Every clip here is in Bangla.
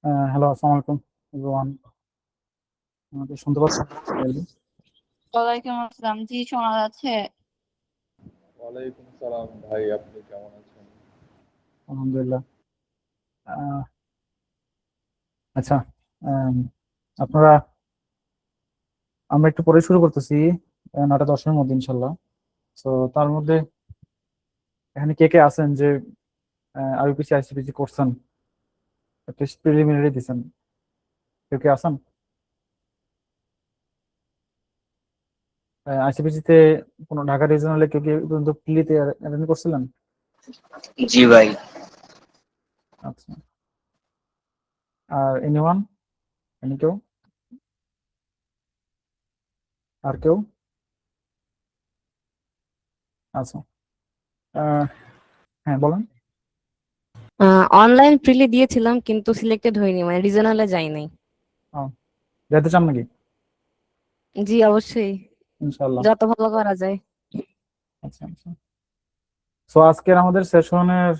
হ্যালো, আসসালামু আলাইকুম এভরিওয়ান। আমাকে শুনতে পাচ্ছেন? clearly? ওয়ালাইকুম আসসালাম, জি শোনা যাচ্ছে। ওয়ালাইকুম সালাম ভাই, আপনি কেমন আছেন? আলহামদুলিল্লাহ। আহ, আচ্ছা। আম, আপনারা আমরা একটু পরে শুরু করতেছি 9টা 10-এর মধ্যে ইনশাল্লাহ। তো তার মধ্যে এখানে কে কে আছেন যে আইইউপিসি আইসিপিসি করছেন, টেস্ট প্রিলিমিনারি দিছেন? কেউ কে আছেন আইসিপিসি তে? কোনো ঢাকা রিজনালে কেউ কি এই পর্যন্ত প্রিলিতে অ্যাটেন্ড করছিলেন? জি ভাই। আচ্ছা। আর এনিওয়ান, এনি কেউ? আর কেউ? আচ্ছা। আহ, হ্যাঁ বলেন। অনলাইন প্রিলি দিয়েছিলাম কিন্তু সিলেক্টেড হয়নি, মানে রিজনালে যাই নাই। ও, যেতে চান নাকি? জি অবশ্যই, ইনশাল্লাহ। যত ভালো করা যায়। আচ্ছা আচ্ছা। তো আজকের আমাদের সেশনের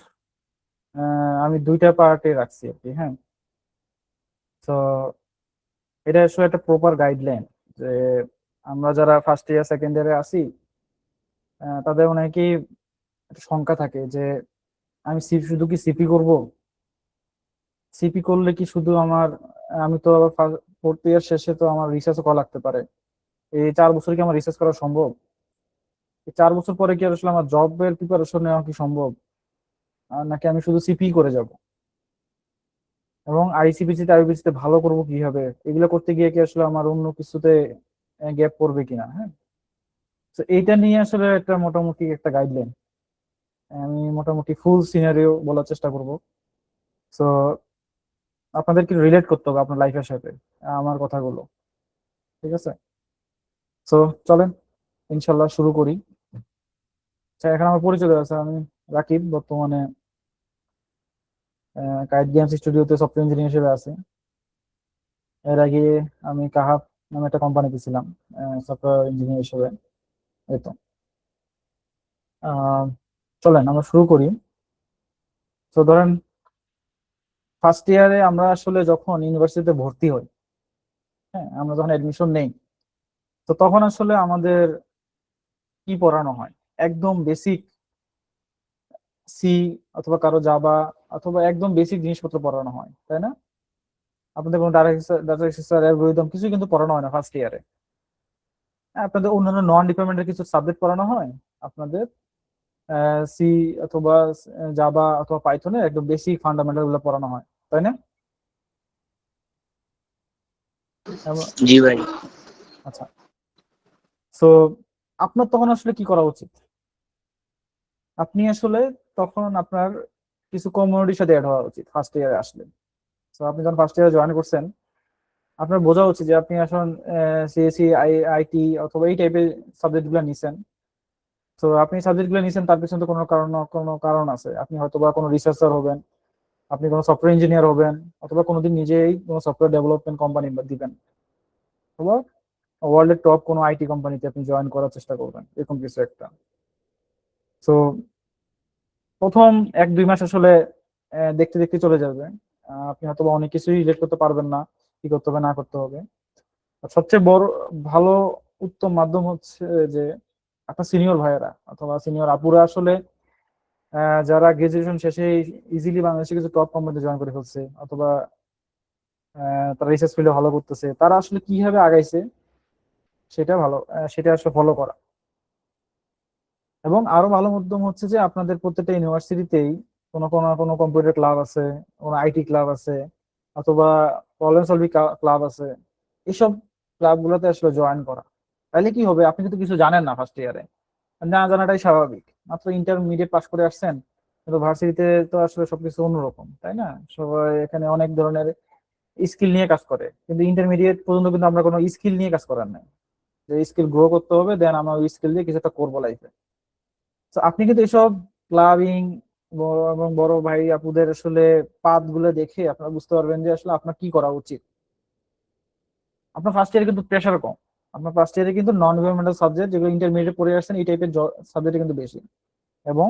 আমি দুইটা পার্টে রাখছি আর কি। হ্যাঁ। তো এটা আসলে একটা প্রপার গাইডলাইন যে আমরা যারা ফার্স্ট ইয়ার সেকেন্ড ইয়ারে আছি, তাদের অনেকেই একটা শঙ্কা থাকে যে আমি শুধু কি সিপি করব? সিপি করলে কি শুধু আমার, আমি তো ফোর্থ ইয়ার শেষে তো আমার রিসার্চ করা লাগতে পারে, এই 4 বছর কি আমার রিসার্চ করা সম্ভব? এই 4 বছর পরে কি আসলে আমার জবের প্রিপারেশন নেওয়া কি সম্ভব? নাকি আমি শুধু সিপি করে যাব? এবং আইসিপিসি তে আইবিসি তে ভালো করবো কিভাবে, এগুলো করতে গিয়ে কি আসলে আমার অন্য কিছুতে গ্যাপ পড়বে কিনা? হ্যাঁ। তো এইটা নিয়ে আসলে একটা মোটামুটি একটা গাইডলাইন আমি মোটামুটি ফুল সিনারিও বলার চেষ্টা করব। তো আপনাদের কি রিলেট করতে হবে আপনার লাইফের সাথে আমার কথাগুলো। ঠিক আছে? তো চলেন ইনশাল্লাহ শুরু করি। আচ্ছা, এখন আমার পরিচয় দেওয়া আছে, আমি রাকিব, বর্তমানে কাইট গেমস স্টুডিওতে সফটওয়্যার ইঞ্জিনিয়ার হিসেবে আছি। এর আগে আমি কাহাব নামে একটা কোম্পানিতে ছিলাম সফটওয়্যার ইঞ্জিনিয়ার হিসেবে। এই তো। আহ, চলেন আমরা শুরু করি। তো ধরেন ফার্স্ট ইয়ারে আমরা আসলে যখন ইউনিভার্সিটিতে ভর্তি হই, হ্যাঁ, আমরা যখন অ্যাডমিশন নেই, তো তখন আসলে আমাদের কি পড়ানো হয়? একদম বেসিক সি অথবা কারো জাবা অথবা একদম বেসিক জিনিসপত্র পড়ানো হয়, তাই না? আপনাদের কোনো ডাটা স্ট্রাকচার অ্যালগরিদম কিছু কিন্তু পড়ানো হয় না ফার্স্ট ইয়ারে। আপনাদের অন্যান্য নন ডিপার্টমেন্টের কিছু সাবজেক্ট পড়ানো হয়। আপনাদের সি অথবা জাবা অথবা পাইথনের একদম বেসিক ফান্ডামেন্টাল গুলো পড়ানো হয়, তাই না? জি ভাই। আচ্ছা। তো আপনার তখন আসলে কি করা উচিত? আপনি আসলে তখন আপনার কিছু কমিউনিটির সাথে অ্যাড হওয়া উচিত ফার্স্ট ইয়ারে আসলে। তো আপনি যখন ফার্স্ট ইয়ারে জয়েন করছেন, আপনার বোঝা উচিত যে আপনি এখন সিএসসি, আইটি অথবা এই টাইপের সাবজেক্ট গুলো নিছেন। তো আপনি সাবজেক্ট গুলো নিছেন তার পিছনে তো কোনো কারণ আছে। আপনি হয়তো বা কোনো রিসার্চার হবেন, আপনি কোনো সফটওয়্যার ইঞ্জিনিয়ার হবেন, অথবা কোনোদিন নিজেই কোনো সফটওয়্যার ডেভেলপমেন্ট কোম্পানি দিবেন, অথবা ওয়ার্ল্ডের টপ কোনো আইটি কোম্পানিতে আপনি জয়েন করার চেষ্টা করবেন, এরকম কিছু একটা। তো প্রথম 1-2 মাস আসলে দেখতে দেখতে চলে যাবে। আপনি হয়তো বা অনেক কিছুই রিলেট করতে পারবেন না, কি করতে হবে না করতে হবে। আর সবচেয়ে বড় ভালো উত্তম মাধ্যম হচ্ছে যে আপনার সিনিয়র ভাইয়েরা অথবা সিনিয়র আপুরা আসলে যারা গ্রাজুয়েশন শেষে ইজিলি বাংলাদেশে কিছু টপ কোম্পানিতে জয়েন করে ফেলছে, অথবা তারা রিসার্চ ফিল্ডে ভালো করতেছে, তারা আসলে কিভাবে আগাইছে সেটা আসলে ফলো করা। এবং আরো ভালো মাধ্যম হচ্ছে যে আপনাদের প্রত্যেকটা ইউনিভার্সিটিতেই কোনো কোনো কোনো কম্পিউটার ক্লাব আছে, কোনো আইটি ক্লাব আছে, অথবা প্রবলেম সলভিং ক্লাব আছে। এইসব ক্লাব গুলোতে আসলে জয়েন করা। তাহলে কি হবে, আপনি কিন্তু কিছু জানেন না ফার্স্ট ইয়ারে, না জানাটাই স্বাভাবিক, মাত্র ইন্টারমিডিয়েট পাস করে আসছেন। কিন্তু ভার্সিটিতে তো আসলে সবকিছু অন্যরকম, তাই না? সবাই এখানে অনেক ধরনের স্কিল নিয়ে কাজ করে, কিন্তু ইন্টারমিডিয়েট পর্যন্ত কিন্তু আমরা কোনো স্কিল নিয়ে কাজ করার নাই। যে স্কিল গ্রো করতে হবে, দেন আমরা ওই স্কিল দিয়ে কিছু একটা করবো লাইফে। তো আপনি কিন্তু এসব ক্লাবিং এবং বড় ভাই আপুদের আসলে পাথ গুলো দেখে আপনারা বুঝতে পারবেন যে আসলে আপনার কি করা উচিত। আপনার ফার্স্ট ইয়ারে কিন্তু প্রেশার কম। আপনার ফার্স্ট ইয়ারে কিন্তু নন গভর্নমেন্টাল সাবজেক্ট যেগুলো ইন্টারমিডিয়েট পড়ে আসছেন এই টাইপের সাবজেক্ট কিন্তু বেশি। এবং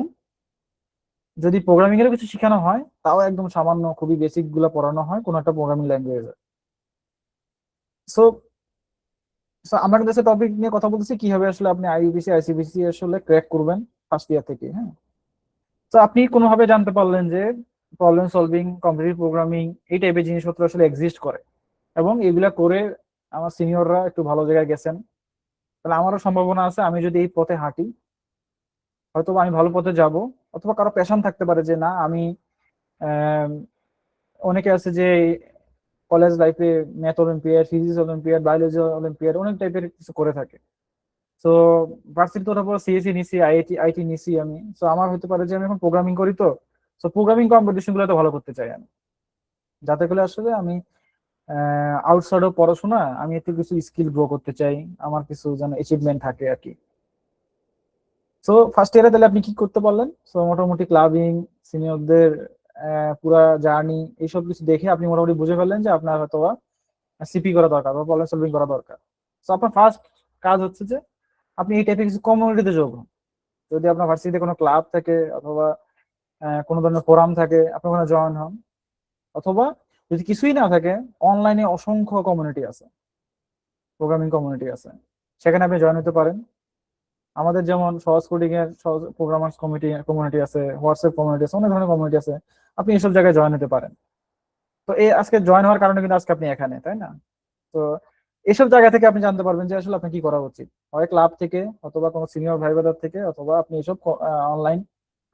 যদি প্রোগ্রামিং এর কিছু শেখানো হয় তাও একদম সামান্য খুবই বেসিক গুলা পড়ানো হয় কোনো একটা প্রোগ্রামিং ল্যাঙ্গুয়েজে। সো আমরা কিন্তু টপিক নিয়ে কথা বলতেছি কিভাবে আসলে আপনি আইইউপিএসসি আইসিপিসি আসলে ক্র্যাক করবেন ফার্স্ট ইয়ার থেকে। হ্যাঁ, তো আপনি কোনোভাবে জানতে পারলেন যে প্রবলেম সলভিং, কম্পিটিটিভ প্রোগ্রামিং এই টাইপের জিনিসপত্র আসলে এক্সিস্ট করে এবং এগুলা করে আমার সিনিয়ররা একটু ভালো জায়গায় গেছেন, তাহলে আমারও সম্ভাবনা আছে আমি যদি এই পথে হাঁটি হয়তো আমি ভালো পথে যাব। অথবা কারো প্যাশন থাকতে পারে যে না আমি আহ, অনেকে আছে যে কলেজ লাইফে math olympiad, physics olympiad, biology olympiad অনেক টাইপের কিছু করে থাকে। তো ভার্সিটি ওঠার পর সিএসসি নিছি, আইটি নিছি আমি। তো আমার হতে পারে যে আমি এখন প্রোগ্রামিং করি, তো প্রোগ্রামিং কম্পিটিশন গুলোতে ভালো করতে চাই আমি, যাতে করে আসলে আমি আউটসাইড অফ পড়াশোনা আমি একটু কিছু স্কিল গ্রো করতে চাই, আমার কিছু যেন অ্যাচিভমেন্ট থাকে আর কি। সো ফার্স্ট ইয়ারে তাহলে আপনি কি করতে পারলেন? সো মোটামুটি ক্লাবিং, সিনিয়রদের পুরা জার্নি এইসব কিছু দেখে আপনি মোটামুটি বুঝে ফেললেন যে আপনার হয়তো সিপি করা দরকার বা প্রবলেম সলভিং করা দরকার। তো আপনার ফার্স্ট কাজ হচ্ছে যে আপনি এই টাইপের কিছু কমিউনিটিতে যোগ হন। যদি আপনার ভার্সিটিতে কোনো ক্লাব থাকে অথবা কোনো ধরনের ফোরাম থাকে আপনি ওখানে জয়েন হন, অথবা যদি কিছুই না থাকে অনলাইনে অসংখ্য কমিউনিটি আছে, প্রোগ্রামিং কমিউনিটি আছে, সেখানে আপনি জয়েন হতে পারেন। আমাদের যেমন সহজ কোডিং এর সহজ প্রোগ্রামার্স কমিউনিটি আছে, হোয়াটসঅ্যাপ কমিউনিটি আছে, অনেক ধরনের কমিউনিটি আছে, আপনি এসব জায়গায় জয়েন হতে পারেন। তো এই আজকে জয়েন হওয়ার কারণে কিন্তু আজকে আপনি এখানে, তাই না? তো এসব জায়গা থেকে আপনি জানতে পারবেন যে আসলে আপনার কি করা উচিত, হয় ক্লাব থেকে অথবা কোনো সিনিয়র ভাই ব্রাদার থেকে, অথবা আপনি এসব অনলাইন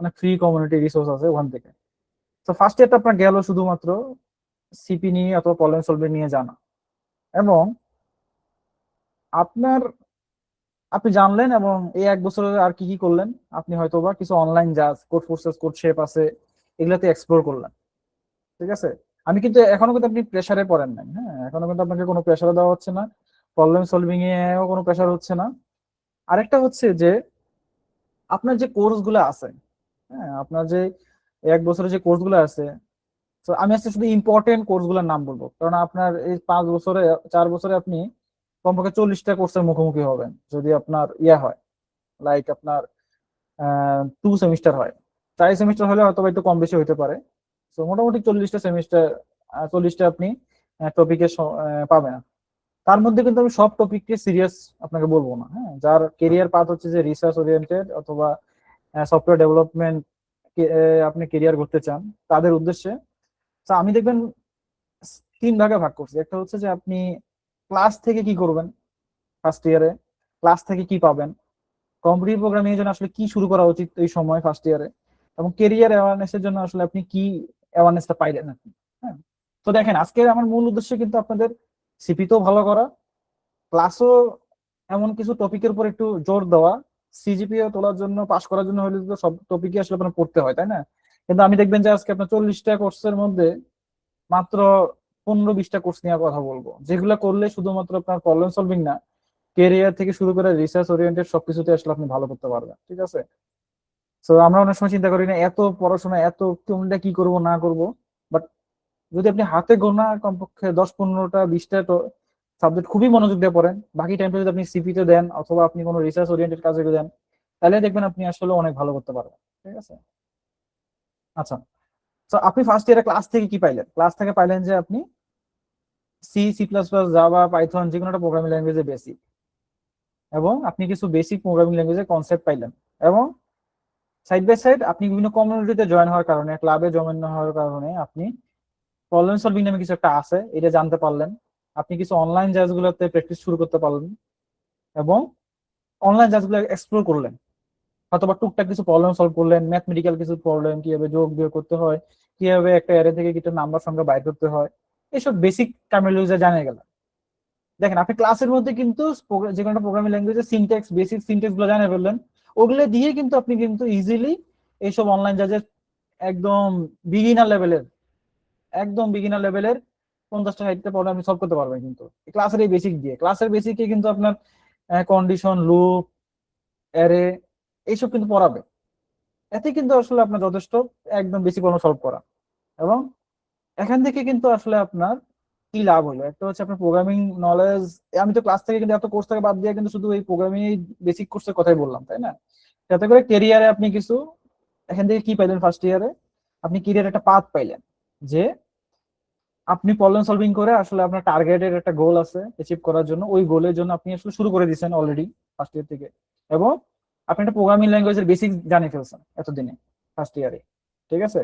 মানে ফ্রি কমিউনিটি রিসোর্স আছে ওখান থেকে। তো ফার্স্ট ইয়ারটা আপনার গেল শুধুমাত্র সিপি নিয়ে অথবা প্রবলেম সলভিং নিয়ে জানা, এবং আপনার আপনি জানলেন এবং এই এক বছরে আর কি কি করলেন, আপনি হয়তোবা কিছু অনলাইন জাজ কোড ফোর্সেস, কোড শেপ আছে, এগুলাতে এক্সপ্লোর করলেন। ঠিক আছে, আমি কিন্তু এখনো কিন্তু আপনি প্রেসারে পড়েন নাই। হ্যাঁ, এখনো কিন্তু আপনাকে কোনো প্রেসারে দেওয়া হচ্ছে না, প্রবলেম সলভিং এও কোনো প্রেসার হচ্ছে না। আরেকটা হচ্ছে যে আপনার যে কোর্স গুলো আছে, হ্যাঁ আপনার যে এক বছরের যে কোর্স গুলো আছে, তো আমি আজকে শুধু ইম্পর্টেন্ট কোর্স গুলোর নাম বলবো, কারণ আপনার এই 5 বছরে 4 বছরে আপনি কমপক্ষে 40টা কোর্সের মুখোমুখি হবেন যদি আপনার ইয়া হয়, লাইক আপনার 2 সেমিস্টার হয়। 4 সেমিস্টার হলে হয়তো একটু কম বেশি হতে পারে। তো মোটামুটি 40টা সেমিস্টার, 40টা আপনি টপিকে পাবেন। তার মধ্যে কিন্তু আমি সব টপিককে সিরিয়াস আপনাকে বলবো না। হ্যাঁ, যার কেরিয়ার পাথ হচ্ছে যে রিসার্চ ওরিয়েন্টেড অথবা সফটওয়্যার ডেভেলপমেন্ট আপনি কেরিয়ার করতে চান তাদের উদ্দেশ্যে। তো আমি দেখবেন 3 ভাগে ভাগ করছি। একটা হচ্ছে যে আপনি ক্লাস থেকে কি করবেন ফার্স্ট ইয়ারে, ক্লাস থেকে কি পাবেন, কম্পিটিটিভ প্রোগ্রামিং এর জন্য আসলে কি শুরু করা উচিত এই সময় ফার্স্ট ইয়ারে, এবং কেরিয়ার অ্যাওয়ারনেস এর জন্য আসলে আপনি কি অ্যাওয়ারনেসটা পাইলেন আপনি। হ্যাঁ, তো দেখেন আজকে আমার মূল উদ্দেশ্য কিন্তু আপনাদের সিপি তো ভালো করা, ক্লাসও এমন কিছু টপিকের উপর একটু জোর দেওয়া, সিজিপিএ তোলার জন্য, পাশ করার জন্য হলে তো সব টপিকই আসলে আপনার পড়তে হয়, তাই না? কিন্তু আমি দেখবেন যে আজকে আপনার 40টা কোর্সের মধ্যে মাত্র 15-20টা কোর্স নিয়ে কথা বলবো, যেগুলো করলে শুধুমাত্র আপনার প্রবলেম সলভিং না, কেরিয়ার থেকে শুরু করে রিসার্চ ওরিয়েন্টেড সবকিছুতে আসলে আপনি ভালো করতে পারবেন। ঠিক আছে, তো আমরা অনেক সময় চিন্তা করি না এত পড়াশোনা, এত কোনটা কি করব না করব, বাট যদি আপনি হাতে গোনা কমপক্ষে 10-15টা 20টা সাবজেক্ট খুবই মনোযোগ দিয়ে পড়েন, বাকি টাইমটা যদি আপনি সিপিতে দেন অথবা আপনি কোনো রিসার্চ ওরিয়েন্টেড কাজে দেন, তাহলে দেখবেন আপনি আসলে অনেক ভালো করতে পারবেন। ঠিক আছে, আচ্ছা। তো আপনি ফার্স্ট ইয়ারে ক্লাস থেকে কি পাইলেন? ক্লাস থেকে পাইলেন যে আপনি C plus plus, Java, Python যে কোনো একটা প্রোগ্রামিং ল্যাঙ্গুয়েজে বেসিক, এবং আপনি কিছু বেসিক প্রোগ্রামিং ল্যাঙ্গুয়েজের কনসেপ্ট পাইলেন, এবং সাইড বাই সাইড আপনি বিভিন্ন কমিউনিটিতে জয়েন হওয়ার কারণে, ক্লাবে জয়েন হওয়ার কারণে আপনি প্রবলেম সলভিং নামে কিছু একটা আছে এটা জানতে পারলেন। আপনি কিছু অনলাইন জাজ গুলোতে প্র্যাকটিস শুরু করতে পারলেন, এবং অনলাইন জাজ গুলো এক্সপ্লোর করলেন, অথবা টুকটাক কিছু প্রবলেম সলভ করলেন, ম্যাথমেটিক্যাল কিছু প্রবলেম, কিভাবে যোগ বিয়োগ করতে হয়, কিভাবে একটা অ্যারে থেকে কিছু নাম্বার সংখ্যা বাইর করতে হয়, এইসব বেসিক টার্মিনোলজি জানিয়ে গেল। দেখেন আপনি ক্লাসের মধ্যে কিন্তু যে কোনো প্রোগ্রামিং ল্যাঙ্গুয়েজের সিনট্যাক্স, বেসিক সিনট্যাক্স গুলো জানিয়ে ফেললেন, ওগুলো দিয়ে কিন্তু আপনি কিন্তু ইজিলি এইসব অনলাইন জাজের একদম বিগিনার লেভেলের, একদম বিগিনার লেভেলের 50টা 60টা প্রবলেম আপনি সলভ করতে পারবেন কিন্তু ক্লাসের এই বেসিক দিয়ে। ক্লাসের বেসিকে কিন্তু আপনার কন্ডিশন, লুপ, অ্যারে এইসব কিন্তু পড়াবে। এতে কিন্তু আসলে আপনার যথেষ্ট একদম বেসিক প্রবলেম সলভ করা, এবং এখান থেকে কিন্তু আসলে আপনার কি লাভ হলো, একটা হচ্ছে আপনার প্রোগ্রামিং নলেজ। আমি তো ক্লাস থেকে কিন্তু এত কোর্স থেকে বাদ দিয়ে কিন্তু শুধু এই প্রোগ্রামিং বেসিক কোর্সের কথাই বললাম, তাই না? যাতে করে কেরিয়ারে আপনি কিছু এখান থেকে কি পাইলেন ফার্স্ট ইয়ারে? আপনি ক্লিয়ার একটা পাথ পাইলেন যে আপনি প্রবলেম সলভিং করে আসলে আপনার টার্গেটের একটা গোল আছে অ্যাচিভ করার জন্য, ওই গোলের জন্য আপনি আসলে শুরু করে দিয়েছেন অলরেডি ফার্স্ট ইয়ার থেকে, এবং আপনি একটা প্রোগ্রামিং ল্যাঙ্গুয়েজের বেসিক জানিয়ে ফেলছেন এতদিনে ফার্স্ট ইয়ারে। ঠিক আছে,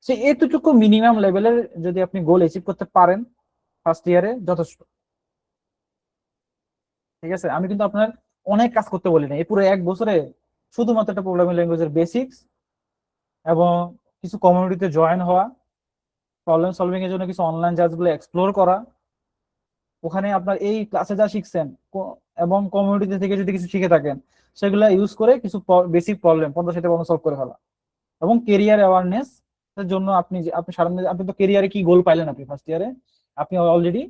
সো এতটুকু মিনিমাম লেভেলের যদি আপনি গোল অ্যাচিভ করতে পারেন ফার্স্ট ইয়ারে যথেষ্ট। ঠিক আছে, আমি কিন্তু আপনার অনেক কাজ করতে বলি না, এই পুরো 1 বছরে শুধুমাত্র একটা প্রোগ্রামিং ল্যাঙ্গুয়েজের বেসিক্স এবং কিছু কমিউনিটিতে জয়েন হওয়া, প্রবলেম সলভিং এর জন্য কিছু অনলাইন জাজগুলো এক্সপ্লোর করা, ওখানে আপনার এই ক্লাসে যা শিখছেন এবং কমিউনিটি থেকে যদি কিছু শিখে থাকেন সেগুলো ইউজ করে কিছু বেসিক প্রবলেম 50-60 প্রবলেম সলভ করে ফেলা, এবং কেরিয়ার অ্যাওয়ারনেস এর জন্য আপনি সামনে আপনি তো কেরিয়ারে কি গোল পাইলেন আপনি ফার্স্ট ইয়ারে, আপনি অলরেডি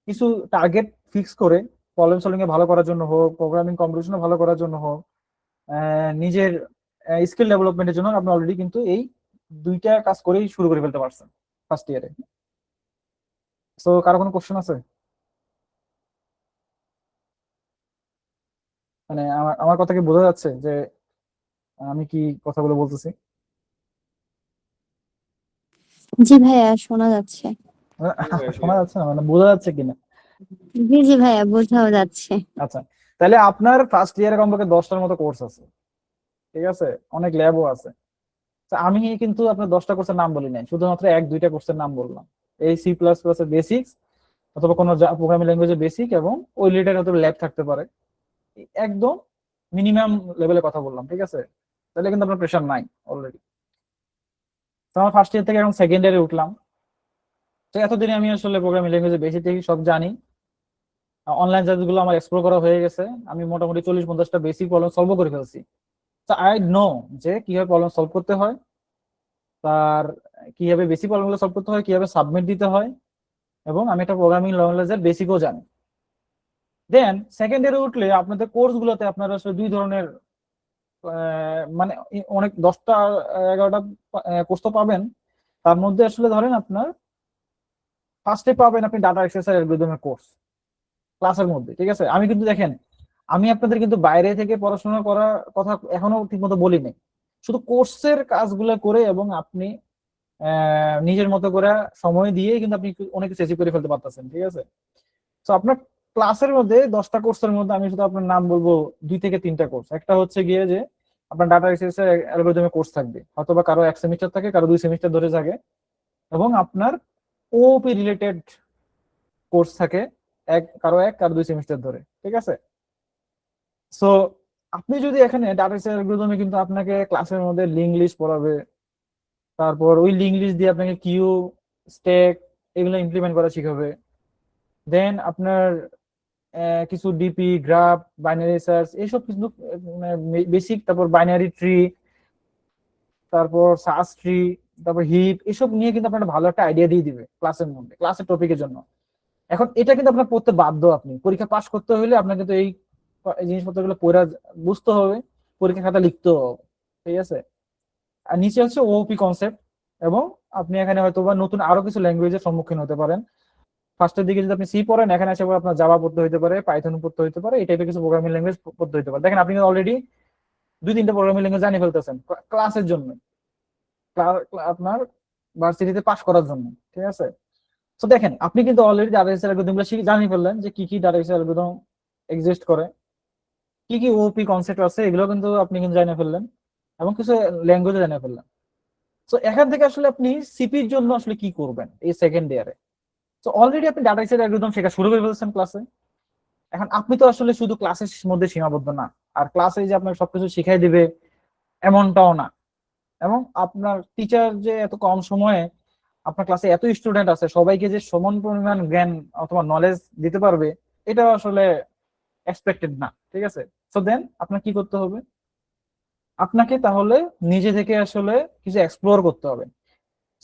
কিছু টার্গেট ফিক্স করে প্রবলেম সলভিং এ ভালো করার জন্য হোক, প্রোগ্রামিং কম্পিটিশনে ভালো করার জন্য হোক, নিজের স্কিল ডেভেলপমেন্টের জন্য আপনি অলরেডি কিন্তু এই 2টা কাজ করেই শুরু করে ফেলতে পারছেন ফার্স্ট ইয়ারে। সো কারো কোনো কোশ্চেন আছে? মানে আমার আমার কথা কি বোঝা যাচ্ছে যে আমি কি কথাগুলো বলতেছি? জি ভাইয়া, শোনা যাচ্ছে। শোনা যাচ্ছে না, মানে বোঝা যাচ্ছে কিনা? জি জি ভাইয়া, বোঝাও যাচ্ছে। আচ্ছা, তাহলে আপনার ফার্স্ট ইয়ারে কমপক্ষে 10টার মতো কোর্স আছে। ঠিক আছে, অনেক ল্যাবও আছে। আমি কিন্তু আপনার 10টা কোর্সের নাম বলি নাই, শুধুমাত্র 1-2টা কোর্সের নাম বললাম। এই C++ এর বেসিক্স অথবা কোনো প্রোগ্রামিং ল্যাঙ্গুয়েজের বেসিক, এবং ওই রিলেটেড হয়তো ল্যাব থাকতে পারে, একদম মিনিমাম লেভেলে কথা বললাম। ঠিক আছে, তাহলে কিন্তু আপনার প্রেশার নাই অলরেডি। তো আমার ফার্স্ট ইয়ার থেকে এখন সেকেন্ড ইয়ারে উঠলাম, তো এতদিনে আমি আসলে প্রোগ্রামিং ল্যাঙ্গুয়েজের বেসিক থেকে সব জানি। অনলাইন জাজগুলো আমার এক্সপ্লোর করা হয়ে গেছে, আমি মোটামুটি 40-50টা বেসিক প্রবলেম সলভ করে ফেলছি। তো আই নো যে কিভাবে প্রবলেম সলভ করতে হয়, তার কিভাবে বেসিক প্রবলেমগুলো সলভ করতে হয়, কিভাবে সাবমিট দিতে হয়, এবং আমি একটা প্রোগ্রামিং ল্যাঙ্গুয়েজের বেসিকও জানি। দেন সেকেন্ড ইয়ারে উঠলে আপনাদের কোর্সগুলোতে আপনারা আসলে 2 ধরনের মানে অনেক 10টা-11টা কোর্স তো পাবেন। তার মধ্যে আসলে ধরেন আপনার ফার্স্টে পাবেন আপনি ডাটা এক্সেস অ্যালগরিদমের কোর্স ক্লাসের মধ্যে। ঠিক আছে, আমি কিন্তু দেখেন আমি আপনাদের কিন্তু বাইরে থেকে পড়াশোনা করার কথা এখনো ঠিকমতো বলি নাই, শুধু কোর্সের কাজগুলো করে এবং আপনি নিজের মতো করে সময় দিয়ে কিন্তু আপনি অনেক কিছু অ্যাচিভ করে ফেলতে পারতেছেন। ঠিক আছে, তো আপনার ক্লাসের মধ্যে 10টা কোর্সের মধ্যে আমি শুধু আপনার নাম বলবো 2 থেকে 3টা কোর্স। একটা হচ্ছে গিয়ে যে আপনার ডাটা এক্সেস অ্যালগরিদমের কোর্স থাকবে, অথবা কারো 1 সেমিস্টার থাকে, কারো 2 সেমিস্টার ধরে থাকে, এবং আপনার ওপি রিলেটেড কোর্স থাকে কারো 2 সেমিস্টার ধরে। ঠিক আছে, সো আপনি যদি এখানে ডাটা এক্সেস অ্যালগরিদমে কিন্তু আপনাকে ক্লাসের মধ্যে লিঙ্ক লিস্ট পড়াবে, তারপর ওই লিঙ্ক লিস্ট দিয়ে আপনাকে কিউ, স্ট্যাক এগুলো ইমপ্লিমেন্ট করা শিখাবে। দেন আপনার কিছু ডিপি, গ্রাফ, বাইনারি সার্চ এইসব কিন্তু বেসিক, তারপর বাইনারি ট্রি, তারপর সার্চ ট্রি, তারপর হিপ, এসব নিয়ে কিন্তু আপনার ভালো একটা আইডিয়া দিয়ে দিবে ক্লাসের মধ্যে, ক্লাসের টপিকের জন্য। এখন এটা কিন্তু আপনার পড়তে বাধ্য, আপনি পরীক্ষা পাস করতে হলে আপনাকে তো এই জিনিসপত্রগুলো পড়া বুঝতে হবে, পরীক্ষা খাতা লিখতে হবে। ঠিক আছে, আর নিচে হচ্ছে ওপি কনসেপ্ট, এবং আপনি এখানে হয়তো বা নতুন আরো কিছু ল্যাঙ্গুয়েজের সম্মুখীন হতে পারেন। ফার্স্টের দিকে যদি আপনি সি পড়েন, এখানে এসে আপনার জাভা পড়তে হতে পারে, পাইথন পড়তে হতে পারে, এই টাইপের কিছু প্রোগ্রামিং ল্যাঙ্গুয়েজ পড়তে হতে পারে। দেখেন আপনি অলরেডি 2-3টা প্রোগ্রামিং ল্যাঙ্গুয়েজ জানিয়ে ফেলতেছেন ক্লাসের জন্য, আপনার ভার্সিটিতে পাস করার জন্য। ঠিক আছে, তো দেখেন আপনি কিন্তু অলরেডি ডাটা এক্সেস অ্যালগরিদমগুলো জানিয়ে ফেললেন যে কি কি ডাটা এক্সেস অ্যালগরিদম এক্সিস্ট করে, কি কি ওপি কনসেপ্ট আছে, এগুলো কিন্তু আপনি কিন্তু জানিয়ে ফেললেন, এবং কিছু ল্যাঙ্গুয়েজ জানিয়ে ফেললেন। তো এখান থেকে আসলে আপনি সিপির জন্য আসলে কি করবেন এই সেকেন্ড ইয়ারে? তো অলরেডি আপনি ডাটা এক্সেস অ্যালগরিদম শেখা শুরু করে ফেলেছেন ক্লাসে। এখন আপনি তো আসলে শুধু ক্লাসের মধ্যে সীমাবদ্ধ না, আর ক্লাসে যে আপনার সবকিছু শিখাই দিবে এমনটাও না, এবং আপনার টিচার যে এত কম সময়ে আপনার ক্লাসে এত স্টুডেন্ট আছে সবাইকে যে সমান পরিমাণ জ্ঞান অথবা নলেজ দিতে পারবে এটা আসলে এক্সপেক্টেড না। ঠিক আছে, সো দেন আপনার কি করতে হবে, আপনাকে তাহলে নিজে থেকে আসলে কিছু এক্সপ্লোর করতে হবে।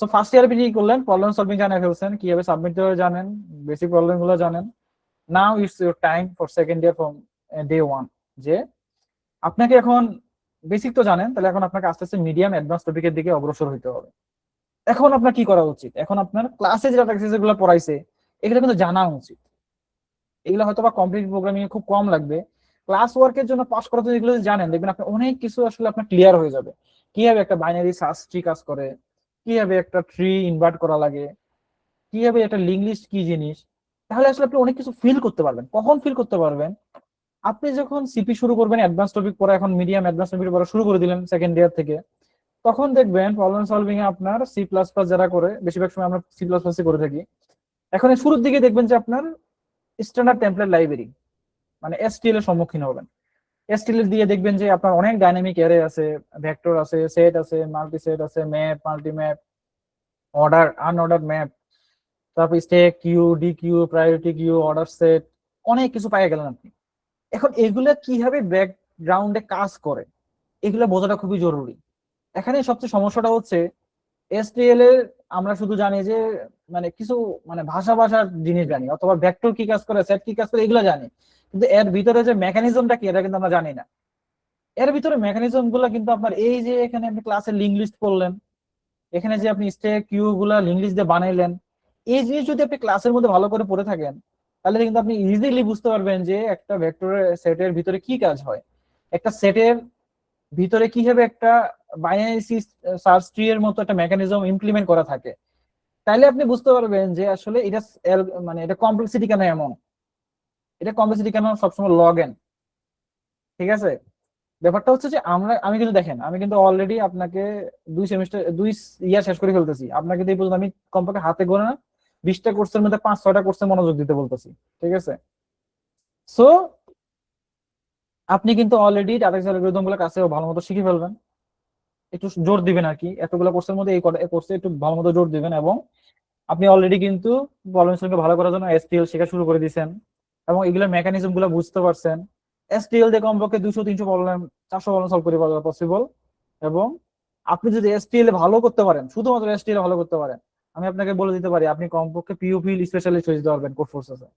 সো ফার্স্ট ইয়ার আপনি কি করলেন, প্রবলেম সলভিং জানিয়ে ফেলছেন, কিভাবে সাবমিট দেওয়া জানেন, বেসিক প্রবলেম গুলো জানেন। Now it's your time for second year from day 1, যে আপনাকে এখন বেসিক তো জানেন, তাহলে এখন আপনাকে আস্তে আস্তে মিডিয়াম অ্যাডভান্স টপিকের দিকে অগ্রসর হতে হবে। এখন আপনার কি করা উচিত, এখন আপনার ক্লাসে যে ডাটা এক্সেস গুলো পড়াইছে এগুলো কিন্তু জানা উচিত। এগুলো হয়তো বা কমপ্লিট প্রোগ্রামিং এ খুব কম লাগবে, ক্লাস ওয়ার্কের জন্য পাস করা যদি এগুলো যদি জানেন, দেখবেন আপনি অনেক কিছু আসলে আপনার ক্লিয়ার হয়ে যাবে। কিভাবে একটা বাইনারি সার্চ ট্রি কাজ করে, কিভাবে একটা ট্রি ইনভার্ট করা লাগে, কিভাবে একটা লিঙ্ক লিস্ট কি জিনিস, তাহলে আসলে আপনি অনেক কিছু ফিল করতে পারবেন। কখন ফিল করতে পারবেন? আপনি যখন সিপি শুরু করবেন, অ্যাডভান্স টপিক পড়া, এখন মিডিয়াম অ্যাডভান্স টপিক পড়া শুরু করে দিলেন সেকেন্ড ইয়ার থেকে, তখন দেখবেন প্রবলেম সলভিং এ আপনার সি প্লাস প্লাস যারা করে, বেশিরভাগ সময় আমরা সি প্লাস প্লাস করে থাকি, এখন এই শুরুর দিকে দেখবেন যে আপনার স্ট্যান্ডার্ড টেমপ্লেট লাইব্রেরি মানে এসটিএল এর সম্মুখীন হবেন। এসটিএল দিয়ে দেখবেন যে আপনার অনেক ডাইনামিক অ্যারে আছে, ভেক্টর আছে, সেট আছে, মাল্টি সেট আছে, map, multi map, order, unorder map, তারপর stack queue, deque, priority queue, order set, অনেক কিছু পাই গেলেন আপনি। এখন এগুলা কিভাবে ব্যাকগ্রাউন্ডে কাজ করে এগুলা বোঝাটা খুবই জরুরি। এখানে সবচেয়ে সমস্যাটা হচ্ছে এসটিএল এর আমরা শুধু জানি যে মানে কিছু মানে ভাষার জিনিস জানি, অথবা ভেক্টর কি কাজ করে, সেট কি কাজ করে, এগুলো জানি, কিন্তু এর ভিতরে যে মেকানিজমটা কি এটা কিন্তু আমরা জানি না। এর ভিতরে মেকানিজম গুলা কিন্তু আপনার এই যে এখানে আপনি ক্লাসে লিঙ্ক লিস্ট করলেন, এখানে যে আপনি স্ট্যাক কিউ গুলা লিঙ্ক লিস্ট দিয়ে বানাইলেন, এই জিনিস যদি আপনি ক্লাসের মধ্যে ভালো করে পড়ে থাকেন, তাহলে কিন্তু আপনি ইজিলি বুঝতে পারবেন যে একটা ভেক্টরের সেটের ভিতরে কি কাজ হয়, একটা সেটের ভিতরে কিভাবে একটা বাইনারি সার্চ ট্রি এর মতো একটা মেকানিজম ইমপ্লিমেন্ট করা থাকে। তাইলে আপনি বুঝতে পারবেন যে আসলে এটা মানে এটা কমপ্লেক্সিটি কেন এমন, এটা কমপ্লেক্সিটি কেন সবসময় লগ এন। ঠিক আছে, ব্যাপারটা হচ্ছে যে আমি কিন্তু দেখেন, আমি কিন্তু অলরেডি আপনাকে 2 ইয়ার শেষ করে ফেলতেছি, আপনাকে দিয়ে পর্যন্ত আমি কমপক্ষে হাতে গোনা 20টা কোর্সের মধ্যে 5-6টা কোর্সে মনোযোগ দিতে বলতেছি। ঠিক আছে, সো আপনি কিন্তু অলরেডি ডাটা অ্যালগরিদম গুলো কাছে ভালো মতো শিখে ফেলবেন, একটু জোর দিবেন আর কি, এতগুলো কোর্সের মধ্যে এই কোর্সে একটু ভালো মতো জোর দিবেন। এবং আপনি অলরেডি কিন্তু প্রবলেম সলভিং ভালো করার জন্য এসটিএল শেখা শুরু করে দিয়েছেন, এবং এগুলোর মেকানিজম গুলো বুঝতে পারছেন। এসটিএল দিয়ে কমপক্ষে 200-300 প্রবলেম, 400 প্রবলেম সলভ করে পাওয়া পসিবল। এবং আপনি যদি এসটিএল ভালো করতে পারেন, শুধুমাত্র এসটিএল ভালো করতে পারেন, আমি আপনাকে বলে দিতে পারি আপনি কমপক্ষে পিওপি স্পেশালিস্ট হয়ে যেতে পারবেন কোড ফোর্সেসে,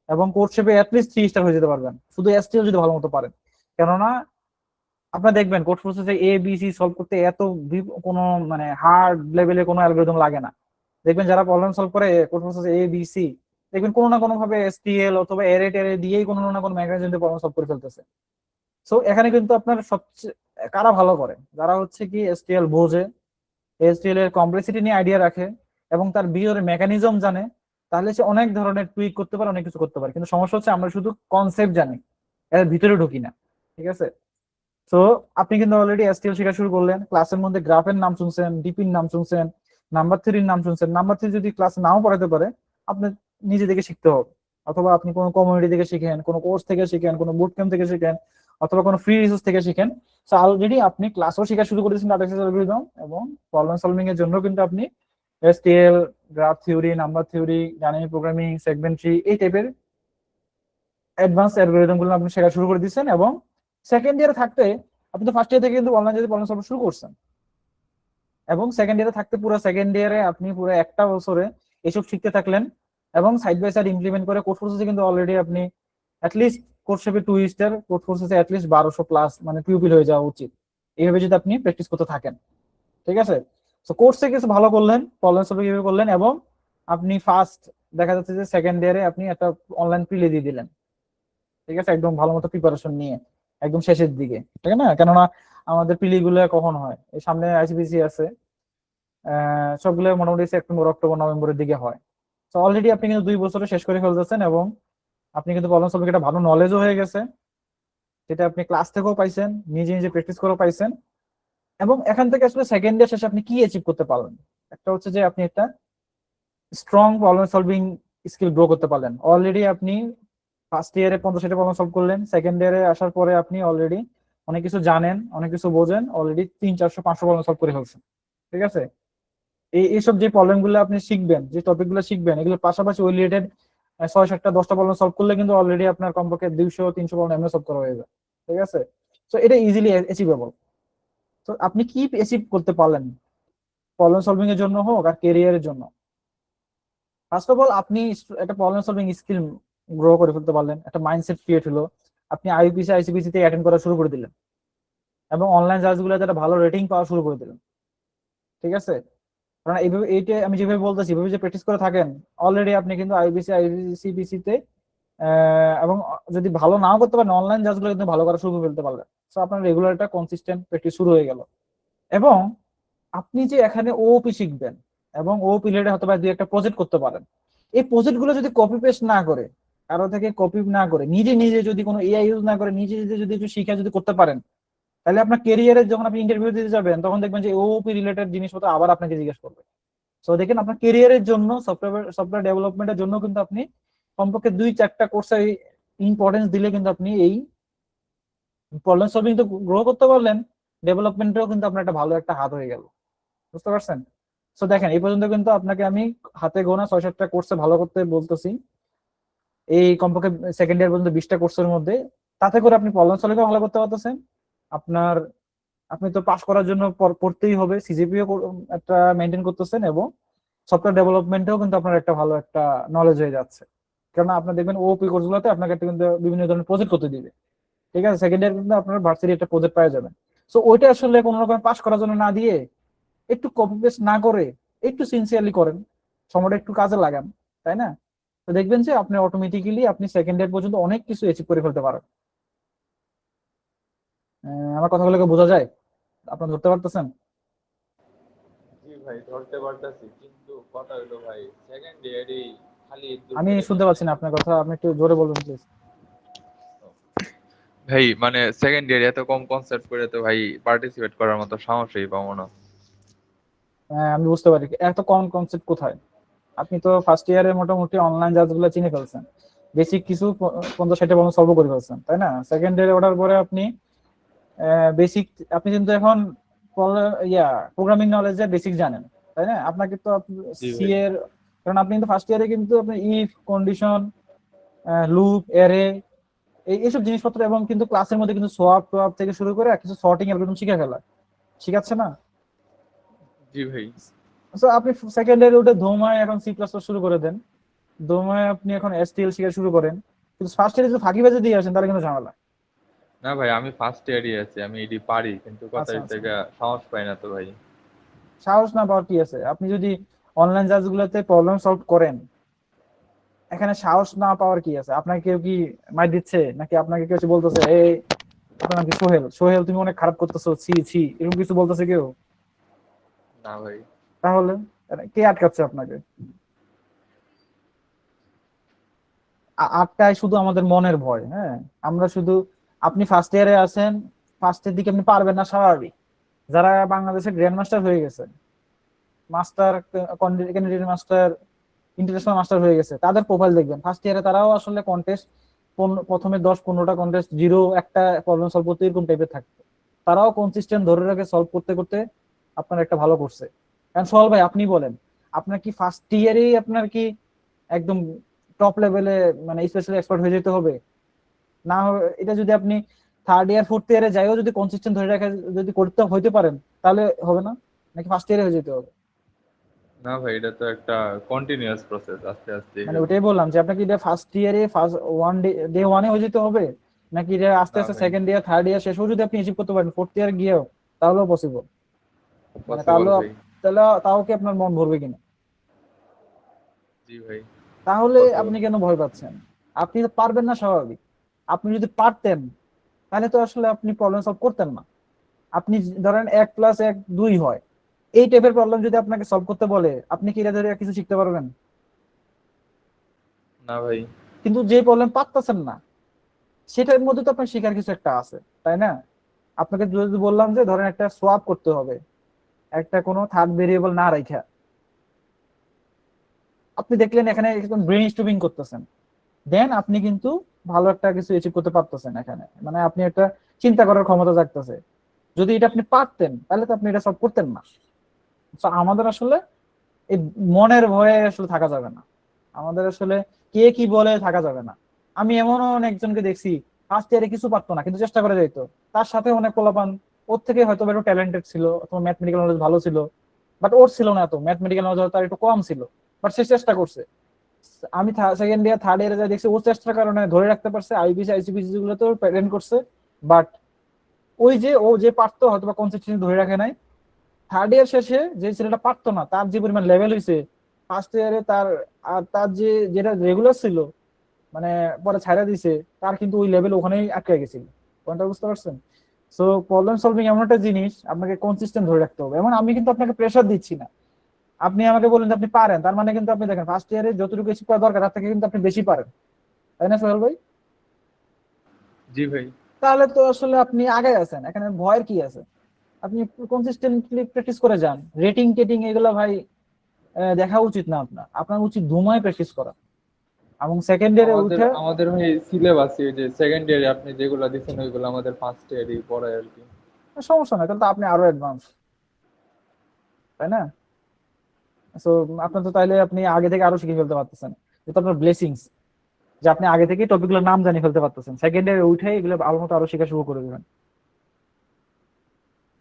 এবং কোড শেপে অ্যাটলিস্ট 3 স্টার হয়ে যেতে পারবেন শুধু এসটিএল যদি ভালো মতো পারেন। কেননা আপনার দেখবেন code ফোর্সেসে A B C solve করতে এত কোনো মানে হার্ড লেভেলে কোনো অ্যালগরিদম লাগে না। দেখবেন যারা প্রবলেম সলভ করে কোড ফোর্সেসে এ বি সি, দেখবেন কোনো না কোনো ভাবে এসটিএল অথবা এরে টেরে দিয়েই কোনো না কোনো মেকানিজম দিয়ে প্রবলেম সলভ করে ফেলতেছে। সো এখানে কিন্তু আপনার সবচেয়ে কারা ভালো করে, যারা হচ্ছে কি এসটিএল বোঝে, এসটিএল এর কমপ্লেক্সিটি নিয়ে আইডিয়া রাখে, এবং তার ভিতরে মেকানিজম জানে, তাহলে সে অনেক ধরনের টুইক করতে পারে, অনেক কিছু করতে পারে। কিন্তু সমস্যা হচ্ছে আমরা শুধু কনসেপ্ট জানি, এর ভিতরে ঢুকি না। ঠিক আছে, তো আপনি কিন্তু অলরেডি এসটিএল শেখা শুরু করলেন, ক্লাসের মধ্যে গ্রাফের নাম শুনছেন, ডিপির নাম শুনছেন, নাম্বার থ্রির নাম শুনছেন। নাম্বার থ্রি যদি ক্লাস নাও পড়াতে পারে, আপনি নিজে থেকে শিখতে হবে, অথবা আপনি কোনো কমিউনিটি থেকে শিখেন, কোনো কোর্স থেকে শিখেন, কোনো বুট ক্যাম্প থেকে শিখেন, অথবা কোনো ফ্রি রিসোর্স থেকে শিখেন। সো অলরেডি আপনি ক্লাসও শেখা শুরু করেছেন ডাটা অ্যালগরিদম, এবং প্রবলেম সলভিং এর জন্য কিন্তু আপনি STL, graph theory, number theory, dynamic programming, segment tree, এই টাইপের অ্যাডভান্স অ্যালগরিদম গুলো আপনি শেখা শুরু করে দিচ্ছেন। এবং সেকেন্ড ইয়ারে থাকতে, আপনি তো ফার্স্ট ইয়ার থেকে কিন্তু অনলাইন যদি প্রবলেম সলভ শুরু করছেন, এবং সেকেন্ড ইয়ারে থাকতে পুরো সেকেন্ড ইয়ারে আপনি পুরো একটা বছরে এসব শিখতে থাকলেন, এবং সাইড বাই সাইড ইমপ্লিমেন্ট করে কোড ফোর্সেসে কিন্তু অলরেডি আপনি অ্যাটলিস্ট কোড শেপে 2 স্টার, কোড ফোর্সেসে অ্যাটলিস্ট 1200 প্লাস মানে পিউপিল হয়ে যাওয়া উচিত, এইভাবে যদি আপনি প্র্যাকটিস করতে থাকেন। ঠিক আছে, তো কোর্সে কিছু ভালো করলেন, প্রবলেম সলভিং কিভাবে করলেন, এবং আপনি ফার্স্ট দেখা যাচ্ছে যে সেকেন্ড ইয়ারে আপনি একটা অনলাইন প্রিলি দিয়ে দিলেন। ঠিক আছে, একদম ভালো মতো প্রিপারেশন নিয়ে একদম শেষের দিকে, ঠিক না? কেননা আমাদের প্রিলি গুলো কখন হয়, এই সামনে আইসিপিসি আছে, সবগুলো মোটামুটি সেপ্টেম্বর, অক্টোবর, নভেম্বরের দিকে হয়। তো অলরেডি আপনি কিন্তু 2 বছরে শেষ করে ফেলতেছেন, এবং আপনি কিন্তু প্রবলেম সলভিং একটা ভালো নলেজও হয়ে গেছে, যেটা আপনি ক্লাস থেকেও পাইছেন, নিজে নিজে প্র্যাকটিস করেও পাইছেন। এবং এখান থেকে আসলে সেকেন্ড ইয়ার শেষে আপনি কি অ্যাচিভ করতে পারলেন, একটা হচ্ছে যে আপনি একটা strong problem solving skill grow করতে পারলেন। অলরেডি আপনি ফার্স্ট ইয়ারে 50-60 প্রবলেম সলভ করলেন, সেকেন্ড ইয়ারে আসার পরে আপনি অলরেডি অনেক কিছু জানেন, অনেক কিছু বোঝেন, অলরেডি 300-400-500 প্রবলেম সলভ করে ফেলছেন। ঠিক আছে, এইসব যে প্রবলেম গুলো আপনি শিখবেন, যে টপিক গুলো শিখবেন, এগুলোর পাশাপাশি ওই রিলেটেড 6-7টা-10টা প্রবলেম সলভ করলে কিন্তু অলরেডি আপনার কমপক্ষে 200-300 প্রবলেম এমনি সলভ করা হয়ে যায়। ঠিক আছে, তো এটা ইজিলি অ্যাচিভেবল। তো আপনি কি অ্যাচিভ করতে পারলেন প্রবলেম সলভিং এর জন্য হোক আর ক্যারিয়ারের জন্য? ফার্স্ট অফ অল আপনি একটা প্রবলেম সলভিং স্কিল গ্রো করে ফেলতে পারলেন, একটা মাইন্ডসেট ক্রিয়েট হলো, আপনি আইইউপিসি আইসিপিসি তে অ্যাটেন্ড করা শুরু করে দিলেন, এবং অনলাইন জাজগুলোতে একটা ভালো রেটিং পাওয়া শুরু করে দিলেন। ঠিক আছে, কারণ এইভাবে এইটা আমি যেভাবে বলতেছি, এভাবে যে প্র্যাকটিস করে থাকেন, অলরেডি আপনি কিন্তু আইবিসি আইসিপিসি তে এবং যদি ভালো নাও করতে পারেন অনলাইন জাজগুলো কিন্তু ভালো করা শুরু করে ফেলতে পারবেন। তো আপনার রেগুলার একটা কনসিস্টেন্ট প্র্যাকটিস শুরু হয়ে গেল। এবং আপনি যে এখানে ওপি শিখবেন এবং ওপি রিলেটেড হয়তো বা দুই একটা প্রজেক্ট করতে পারেন, এই প্রজেক্ট গুলো যদি কপি পেস্ট না করে, কারো থেকে কপি না করে, নিজে নিজে যদি কোনো এআই ইউজ না করে নিজে নিজে যদি একটু শিখে যদি করতে পারেন, তাহলে আপনার কেরিয়ারে যখন আপনি ইন্টারভিউ দিতে যাবেন তখন দেখবেন যে ওপি রিলেটেড জিনিসপত্র আবার আপনাকে জিজ্ঞেস করবে। তো দেখেন আপনার কেরিয়ারের জন্য সফটওয়্যার ডেভেলপমেন্টের জন্য কিন্তু আপনি কমপক্ষে 2-4টা কোর্সে ইম্পর্টেন্স দিলে কিন্তু আপনি এই প্রবলেম সলভিং তো গ্রো করতে পারলেন, ডেভেলপমেন্টেও কিন্তু আপনার একটা ভালো একটা হাত হয়ে গেল। বুঝতে পারছেন? তো দেখেন এই পর্যন্ত কিন্তু আপনাকে আমি হাতে গোনা 6-7টা কোর্সে ভালো করতে বলতেছি, এই কমপক্ষে সেকেন্ড ইয়ার পর্যন্ত 20টা কোর্সের মধ্যে। তাতে করে আপনি প্রবলেম সলভিং ভালো করতে পারতেছেন, আপনার আপনি তো পাস করার জন্য পড়তেই হবে, সিজিপিও একটা মেনটেন করতেছেন, এবং সফটওয়্যার ডেভেলপমেন্টেও কিন্তু আপনার একটা ভালো একটা নলেজ হয়ে যাচ্ছে। কারণ আপনার দেখবেন ওপি কোর্সগুলোতে আপনাকে কিন্তু বিভিন্ন ধরনের প্রজেক্ট করতে দিবে। ঠিক আছে, সেকেন্ড ইয়ার কিন্তু আপনার ভার্সিটি একটা প্রজেক্ট পাওয়া যাবেন। সো ওইটা আসলে কোনো রকম পাস করার জন্য না দিয়ে একটু কপি পেস্ট না করে একটু সিনসিয়ারলি করেন, সময়টা একটু কাজে লাগান, তাই না? তো দেখবেন যে আপনি অটোমেটিক্যালি আপনি সেকেন্ড ইয়ার পর্যন্ত অনেক কিছু অ্যাচিভ করে ফেলতে পারেন। আমার কথাগুলোকে বোঝা যায়? আপনার ধরতে পারতেছেন? জি ভাই, ধরতে পারতাছি, কিন্তু কথা হলো ভাই সেকেন্ড ইয়ারই খালি দূর আমি করে শুনতে দেন পাচ্ছি ভাই। না আপনার কথা, আপনি একটু জোরে বলুন প্লিজ। ভাই মানে সেকেন্ড ইয়ারে এত কম কনসেপ্ট করে তো ভাই পার্টিসিপেট করার মতো সাহসই পাবো না। আমি বুঝতে পারি এত কম কনসেপ্ট কোথায়। আপনি তো ফার্স্ট ইয়ারে মোটামুটি অনলাইন জাজগুলো চিনে ফেলছেন, বেসিক কিছু 50-60 প্রবলেম সলভ করে ফেলছেন, তাই না? সেকেন্ড ইয়ারে ওঠার পরে আপনি বেসিক, আপনি কিন্তু এখন প্রোগ্রামিং নলেজে বেসিক জানেন, তাই না? আপনাকে তো জি সি ভাই। এর, কারণ আপনি কিন্তু ফার্স্ট ইয়ারে কিন্তু আপনি ইফ কন্ডিশন, লুপ, এরে, এইসব জিনিসপত্র, এবং কিন্তু ক্লাসের মধ্যে কিন্তু সোয়াপ টোয়াপ থেকে শুরু করে কিছু সর্টিং অ্যালগরিদম শিখাচ্ছে না? জি ভাই। তো আপনি সেকেন্ড ইয়ারে উঠে ধোমায় এখন সি প্লাস প্লাস শুরু করে দেন, ধোমায় আপনি এখন এসটিএল শিখা শুরু করেন, কিন্তু ফার্স্ট ইয়ারে যদি ফাঁকিবাজি দিয়ে আসেন তাহলে কিন্তু ঝামেলা। না ভাই, আমি ফার্স্ট ইয়ারই আছি, আমি এটি পারি, কিন্তু কথা আচ্ছা হচ্ছে আচ্ছা, গা সাহস পাই না তো ভাই। সাহস না পাওয়ার কি আছে? আপনি যদি অনলাইন জাজগুলোতে প্রবলেম সলভ করেন, এখানে সাহস না পাওয়ার কি আছে? আপনাকে কেউ কি মাই দিচ্ছে নাকি? আপনাকে কেউ কিছু বলতেছে, এই আপনার নাকি সোহেল, সোহেল তুমি অনেক খারাপ করতেছো, ছি ছি, এরকম কিছু বলতেছে কেউ? না ভাই। তাহলে কে আটকাচ্ছে আপনাকে? আটকায় শুধু আমাদের মনের ভয়। হ্যাঁ, আমরা শুধু, আপনি ফার্স্ট ইয়ারে আছেন, ফার্স্টের দিকে আপনি পারবেন না, স্বাভাবিক। যারা বাংলাদেশের গ্র্যান্ড মাস্টার হয়ে গেছে, master, candidate master, international master হয়ে গেছে, তাদের প্রোফাইল দেখবেন ফার্স্ট ইয়ারে তারাও আসলে কন্টেস্ট, প্রথমে 10-15টা কন্টেস্ট জিরো একটা প্রবলেম সলভ করতে এরকম টাইপের থাকতো। তারাও কনসিস্টেন্ট ধরে রাখে, সলভ করতে করতে আপনার একটা ভালো করছে। কারণ সোহাল ভাই আপনি বলেন, আপনার কি ফার্স্ট ইয়ারেই আপনার কি একদম টপ লেভেলে মানে স্পেশালি এক্সপার্ট হয়ে যেতে হবে? না এটা যদি আপনি থার্ড ইয়ার ফোর্থ ইয়ারে যাইও যদি কনসিস্টেন্ট ধরে রাখা যদি করতে হইতে পারেন তাহলে হবে না, নাকি ফার্স্ট ইয়ারে হয়ে যেতে হবে? না ভাই, এটা তো একটা কন্টিনিউয়াস প্রসেস, আস্তে আস্তে মানে এগোবে। ওটাই বললাম যে আপনাকে এটা ফার্স্ট ইয়ারে ফার্স্ট ডে ওয়ানে হয়ে যেতে হবে, নাকি এটা আস্তে না আস্তে ভাই, সেকেন্ড ইয়ার থার্ড ইয়ার শেষও যদি আপনি অ্যাচিভ করতে পারেন ফোর্থ ইয়ার গিয়েও, তাহলেও পসিবল। মানে পসিবল তাহলে ভাই। তাহলে তাও কি আপনার মন ভরবে কিনা? জি ভাই, তাহলে পসিবল। আপনি কেন ভয় পাচ্ছেন? আপনি তো পারবেন না, স্বাভাবিক। আপনি যদি পারতেন তাহলে তো আসলে আপনি প্রবলেম সলভ করতেন না। আপনি ধরেন 1+1 2 হয়, এই টাইপের প্রবলেম যদি আপনাকে সলভ করতে বলে, আপনি কি এটা ধরে কিছু শিখতে পারবেন? না ভাই। কিন্তু যে প্রবলেম পারতেছেন না সেটার মধ্যে তো আপনার শেখার কিছু একটা আছে, তাই না? আপনাকে যদি বললাম যে ধরেন একটা সোয়াপ করতে হবে, একটা কোনো থার্ড ভেরিয়েবল না রাখা, আপনি দেখলেন এখানে ব্রেন স্টর্মিং করতেছেন, দেন আপনি কিন্তু ভালো একটা কিছু অ্যাচিভ করতে পারতেছেন এখানে, মানে আপনি একটা চিন্তা করার ক্ষমতা জাগতেছে। যদি এটা আপনি পারতেন তাহলে তো আপনি এটা সব করতেন না। তো আমাদের আসলে এই মনের ভয়ে আসলে থাকা যাবে না, আমাদের আসলে কে কি বলে থাকা যাবে না। আমি এমনও অনেকজনকে দেখছি ফার্স্ট ইয়ারে কিছু পারতো না কিন্তু চেষ্টা করে যাইতো, তার সাথে অনেক পোলাপান ওর থেকে হয়তো একটু ট্যালেন্টেড ছিল অথবা ম্যাথমেটিক্যাল নলেজ ভালো ছিল, বাট ওর ছিল না এত ম্যাথমেটিক্যাল নলেজ, তার একটু কম ছিল, বাট সে চেষ্টা করছে। আমি সেকেন্ড ইয়ার থার্ড ইয়ারে যা দেখছি ও চেষ্টার কারণে ধরে রাখতে পারছে, আইবিসি আইসিবিসি গুলোতেও প্যারেন্ট করছে, বাট ওই যে ও যে পারতো হয়তো বা কনসিস্টেন্সি ধরে রাখে নাই। থার্ড ইয়ার শেষে যে ছেলেটা পারতো না তার যে পরিমাণ লেভেল হয়েছে ফার্স্ট ইয়ারে তার, আর তার যে যেটা রেগুলার ছিল মানে পরে ছাইড়া দিছে, তার কিন্তু ওই লেভেল ওখানেই আটকে গেছিল। পয়েন্টটা বুঝতে পারছেন? সো প্রবলেম সলভিং এমন একটা জিনিস, আপনাকে কনসিস্টেন্ট ধরে রাখতে হবে। এমন আমি কিন্তু আপনাকে প্রেশার দিচ্ছি না, আপনি আমাকে বলেন যে আপনি পারেন, তার মানে কিন্তু আপনি দেখেন ফার্স্ট ইয়ারে যতটুকু বেশি করা দরকার তার থেকে কিন্তু আপনি বেশি পারেন, তাই না সোহেল ভাই? জি ভাই। তাহলে তো আসলে আপনি আগে আছেন, এখানে ভয়ের কি আছে? আপনি কনসিস্টেন্টলি প্র্যাকটিস করে যান। রেটিং টেটিং এগুলো ভাই দেখা উচিত না, আপনার আপনার উচিত ধুমায় প্র্যাকটিস করা। এবং সেকেন্ড ইয়ারে আমাদের উঠে আমাদের ভাই সিলেবাস যে সেকেন্ড ইয়ারে আপনি যেগুলো দিচ্ছেন ওইগুলো আমাদের ফার্স্ট ইয়ারই পড়ায় আর কি। সমস্যা নাই, তাহলে তো আপনি আরো অ্যাডভান্স, তাই না? সো আপনার তো তাইলে আপনি আগে থেকে আরো শিখে ফেলতে পারতেছেন, এটা আপনার ব্লেসিংস যে আপনি আগে থেকে টপিকগুলোর নাম জানিয়ে ফেলতে পারতেছেন। সেকেন্ড ইয়ারে উঠে এগুলো ভালো মতো আরো শেখা শুরু করে দেবেন।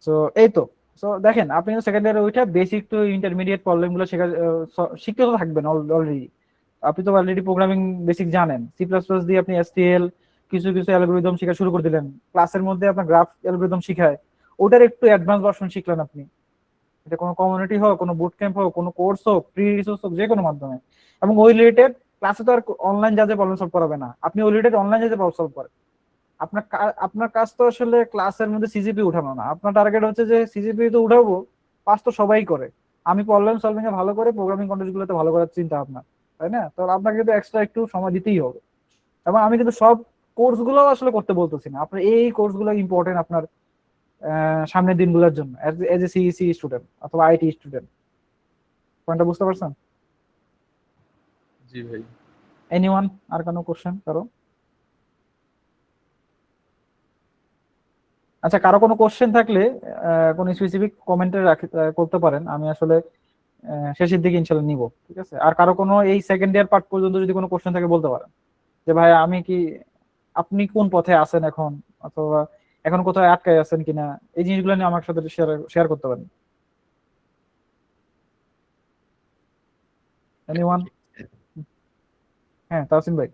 সো এই তো। সো দেখেন, আপনি সেকেন্ড ইয়ারে উঠে বেসিক টু ইন্টারমিডিয়েট প্রবলেম গুলো শেখা শিখতে তো থাকবেন অলরেডি। আপনি তো অলরেডি প্রোগ্রামিং বেসিক জানেন, সি প্লাস প্লাস দিয়ে আপনি এসটিএল কিছু কিছু অ্যালগরিদম শেখা শুরু করে দিলেন। ক্লাসের মধ্যে আপনার গ্রাফ অ্যালগরিদম শিখায়, ওটার একটু অ্যাডভান্স ভার্সন শিখলেন আপনি। এটা কোনো কমিউনিটি হোক, কোনো বুট ক্যাম্প হোক, কোনো কোর্স হোক, ফ্রি রিসোর্স হোক, যে কোনো মাধ্যমে। এবং ওই রিলেটেড ক্লাসে তো আর অনলাইন যা প্রবলেম সলভ করাবে না, আপনি ওই রিলেটেড অনলাইন যাতে প্রবলেম সলভ করেন। আপনার কাজ তো আসলে ক্লাসের মধ্যে সিজিপি উঠানো না, আপনার টার্গেট হচ্ছে যে সিজিপি তো উঠাবো, পাস তো সবাই করে, আমি প্রবলেম সলভিং এ ভালো করে প্রোগ্রামিং কন্টেস্ট গুলোতে ভালো করার চিন্তা আপনার, তাই না? তো আপনাকে কিন্তু এক্সট্রা একটু সময় দিতেই হবে। এবং আমি কিন্তু সব কোর্স গুলো আসলে করতে বলতেছি না, আপনার এই কোর্স গুলো ইম্পর্টেন্ট আপনার সামনের দিনগুলোর জন্য এজ এ সিইসি স্টুডেন্ট অথবা আইটি স্টুডেন্ট। পয়েন্টটা বুঝতে পারছেন? জি ভাই। এনিওয়ান আর কোনো কোশ্চেন কারো? আচ্ছা, কারো কোনো কোশ্চেন থাকলে কোনো স্পেসিফিক কমেন্টে করতে পারেন, আমি আসলে শেষের দিকে ইনশাল্লাহ নিব, ঠিক আছে? আর কারো কোনো এই সেকেন্ড ইয়ার পার্ট পর্যন্ত যদি কোনো কোশ্চেন থাকে বলতে পারেন, যে ভাই আমি কি, আপনি কোন পথে আছেন এখন, অথবা এখন কোথায় আটকায় আছেন কিনা, এই জিনিসগুলো নিয়ে আমার সাথে শেয়ার করতে পারেন। এনিওয়ান? হ্যাঁ, তাহসিন ভাই।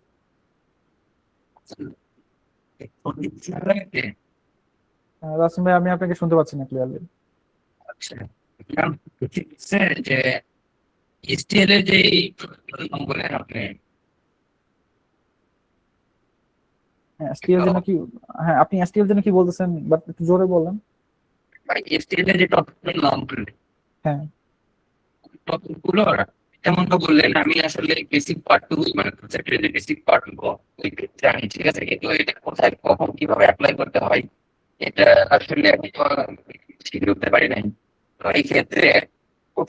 তাহসিন ভাই, আমি আপনাকে শুনতে পাচ্ছি না ক্লিয়ারলি। আচ্ছা, যে এসটিএল এর যে বলেন আপনি, হ্যাঁ, এসটিএল জন্য কি? হ্যাঁ, আপনি এসটিএল জন্য কি বলতেছেন, বাট একটু জোরে বলেন। এসটিএল এর যে টপিক নাম হ্যাঁ, টপিক গুলো যেমন তো বললেন, আমি আসলে বেসিক পার্ট টু মানে প্রজেক্টের যে বেসিক পার্ট গুলো ওই জানি, ঠিক আছে, কিন্তু এটা কোথায় কখন কিভাবে অ্যাপ্লাই করতে হয় এটা আসলে আমি তো শিখে উঠতে পারি নাই। তো এই ক্ষেত্রে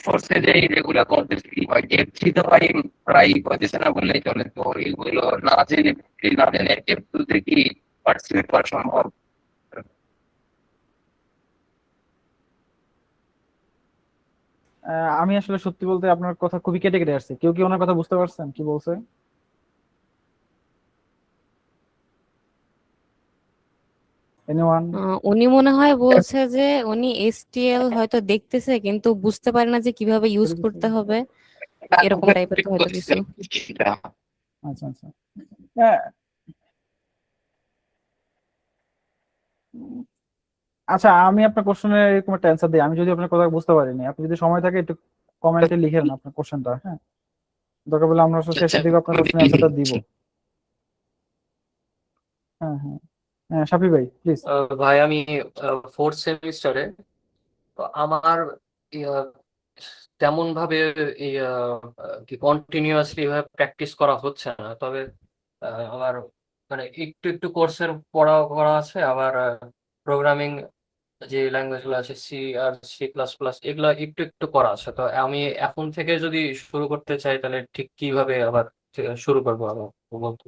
ফোর্সে যে রেগুলার করতেছি হয় টেপ 3 তো ভাই প্রায় হইতেছে না বললেই চলে। তো এগুলো না জেনে টেপ 2 তে কি পার্টিসিপেট করা সম্ভব? আমি আসলে সত্যি বলতে আপনার কথা খুবই কেটে কেটে আসছে, কেউ কি ওনার কথা বুঝতে পারছেন কি বলছে? এনিওয়ান? উনি মনে হয় বলছে যে উনি এসটিএল হয়তো দেখতেছে কিন্তু বুঝতে পারে না যে কিভাবে ইউজ করতে হবে, এরকম টাইপের তো হয়তো কিছু। আচ্ছা আচ্ছা। হ্যাঁ, আচ্ছা, আমি আপনার কোশ্চেনের এরকম একটা অ্যান্সার দিই। আমি যদি আপনার কথা বুঝতে পারিনি, আপনি যদি সময় থাকে একটু কমেন্টে লিখে নেন আপনার কোশ্চেনটা। হ্যাঁ, দরকার পড়লে আমরা শেষের দিকে আপনার কোশ্চেনের অ্যান্সারটা দিব। হ্যাঁ হ্যাঁ হ্যাঁ, শাফি ভাই প্লিজ। ভাই আমি 4th সেমিস্টারে, তো আমার তেমন ভাবে এই কি কন্টিনিউয়াসলি ভাবে প্র্যাকটিস করা হচ্ছে না। তবে আমার মানে একটু একটু কোর্সের পড়া করা আছে, আবার প্রোগ্রামিং যে ল্যাঙ্গুয়েজ গুলো আছে সি আর C++, এগুলো একটু একটু করা আছে। তো আমি এখন থেকে যদি শুরু করতে চাই তাহলে ঠিক কিভাবে আবার শুরু করবো আবার বলতো?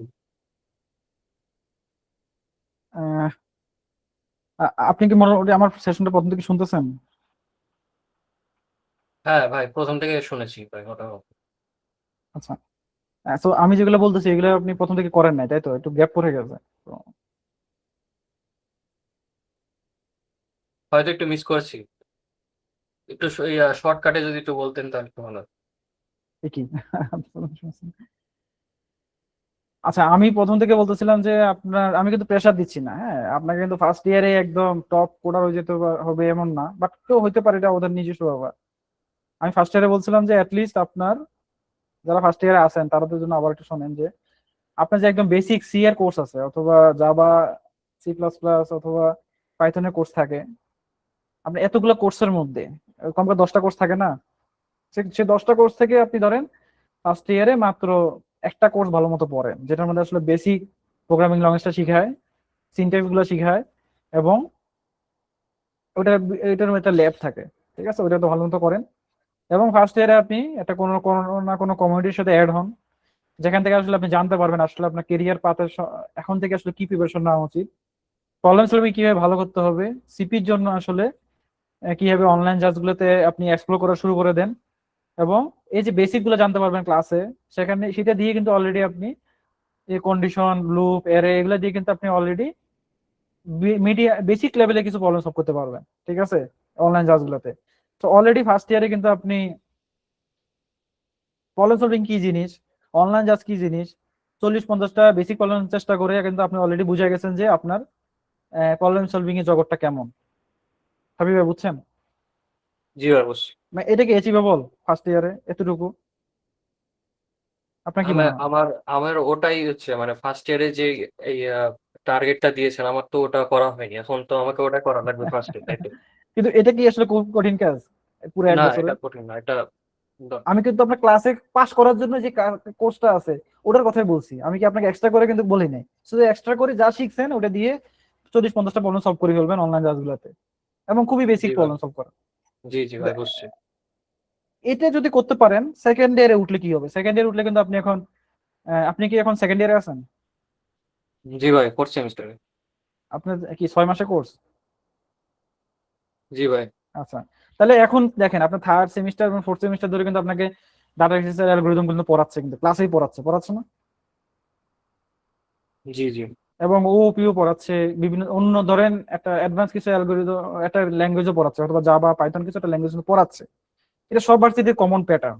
আপনি কি মোটামুটি আমার সেশনটা প্রথম থেকে শুনতেছেন? হ্যাঁ ভাই, প্রথম থেকে শুনেছি ভাই মোটামুটি। আচ্ছা, তো আমি যেগুলো বলতেছি এগুলো আপনি প্রথম থেকে করেন নাই, তাই তো? একটু গ্যাপ পড়ে গেছে তো। হয়তো একটু মিস করছি, একটু শর্টকাটে যদি একটু বলতেন তাহলে একটু ভালো হতো। এ কি? আচ্ছা, আমি প্রথম থেকে বলতেছিলাম যে আমি কিন্তু প্রেসার দিচ্ছি না, হ্যাঁ, আপনাকে কিন্তু ফার্স্ট ইয়ারে একদম টপ কোডার হয়ে যেতে হবে এমন না, বাট কেউ হইতে পারে, এটা ওদের নিজস্ব ব্যাপার। আমি ফার্স্ট ইয়ারে বলছিলাম যে অ্যাটলিস্ট আপনার যারা ফার্স্ট ইয়ারে আছেন তাদের জন্য আবার একটু শোনেন, যে আপনার যে একদম বেসিক সি এর কোর্স আছে অথবা জাভা, সি প্লাস প্লাস অথবা পাইথনের কোর্স থাকে, আপনি এতগুলো কোর্সের মধ্যে কমপক্ষে 10টা কোর্স থাকে না, সে 10টা কোর্স থেকে আপনি ধরেন ফার্স্ট ইয়ারে মাত্র একটা কোর্স ভালো মতো পড়েন, যেটার মধ্যে আসলে বেসিক প্রোগ্রামিং ল্যাঙ্গুয়েজটা শিখায়, সিনট্যাক্স গুলো শিখায়, এবং এটার মধ্যে একটা ল্যাব থাকে, ঠিক আছে, ওটা তো ভালো মতো করেন। এবং ফার্স্ট ইয়ারে আপনি একটা কোনো কোনো না কোনো কমিউনিটির সাথে অ্যাড হন, যেখান থেকে আসলে আপনি জানতে পারবেন আসলে আপনার কেরিয়ার পাথের এখন থেকে আসলে কি প্রিপারেশন নেওয়া উচিত, প্রবলেম সলভিং কিভাবে ভালো করতে হবে, সিপির জন্য আসলে কিভাবে অনলাইন জাজগুলোতে আপনি এক্সপ্লোর করা শুরু করে দেন, এবং এই যে বেসিক গুলো জানতে পারবেন ক্লাসে, সেখানে সেটা দিয়ে কিন্তু অলরেডি আপনি এই কন্ডিশন, লুপ, এরে এগুলো দিয়ে কিন্তু আপনি অলরেডি মিডিয়া বেসিক লেভেলে কিছু প্রবলেম সলভ করতে পারবেন, ঠিক আছে, অনলাইন জাজগুলোতে। তো অলরেডি ফার্স্ট ইয়ারে কিন্তু আপনি প্রবলেম সলভিং কি জিনিস, অনলাইন জাজ কি জিনিস, 40-50টা বেসিক প্রবলেম চেষ্টা করে কিন্তু আপনি অলরেডি বুঝে গেছেন যে আপনার প্রবলেম সলভিং এর জগৎটা কেমন। হাবিব ভাই বুঝছেন? জি ভাই অবশ্যই। মানে এটা কি অ্যাচিভেবল ফার্স্ট ইয়ারে এতটুকু? আপনার কি মনে হয়? আমার আমার ওটাই হচ্ছে মানে ফার্স্ট ইয়ারে যে এই টার্গেটটা দিয়েছেন আমার তো ওটা করা হয়নি, এখন তো আমাকে ওটা করা লাগবে ফার্স্ট ইয়ার, তাই তো? কিন্তু এটা কি আসলে খুব কঠিন কাজ পুরো এক না, বছরে? এটা কঠিন না, এটা আমি কিন্তু আপনার ক্লাসে পাস করার জন্য যে কোর্সটা আছে ওটার কথাই বলছি, আমি কি আপনাকে এক্সট্রা করে কিন্তু বলি নাই, শুধু এক্সট্রা করে যা শিখছেন ওটা দিয়ে 40-50টা প্রবলেম সলভ করে ফেলবেন অনলাইন ক্লাসগুলোতে, এবং খুবই বেসিক জি ভাই, প্রবলেম সলভ করা। জি ভাই বুঝছি। এটা যদি করতে পারেন সেকেন্ড ইয়ারে উঠলে কি হবে, সেকেন্ড ইয়ারে উঠলে কিন্তু আপনি এখন আপনি কি এখন সেকেন্ড ইয়ারে আছেন? জি ভাই, ফোর্থ সেমিস্টারে। আপনার কি 6 মাসের কোর্স? জি ভাই। আচ্ছা, তাহলে এখন দেখেন আপনার থার্ড সেমিস্টার এবং ফোর্থ সেমিস্টার ধরে কিন্তু আপনাকে ডাটা অ্যানালিসিস অ্যালগরিদম কিন্তু পড়াচ্ছে, কিন্তু ক্লাসেই পড়াচ্ছে না? জি এবং ওপিও পড়াচ্ছে, বিভিন্ন অন্য ধরেন একটা অ্যাডভান্স কিছু অ্যালগরিদম, একটা ল্যাঙ্গুয়েজও পড়াচ্ছে, অথবা জাভা পাইথন কিছু একটা ল্যাঙ্গুয়েজ পড়াচ্ছে। এটা সব ভার্সিটির কমন প্যাটার্ন।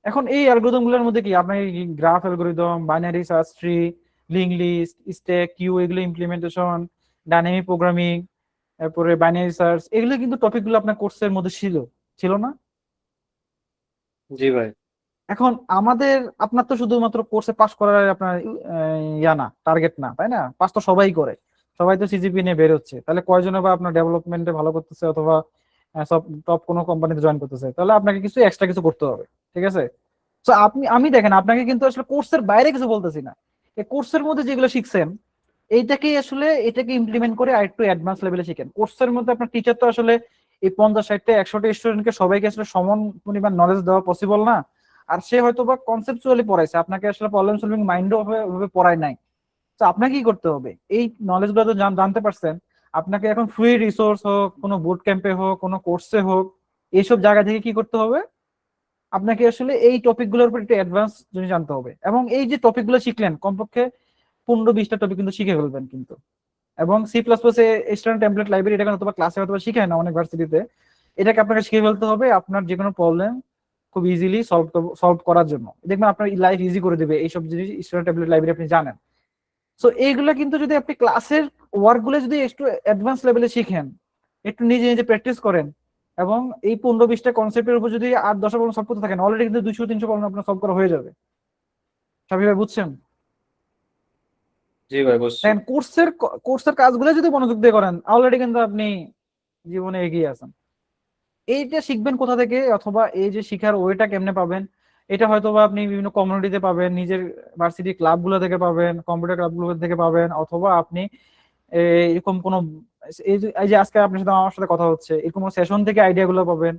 এখন এই অ্যালগরিদম গুলোর মধ্যে কি আপনার graph algorithm, binary search tree, link list, stack queue, এগুলো ইমপ্লিমেন্টেশন, ডাইনামিক প্রোগ্রামিং, তারপরে বাইনারি সার্চ, এগুলো কিন্তু টপিকগুলো আপনার কোর্সের মধ্যে ছিল না? জি ভাই। এখন আপনার তো শুধুমাত্র কোর্সে পাস করার আপনার ইয়া না, টার্গেট না, তাই না? পাস তো সবাই করে, সবাই তো সিজিপি নিয়ে বের হচ্ছে, তাহলে কয়জনে বা আপনার ডেভেলপমেন্টে ভালো করতেছে অথবা সব টপ কোনো কোম্পানিতে জয়েন করতেছে, তাহলে আপনাকে কিছু এক্সট্রা কিছু করতে হবে, ঠিক আছে? তো আমি দেখেন আপনাকে কিন্তু আসলে কোর্সের বাইরে কিছু বলতেছি না, এই কোর্সের মধ্যে যেগুলো শিখছেন এটাকে ইমপ্লিমেন্ট করে আরেকটু অ্যাডভান্স লেভেলে শিখেন। কোর্সের মধ্যে আপনার টিচার তো আসলে এই 50-60টা 100টা স্টুডেন্টকে সবাইকে আসলে সমান পরিমাণ নলেজ দেওয়া পসিবল না, আর সে হয়তো বা কনসেপচুয়ালি পড়াইছে, আপনাকে আসলে প্রবলেম সলভিং মাইন্ডও ভাবে পড়ায় নাই। তো আপনাকে কি করতে হবে, এই নলেজ গুলো তো জানতে পারছেন, আপনাকে এখন ফ্রি রিসোর্স হোক, কোনো বুট ক্যাম্পে হোক, কোনো কোর্সে হোক, এইসব জায়গা থেকে কি করতে হবে, আপনাকে আসলে এই টপিক গুলোর উপর একটু অ্যাডভান্স জিনিস জানতে হবে। এবং এই যে টপিক গুলো শিখলেন কমপক্ষে 15-20টা টপিক কিন্তু শিখে ফেলবেন কিন্তু। এবং C plus plus standard template library, এটা হয়তো ক্লাসে হয়তো শিখায় না অনেক ভার্সিটিতে, এটাকে আপনাকে শিখে ফেলতে হবে আপনার যে কোনো প্রবলেম খুব ইজিলি সলভ করার জন্য। দেখবেন আপনার লাইফ ইজি করে দেবে এইসব জিনিস স্টুডেন্ট ট্যাবলেট লাইব্রেরি আপনি জানেন। সো এইগুলো কিন্তু যদি আপনি ক্লাসের ওয়ার্ক গুলো যদি একটু অ্যাডভান্স লেভেলে শিখেন, একটু নিজে নিজে প্র্যাকটিস করেন, এবং এই 15-20টা কনসেপ্টের উপর যদি 8-10টা প্রবলেম সলভ করতে থাকেন, অলরেডি কিন্তু 200-300 প্রবলেম আপনার সলভ করা হয়ে যাবে। সবাই ভাই বুঝছেন? জি ভাই বুঝছি। দেখেন কোর্সের কাজগুলো যদি মনোযোগ দিয়ে করেন, অলরেডি কিন্তু আপনি জীবনে এগিয়ে আছেন। এইটা শিখবেন কোথা থেকে, অথবা এই যে শিখার ওয়েটা কেমনে পাবেন, এটা হয়তো বা আপনি বিভিন্ন কমিউনিটিতে পাবেন, নিজের ভার্সিটি ক্লাবগুলো থেকে পাবেন, কম্পিউটার ক্লাবগুলো থেকে পাবেন, অথবা আপনি এরকম কোনো এই যে আজকে আপনার সাথে আমার সাথে কথা হচ্ছে, এরকম সেশন থেকে আইডিয়া গুলো পাবেন,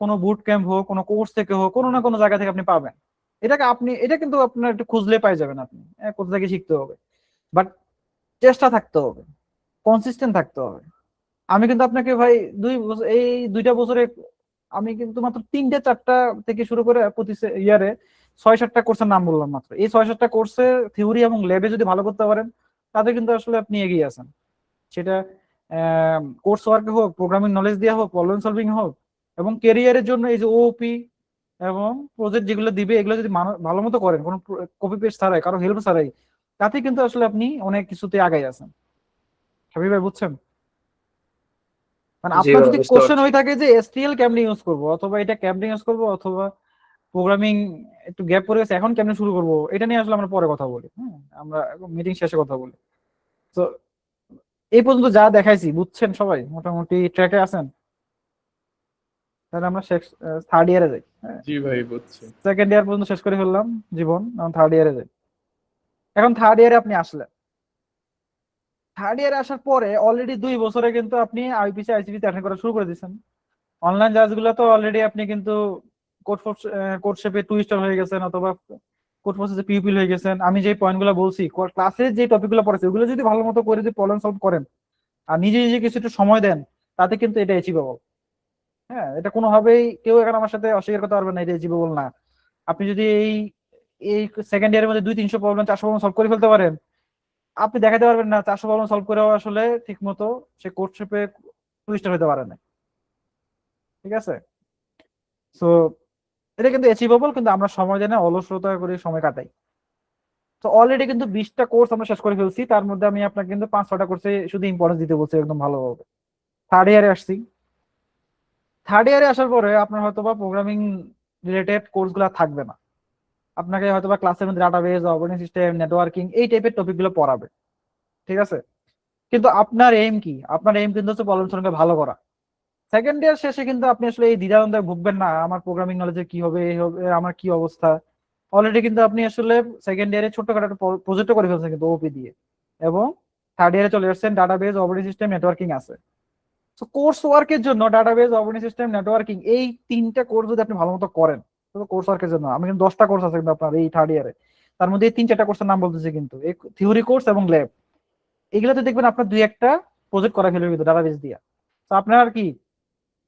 কোনো বুট ক্যাম্প হোক, কোনো কোর্স থেকে হোক, কোনো না কোনো জায়গা থেকে আপনি পাবেন। এটা কিন্তু আপনার একটু খুঁজলে পাই যাবেন আপনি, কোথা থেকে শিখতে হবে, বাট চেষ্টা থাকতে হবে, কনসিস্টেন্ট থাকতে হবে। আমি কিন্তু আপনাকে ভাই এই 2টা বছরে আমি কিন্তু মাত্র 3-4টা থেকে শুরু করে প্রতি ইয়ারে 6-7টা কোর্সের নাম বললাম মাত্র। এই 6-7টা কোর্সে থিওরি এবং ল্যাবে যদি ভালো করতে পারেন, তাতে কিন্তু আসলে আপনি এগিয়ে আছেন। সেটা কোর্স ওয়ার্কে হোক, প্রোগ্রামিং নলেজ দেওয়া হোক, প্রবলেম সলভিং হোক, এবং কেরিয়ারের জন্য এই যে ওপি এবং প্রজেক্ট যেগুলো দিবে, এগুলো যদি ভালো মতো করেন, কোনো কপি পেস্ট ছাড়াই, কারো হেল্প ছাড়াই, তাতে কিন্তু আসলে আপনি অনেক কিছুতে আগাই আছেন। সবই ভাই বুঝছেন? মানে জি আপনার ভাই যদি বুঝতে কোশ্চেন পারছি। হয়ে থাকে যে এসটিএল কেমনে ইউজ করব, অথবা এটা কেমনে ইউজ করব, অথবা প্রোগ্রামিং একটু গ্যাপ পড়ে গেছে, এখন কেমনে শুরু করবো এটা নিয়ে আসলে আমরা পরে কথা বলি, হ্যাঁ আমরা মিটিং শেষে কথা বলি। তো এই পর্যন্ত যা দেখাইছি বুঝছেন সবাই, মোটামুটি ট্র্যাকে আছেন? তাহলে আমরা থার্ড ইয়ারে যাই। হ্যাঁ, জি ভাই বুঝছি। সেকেন্ড ইয়ার পর্যন্ত শেষ করে ফেললাম জীবন, এখন থার্ড ইয়ারে যাই। এখন থার্ড ইয়ারে আপনি আসলেন, থার্ড ইয়ারে আসার পরে অলরেডি 2 বছরে কিন্তু আপনি আইপিসি আইসিপিসি অ্যাটেন্ড করা শুরু করে দিয়েছেন। অনলাইন জাজগুলো তো অলরেডি আপনি কিন্তু কোড শেপে 2 স্টার হয়ে গেছেন, অথবা কোড প্রসেসে পিউপিল হয়ে গেছেন। আমি যে পয়েন্টগুলো বলছি, ক্লাসের যে টপিকগুলো পড়েছে ওগুলো যদি ভালো মতো করে যদি প্রবলেম সলভ করেন আর নিজে নিজে কিছু একটু সময় দেন, তাতে কিন্তু এটা অ্যাচিভেবল। হ্যাঁ, এটা কোনোভাবেই কেউ এখন আমার সাথে অস্বীকার করতে পারবে না এটা অ্যাচিভেবল না। আপনি যদি এই এই সেকেন্ড ইয়ারের মধ্যে 200-300 প্রবলেম 400 প্রবলেম সলভ করে ফেলতে পারেন, আপনি দেখাতে পারবেন না 400 প্রবলেম সলভ করেও আসলে ঠিক মতো সে কোড শেপে 2 স্টার হতে পারে না। ঠিক আছে, সো এটা কিন্তু অ্যাচিভেবল, কিন্তু আমরা সময় দেয় না, অলসতা করে সময় কাটাই। তো অলরেডি কিন্তু 20টা কোর্স আমরা শেষ করে ফেলছি, তার মধ্যে আমি আপনাকে কিন্তু 5-6টা কোর্সে শুধু ইম্পর্টেন্স দিতে বলছি একদম ভালোভাবে। থার্ড ইয়ারে আসছি, থার্ড ইয়ারে আসার পরে আপনার হয়তোবা প্রোগ্রামিং রিলেটেড কোর্সগুলো থাকবে না, আপনাকে হয়তোবা ক্লাসের মধ্যে ডাটাবেস, অপারেটিং সিস্টেম, নেটওয়ার্কিং এই টাইপের টপিকগুলো পড়াবে। ঠিক আছে, কিন্তু আপনার এইম কি? আপনার এইম কিন্তু হচ্ছে প্রবলেম সলভিং ভালো করা। সেকেন্ড ইয়ার শেষে কিন্তু আপনি আসলে এই দ্বিধাদ্বন্দ্বে ভুগবেন না, আমার প্রোগ্রামিং নলেজে কি হবে, এই হবে, আমার কি অবস্থা। অলরেডি কিন্তু আপনি আসলে সেকেন্ড ইয়ারে ছোটখাটো একটা প্রজেক্ট করে ফেলছেন কিন্তু ওপি দিয়ে, এবং থার্ড ইয়ারে চলে আসছেন ডাটাবেস, অপারেটিং সিস্টেম, নেটওয়ার্কিং আছে। তো কোর্স ওয়ার্কের জন্য ডাটাবেস, অপারেটিং সিস্টেম, নেটওয়ার্কিং এই 3টা কোর্স যদি আপনি ভালো মতো করেন, তবে কোর্স ওয়ার্কের জন্য আমি কিন্তু 10টা কোর্স আছে কিন্তু আপনার এই থার্ড ইয়ারে। তার মধ্যে এই 3-4টা কোর্সের নাম বলতেছি, কিন্তু এই থিওরি কোর্স এবং ল্যাব, এগুলোতে দেখবেন আপনার 2-1টা প্রজেক্ট করা ফেলবে কিন্তু ডাটাবেস দিয়ে। তো আপনার আর কি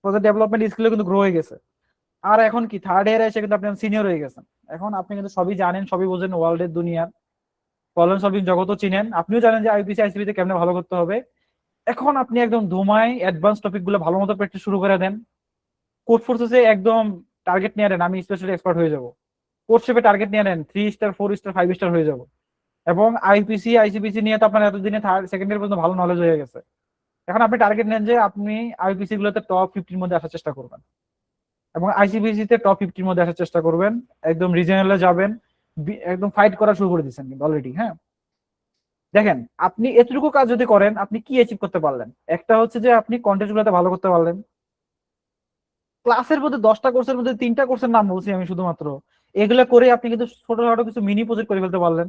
প্রজেক্ট ডেভেলপমেন্ট স্কিলও কিন্তু গ্রো হয়ে গেছে। আর এখন কি থার্ড ইয়ারে এসে কিন্তু আপনি সিনিয়র হয়ে গেছেন, এখন আপনি কিন্তু সবই জানেন, সবই বোঝেন, ওয়ার্ল্ডের দুনিয়ার প্রবলেম সলভিং জগতও চিনেন, আপনিও জানেন যে আইপিসি আইসিপিতে কেমনে ভালো করতে হবে। এখন আপনি একদম ধুমায় অ্যাডভান্স টপিক গুলো ভালো মতো প্র্যাকটিস শুরু করে দেন। কোড ফোর্সেসে একদম টার্গেট নিয়ে নেন, আমি স্পেশালি এক্সপার্ট হয়ে যাব। কোড শেপে টার্গেট নিয়ে নেন, 3 স্টার 4 স্টার 5 স্টার হয়ে যাব। এবং আইপিসি আইসিপিসি নিয়ে তো আপনার এতদিনে সেকেন্ড ইয়ার পর্যন্ত ভালো নলেজ হয়ে গেছে। এখন আপনি টার্গেট নেন যে আপনি আইপিসি গুলোতে টপ 50-র মধ্যে আসার চেষ্টা করবেন, এবং আইসিপিসি তে টপ 50-র মধ্যে আসার চেষ্টা করবেন, একদম রিজনালে যাবেন, একদম ফাইট করা শুরু করে দিচ্ছেন কিন্তু অলরেডি। হ্যাঁ, দেখেন আপনি এতটুকু কাজ যদি করেন আপনি কি অ্যাচিভ করতে পারলেন? একটা হচ্ছে যে আপনি কন্টেন্ট গুলোতে ভালো করতে পারলেন। ক্লাসের মধ্যে 10টা কোর্সের মধ্যে 3টা কোর্সের নাম বলছি আমি শুধুমাত্র, এগুলো করে আপনি কিন্তু ছোটখাটো কিছু মিনি প্রজেক্ট করে ফেলতে পারলেন,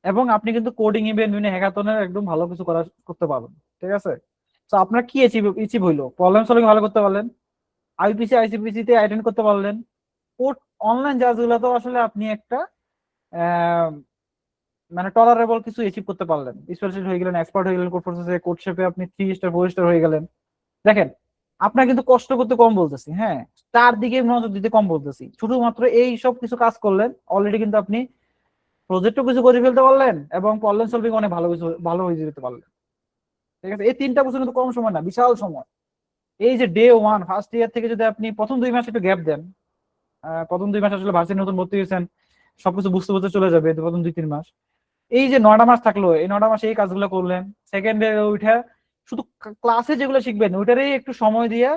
এবং আপনি কিন্তু কোডিং ইভেন্ট, বিভিন্ন হ্যাকাথনের একদম ভালো কিছু করতে পারবেন। ঠিক আছে, তো আপনার কি অ্যাচিভ হইলো? প্রবলেম সলভিং ভালো করতে পারলেন, আইপিসি আইসিপিসি তে অ্যাটেন্ড করতে পারলেন, কোড অনলাইন জাজগুলো তো আসলে আপনি একটা মানে টলারেবল কিছু অ্যাচিভ করতে পারলেন, স্পেশালিস্ট হয়ে গেলেন, এক্সপার্ট হয়ে গেলেন কোড প্রসেসে, কোড শেপে আপনি 3 স্টার 4 স্টার হয়ে গেলেন। দেখেন আপনার কিন্তু কষ্ট করতে কম বলতেছি, হ্যাঁ তার দিকে মনোযোগ দিতে কম বলতেছি, শুধুমাত্র এই সব কিছু কাজ করলেন অলরেডি কিন্তু আপনি প্রজেক্টও কিছু করে ফেলতে পারলেন, এবং প্রবলেম সলভিং অনেক ভালো হয়ে যেতে পারলেন। ঠিক আছে, এই 3টা বছর কিন্তু কম সময় না, বিশাল সময়। এই যে ডে 1 ফার্স্ট ইয়ার থেকে যদি আপনি প্রথম 2 মাস একটু গ্যাপ দেন, প্রথম 2 মাস আসলে ভার্সিটি নতুন ভর্তি হয়েছেন, সবকিছু বুঝতে বুঝতে চলে যাবে, প্রথম 2-3 মাস, এই যে 9টা মাস থাকলো, এই 9টা মাসে এই কাজগুলো করলেন। সেকেন্ড ইয়ারে উঠে শুধু ক্লাসে যেগুলো শিখবেন ওইটারই একটু সময় দিয়ে,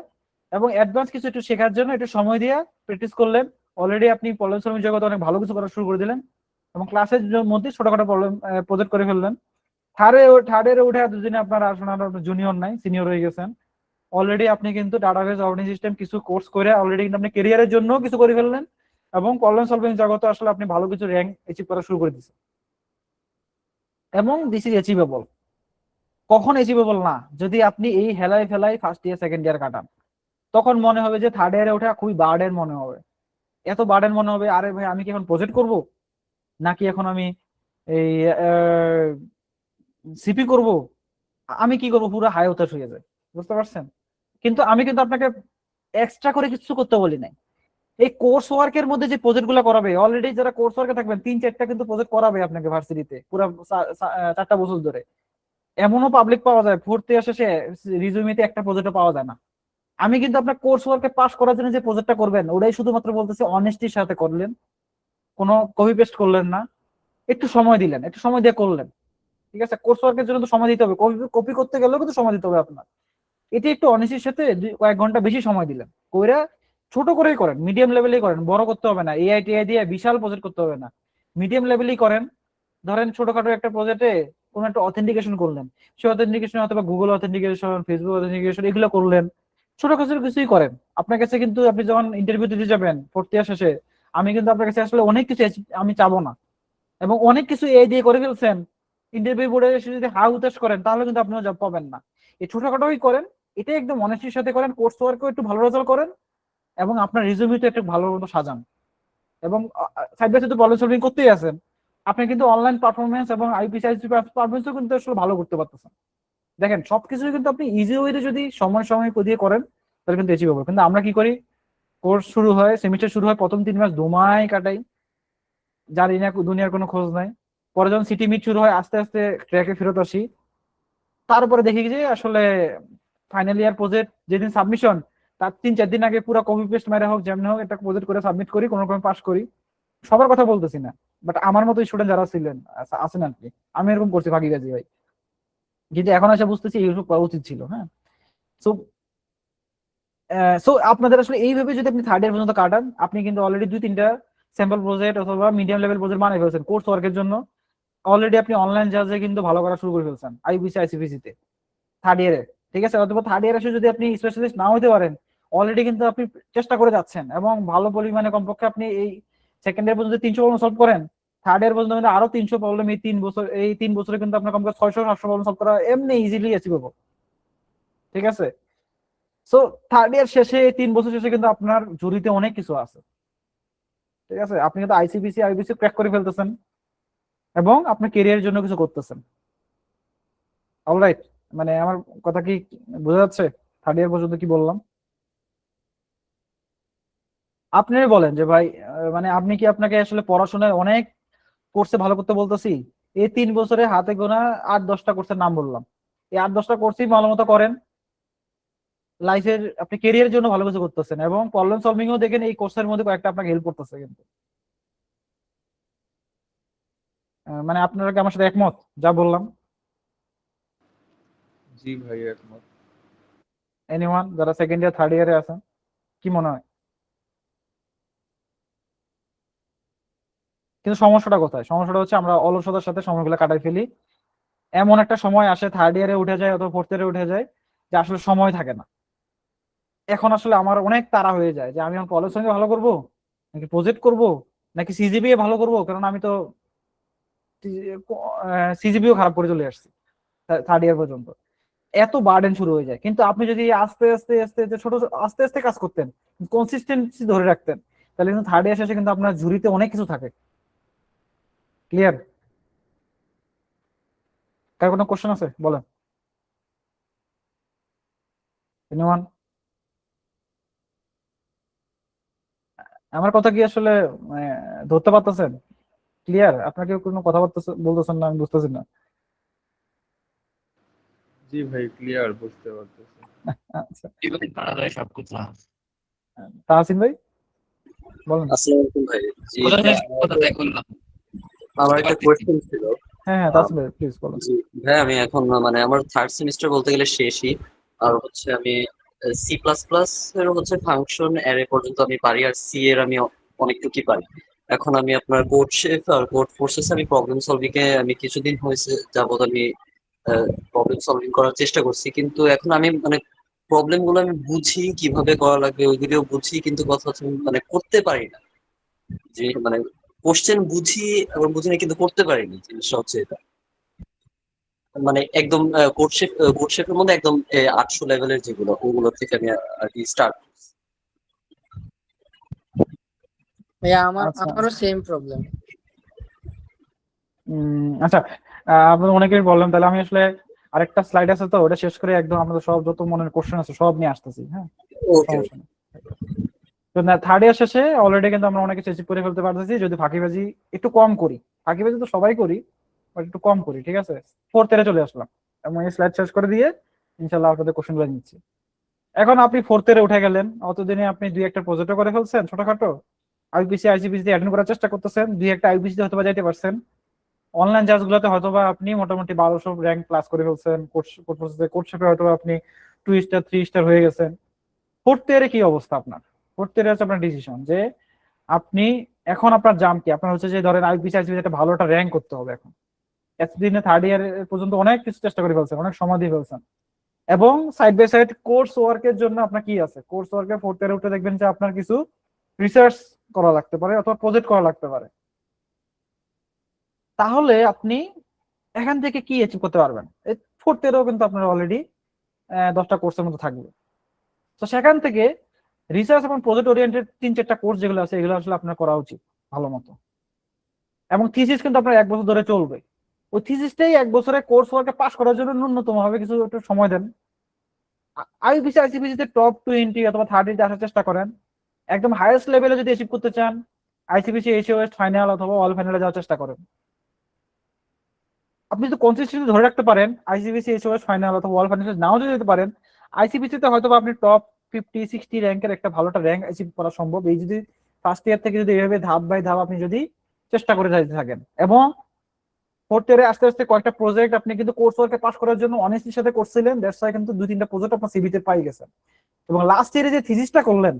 এবং অ্যাডভান্স কিছু একটু শেখার জন্য একটু সময় দিয়ে প্র্যাকটিস করলেন, অলরেডি আপনি প্রবলেম সলভিং জগতে অনেক ভালো কিছু করা শুরু করে দিলেন, এবং ক্লাসের মধ্যে ছোটখাটো প্রবলেম প্রজেক্ট করে ফেললেন। থার্ড ইয়ারে উঠে দুদিনে আপনার আসলে জুনিয়র নাই, সিনিয়র হয়ে গেছেন। অলরেডি আপনি কিন্তু ডাটাবেস, অপারেটিং সিস্টেম কিছু কোর্স করে অলরেডি কিন্তু আপনি ক্যারিয়ারের জন্য কিছু করে ফেললেন, এবং প্রবলেম সলভিং জগতে আসলে আপনি ভালো কিছু র্যাঙ্ক অ্যাচিভ করা শুরু করে দিচ্ছেন, এবং দিস ইজ অ্যাচিভেবল। কখন অ্যাচিভেবল না? যদি আপনি এই হেলায় ফেলায় ফার্স্ট ইয়ার সেকেন্ড ইয়ার কাটান, তখন মনে হবে যে থার্ড ইয়ারে ওঠা খুবই বার্ডেন মনে হবে, এত বার্ডেন মনে হবে, আরে ভাই আমি কি এখন প্রজেক্ট করব, নাকি এখন আমি এই সিপি করব, আমি কি করবো, পুরো হাই হতাশ হয়ে যায়। বুঝতে পারছেন? কিন্তু আমি কিন্তু আপনাকে এক্সট্রা করে কিছু করতে বলি নাই। এই কোর্স ওয়ার্কের মধ্যে যে প্রজেক্ট গুলো করাবে, অলরেডি যারা কোর্স ওয়ার্কে থাকবেন 3-4টা কিন্তু প্রজেক্ট করাবে আপনাকে ভার্সিটিতে পুরো 4টা বছর ধরে। এমনও পাবলিক পাওয়া যায় ফোর্থ ইয়ার শেষে রিজুমিতে একটা প্রজেক্টও পাওয়া যায় না। আমি কিন্তু আপনার কোর্স ওয়ার্কে পাস করার জন্য যে প্রজেক্টটা করবেন ওটাই শুধুমাত্র বলতেছে অনেস্টির সাথে করলেন, কোনো কপি পেস্ট করলেন না, একটু সময় দিলেন, একটু সময় দিয়ে করলেন। ঠিক আছে, কোর্স ওয়ার্কের জন্য তো সময় দিতে হবে, কপি করতে গেলেও কিন্তু সময় দিতে হবে আপনার। এটি একটু অনেস্টির সাথে কয়েক ঘন্টা বেশি সময় দিলেন, কইরা ছোট করেই করেন, মিডিয়াম লেভেলেই করেন, বড় করতে হবে না, এআই টিআই দিয়ে বিশাল প্রজেক্ট করতে হবে না, মিডিয়াম লেভেলেই করেন। ধরেন ছোটখাটো একটা প্রজেক্টে কোনো একটা অথেন্টিকেশন করলেন, সেই অথেন্টিকেশন অথবা গুগল অথেন্টিকেশন, ফেসবুক অথেন্টিকেশন, এগুলো করলেন, ছোটখাটো কিছুই করেন। আপনার কাছে কিন্তু আপনি যখন ইন্টারভিউ দিতে যাবেন 4th ইয়ার শেষে, আমি কিন্তু আপনার কাছে আসলে অনেক কিছু আমি চাবো না, এবং অনেক কিছু এআই দিয়ে করে ফেলছেন, ইন্টারভিউ বোর্ডে এসে যদি হা হুতাশ করেন তাহলে কিন্তু আপনিও জব পাবেন না। এই ছোটখাটোই করেন, এটা একদম অনেস্টির সাথে করেন, কোর্স ওয়ার্কও একটু ভালো রেজাল্ট করেন, এবং আপনার রিজিউমিটা একটু ভালো মতো সাজান, এবং side by side problem solving করতেই আছেন। আপনি কিন্তু অনলাইন পারফরমেন্স এবং আইপিসি পারফরমেন্সও কিন্তু আসলে ভালো করতে পারতেছেন। দেখেন সবকিছু কিন্তু আপনি ইজি ওয়েতে যদি সময় সময় দিয়ে করেন তাহলে কিন্তু অ্যাচিভ হবে। কিন্তু আমরা কি করি, কোর্স শুরু হয়, সেমিস্টার শুরু হয়, প্রথম 3 মাস দমায় কাটাই, জানি না দুনিয়ার কোনো খোঁজ নাই। পরে যখন সিটি মিট শুরু হয় আস্তে আস্তে ট্র্যাকে ফেরত আসি, তারপরে দেখি যে আসলে ফাইনাল ইয়ার প্রজেক্ট যেদিন সাবমিশন তার 3-4 দিন আগে পুরো কপি পেস্ট মেরে হোক যেমন হোক একটা প্রজেক্ট করে সাবমিট করি, কোনো রকম পাস করি। সবার কথা বলতেছি না, বাট আমার মতো স্টুডেন্ট যারা ছিলেন আছেন আর কি, আমি এরকম করছি ফাঁকিবাজি ভাই, কিন্তু এখন এসে বুঝতেছি এইসব করা উচিত ছিল। হ্যাঁ, সো সো আপনাদের আসলে এইভাবে যদি আপনি 3rd ইয়ার পর্যন্ত কাটান, আপনি কিন্তু অলরেডি 2-3টা স্যাম্পল প্রজেক্ট অথবা মিডিয়াম লেভেল প্রজেক্ট বানিয়ে ফেলছেন কোর্স ওয়ার্কের জন্য। অলরেডি আপনি অনলাইন জাজে কিন্তু ভালো করা শুরু করে ফেলছেন আইবিসি আইসিপিসি তে 3rd ইয়ারে, ঠিক আছে। অথবা 3rd ইয়ার এসে যদি আপনি স্পেশালিস্ট না হতে পারেন, অলরেডি কিন্তু আপনি চেষ্টা করে যাচ্ছেন, এবং ভালো পরিমাণে কমপক্ষে আপনি এই 2nd ইয়ার পর্যন্ত 300 প্রবলেম সলভ করেন, 3rd ইয়ার পর্যন্ত কিন্তু আরো 300 প্রবলেম এই 3 বছরে কিন্তু আপনার কমপক্ষে 600-700 প্রবলেম সলভ করা এমনি ইজিলি অ্যাচিভেবল, ঠিক আছে। সো 3rd ইয়ার শেষে 3 বছর শেষে কিন্তু আপনার ঝুড়িতে অনেক কিছু আছে, ঠিক আছে। আপনি কিন্তু আইসিপিসি আইবিসি ক্র্যাক করে ফেলতেছেন এবং আপনার ক্যারিয়ারের জন্য কিছু করতেছেন। অলরাইট, মানে আমার কথা কি বোঝা যাচ্ছে? 3rd ইয়ার পর্যন্ত কি বললাম? আপনি বলেন যে ভাই মানে আপনি কি, আপনাকে আসলে পড়াশোনায় অনেক কোর্সে ভালো করতে বলতেছি? এই 3 বছরে হাতে গোনা 8-10টা কোর্সের নাম বললাম, এই 8-10টা কোর্সই ভালো মতো করেন, লাইফের আপনি ক্যারিয়ারের জন্য ভালো কিছু করতেছেন, এবং প্রবলেম সলভিংও দেখেন এই কোর্সের মধ্যে কয়েকটা আপনাকে হেল্প করতেছে কিন্তু। মানে আপনারা কি আমার সাথে একমত যা বললাম? জি ভাই একমত। এনিওয়ান যারা 2nd ইয়ার 3rd ইয়ারে আছেন, কি মনে হয়? কিন্তু সমস্যাটা কোথায়? সমস্যাটা হচ্ছে আমরা অলসতার সাথে সময়গুলো কাটাই ফেলি। এমন একটা সময় আসে 3rd ইয়ারে উঠে যায় অথবা 4th ইয়ারে উঠে যায় যে আসলে সময় থাকে না। এখন আসলে আমার অনেক তাড়া হয়ে যায় যে আমি আমার কলেজ সঙ্গে ভালো করব, নাকি প্রজেক্ট করব, নাকি সিজিপিএ ভালো করব, কারণ আমি তো সিজিপিও খারাপ করে চলে আসছি 3rd ইয়ার পর্যন্ত। এত বার্ডেন শুরু হয়ে যায়। কিন্তু আপনি যদি আস্তে আস্তে আস্তে ছোট আস্তে আস্তে কাজ করতেন, কনসিস্টেন্সি ধরে রাখতেন, তাহলে কিন্তু 3rd ইয়ার শেষে কিন্তু আপনার ঝুড়িতে অনেক কিছু থাকে। ক্লিয়ার? কার কোনো কোশ্চেন আছে বলেন? এনিওয়ান? আমার কথা কি আসলে মানে ধরতে পারতেছেন? ক্লিয়ার? আপনাকে কোনো কথা বলতেছেন না, আমি বুঝতেছি না। জি ভাই ক্লিয়ার, বুঝতে পারতেছি। আচ্ছা, কিভাবে করা যায় সবকিছু। তাহসিন ভাই বলেন। আসসালামু আলাইকুম ভাই। জি কোথা ভাই, থেকে কোথায় বললাম? আমার একটা কোয়েশ্চেন ছিল। হ্যাঁ হ্যাঁ, তাহসিন ভাই প্লিজ বলেন। জি ভাই, আমি এখন মানে আমার থার্ড সেমিস্টার বলতে গেলে শেষই। আর হচ্ছে আমি C++ এর হচ্ছে ফাংশন অ্যারে পর্যন্ত আমি পারি, আর সি এর আমি অনেকটুকুই পারি। এখন আমি আপনার কোড শেফ আর কোড ফোর্সেস আমি প্রবলেম সলভিং এ আমি কিছুদিন হয়েছে যাবত আমি প্রবলেম সলভিং করার চেষ্টা করছি, কিন্তু এখন আমি মানে প্রবলেম গুলো আমি বুঝি কিভাবে করা লাগবে ওইগুলোও বুঝি, কিন্তু কথা হচ্ছে আমি মানে করতে পারি না। যে মানে কোশ্চেন বুঝি এবং বুঝি না, কিন্তু করতে পারিনি, জিনিসটা হচ্ছে এটা। মানে একদম কোড শেপের মধ্যে একদম 800 লেভেলের যেগুলো ওগুলো থেকে আমি আর কি স্টার্ট। ভাইয়া আচ্ছা আমারও সেম প্রবলেম। আচ্ছা, আপনাদের অনেকেই বললাম, তাহলে আমি আসলে আরেকটা স্লাইড আছে তো ওটা শেষ করে একদম আমাদের সব যত মনের কোশ্চেন আছে সব নিয়ে আসতেছি। হ্যাঁ, ওকে। সমস্যা নেই। তো না, 3rd ইয়ার শেষে অলরেডি কিন্তু আমরা অনেক কিছু অ্যাচিভ করে ফেলতে পারতেছি যদি ফাঁকিবাজি একটু কম করি। ফাঁকিবাজি তো সবাই করি, বাট একটু কম করি, ঠিক আছে। 4th ইয়ারে চলে আসলাম এবং এই স্লাইড শেষ করে দিয়ে ইনশাআল্লাহ আপনাদের কোশ্চেন গুলো নিচ্ছি। এখন আপনি 4th ইয়ারে উঠে গেলেন, অতদিনে আপনি 2-1টা প্রজেক্টও করে ফেলছেন ছোটখাটো, আইপিসি আইসিপিসি অ্যাটেন্ড করার চেষ্টা করতেছেন, 2-1টা আইপিসি হয়তো বা যাইতে পারছেন, অনলাইন জাজ গুলোতে হয়তোবা আপনি মোটামুটি 1200 র্যাঙ্ক প্লাস করে ফেলছেন, কোর্স শেপে হয়তো আপনি 2 স্টার 3 স্টার হয়ে গেছেন। 4th ইয়ারে কি অবস্থা আপনার? ফোর্থ ইয়ারে হচ্ছে আপনার ডিসিশন যে আপনি এখন আপনার জাম কি, আপনার হচ্ছে যে ধরেন আইপিসি আইসিপি একটা ভালো একটা র্যাঙ্ক করতে হবে এখন। এতদিনে থার্ড ইয়ার পর্যন্ত অনেক কিছু চেষ্টা করে ফেলছেন, অনেক সময় দিয়ে ফেলছেন, এবং সাইড বাই সাইড কোর্স ওয়ার্কের জন্য আপনার কি আছে, কোর্স ওয়ার্কের ফোর্থ ইয়ারে উঠে দেখবেন যে আপনার কিছু রিসার্চ করা লাগতে পারে অথবা প্রজেক্ট করা লাগতে পারে। তাহলে আপনি এখান থেকে কি অ্যাচিভ করতে পারবেন? এই ফোর্থ ইয়ারেও কিন্তু আপনার অলরেডি 10টা কোর্সের মতো থাকবে। তো সেখান থেকে রিসার্চ এবং প্রজেক্ট ওরিয়েন্টেড 3-4টা কোর্স যেগুলো আছে এগুলো আসলে আপনার করা উচিত ভালো মতো। এবং থিসিস কিন্তু আপনার 1 বছর ধরে চলবে। ওই থিসিসটাই 1 বছরে কোর্স ওয়ার্কে পাস করার জন্য ন্যূনতম ভাবে কিছু একটু সময় দেন। আইপিসি আইসিপিসি তে টপ 20 অথবা 30 আসার চেষ্টা করেন। একদম হাইয়েস্ট লেভেলে যদি অ্যাচিভ করতে চান আইসিপিসি এশিয়া ওয়েস্ট ফাইনাল অথবা অল ফাইনালে যাওয়ার চেষ্টা করেন। আপনি যদি কনসিস্টেন্সি ধরে রাখতে পারেন আইসিপিসি এশিয়া ওয়েস্ট ফাইনাল অথবা অল ফাইনালে নাও যদি যেতে পারেন, আইসিপিসি তে হয়তো আপনি টপ 50-60 র্যাঙ্কের একটা ভালো একটা র্যাঙ্ক অ্যাচিভ করা সম্ভব এই যদি ফার্স্ট ইয়ার থেকে যদি এইভাবে ধাপ বাই ধাপ আপনি যদি চেষ্টা করে যাইতে থাকেন। এবং ফোর্থ ইয়ারে আস্তে আস্তে কয়েকটা প্রজেক্ট আপনি কিন্তু কোর্স ওয়ার্কে পাস করার জন্য অনেস্টির সাথে করছিলেন, দ্যাটস ওয়াই কিন্তু 2-3টা প্রজেক্ট আপনার সিভিতে পাই গেছেন। এবং লাস্ট ইয়ারে যে থিসিসটা করলেন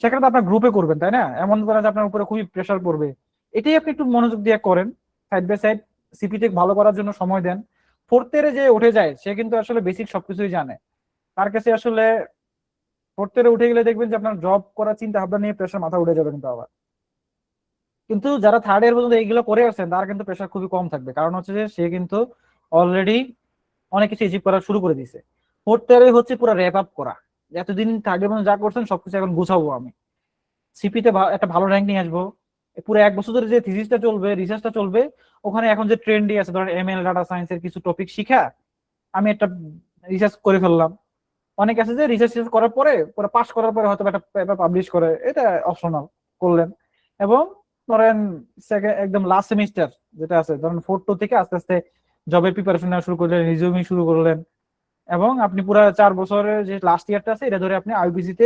সেখানে তো আপনার গ্রুপে করবেন, তাই না? এমন করে যে আপনার উপরে খুবই প্রেসার পড়বে, এটাই আপনি একটু মনোযোগ দিয়ে করেন। সাইড বাই সাইড সিপিটি ভালো করার জন্য সময় দেন। ফোর্থ ইয়ারে যে উঠে যায় সে কিন্তু আসলে বেসিক সবকিছুই জানে, তার কাছে আসলে ফোর্থ ইয়ারে উঠে গেলে দেখবেন যে আপনার জব করার চিন্তা ভাবনা নিয়ে প্রেসার মাথা উঠে যাবে কিন্তু আবার। কিন্তু যারা থার্ড ইয়ার পর্যন্ত এইগুলো করে আসছেন তার কিন্তু প্রেসার খুবই কম থাকবে, কারণ হচ্ছে যে সে কিন্তু অলরেডি অনেক কিছু অ্যাচিভ করা শুরু করে দিয়েছে। ফোর্থ ইয়ারে হচ্ছে পুরো র্যাপ আপ করা, এতদিন থার্ড ইয়ার পর্যন্ত যা করছেন সবকিছু এখন গুছাবো আমি, সিপিতে একটা ভালো র্যাঙ্ক নিয়ে আসবো। পুরো 1 বছর ধরে যে থিসিসটা চলবে, রিসার্চটা চলবে, ওখানে এখন যে ট্রেন্ডই আছে ধরেন এমএল ডাটা সায়েন্সের কিছু টপিক শিখা আমি একটা রিসার্চ করে ফেললাম। অনেক আছে যে রিসার্চ করার পরে পুরো পাস করার পরে হয়তো একটা পেপার পাবলিশ করে, এটা অপশনাল করলেন। এবং ধরেন একদম লাস্ট সেমিস্টার যেটা আছে ধরেন 4-2 থেকে আস্তে আস্তে জবের প্রিপারেশন নেওয়া শুরু করলেন, রিজিউমিং শুরু করলেন, এবং আপনি পুরো 4 বছরের যে লাস্ট ইয়ারটা আছে এটা ধরে আপনি আইবিসি তে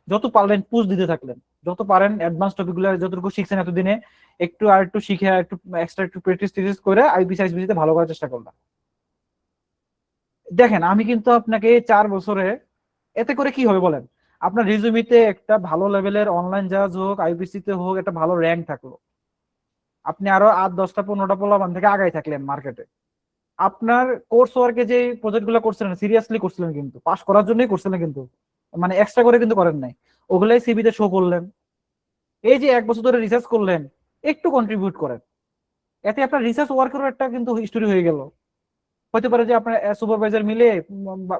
যত পারলেন পুশ দিতে থাকলেন, যত পারেন অ্যাডভান্স টপিকগুলো যতটুকু শিখছেন এতদিনে একটু আর একটু শিখে একটু এক্সট্রা একটু প্র্যাকটিস করে আইবিসি তে ভালো করার চেষ্টা করলাম। দেখেন আমি কিন্তু আপনাকে 4 বছরে এতে করে কি হবে বলেন, আপনার রিজুমিতে একটা ভালো লেভেলের অনলাইন জাজ হোক আইবিসি তে হোক একটা ভালো র্যাঙ্ক থাকলো, আপনি আরো 8-10টা-15টা পোলাপান থেকে আগাই থাকলেন মার্কেটে। আপনার কোর্স ওয়ার্কে যে প্রজেক্ট গুলো করছিলেন সিরিয়াসলি করছিলেন, কিন্তু পাস করার জন্যই করছিলেন, কিন্তু মানে এক্সট্রা করে কিন্তু করেন নাই, ওগুলাই সিভিতে শো করলেন। এই যে 1 বছর ধরে রিসার্চ করলেন, একটু কন্ট্রিবিউট করেন, এতে আপনার রিসার্চ ওয়ার্কেরও একটা কিন্তু হিস্টোরি হয়ে গেল। হতে পারে যে আপনার সুপারভাইজার মিলে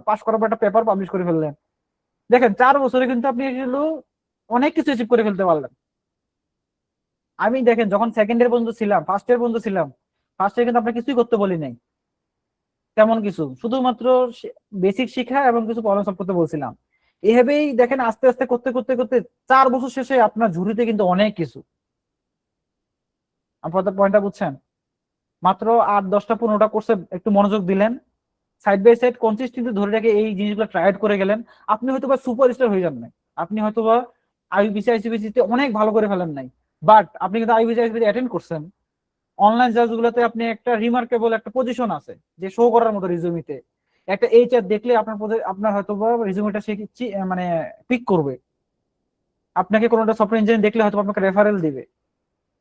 পাস করার পর একটা পেপার পাবলিশ করে ফেললেন। দেখেন 4 বছরে কিন্তু আপনি অনেক কিছু অ্যাচিভ করে ফেলতে পারলেন। আমি দেখেন যখন সেকেন্ড ইয়ার পর্যন্ত ছিলাম, ফার্স্ট ইয়ার পর্যন্ত ছিলাম, ফার্স্ট ইয়ার কিন্তু আপনার কিছুই করতে বলি নাই তেমন কিছু, শুধুমাত্র বেসিক শিখা এবং কিছু প্রবলেম সলভ করতে বলছিলাম। এভাবেই দেখেন আস্তে আস্তে করতে করতে করতে 4 বছর শেষে আপনার ঝুড়িতে কিন্তু অনেক কিছু। আপনাদের পয়েন্টটা বুঝছেন? মাত্র 8-10টা-15টা কোর্সে একটু মনোযোগ দিলেন, সাইড বাই সাইড কনসিস্টেন্টলি ধরে রেখে এই জিনিসগুলো ট্রাই করে গেলেন, আপনি হয়তোবা সুপারস্টার হয়ে যান নাই, আপনি হয়তোবা আইবিসি আইসিবিসি তে অনেক ভালো করে ফেলেন নাই, বাট আপনি কিন্তু আইবিসি আইসিবিসি অ্যাটেন্ড করছেন। অনলাইন জাজগুলোতে আপনি একটা রিমার্কেবল একটা পজিশন আছে যে শো করার মতো রিজুমিতে, একটা এইচআর দেখলে আপনার হয়তোবা রিজুমিটা সে মানে পিক করবে, আপনাকে কোনো একটা সফটওয়্যার ইঞ্জিনিয়ার দেখলে হয়তো আপনাকে রেফারেল দিবে।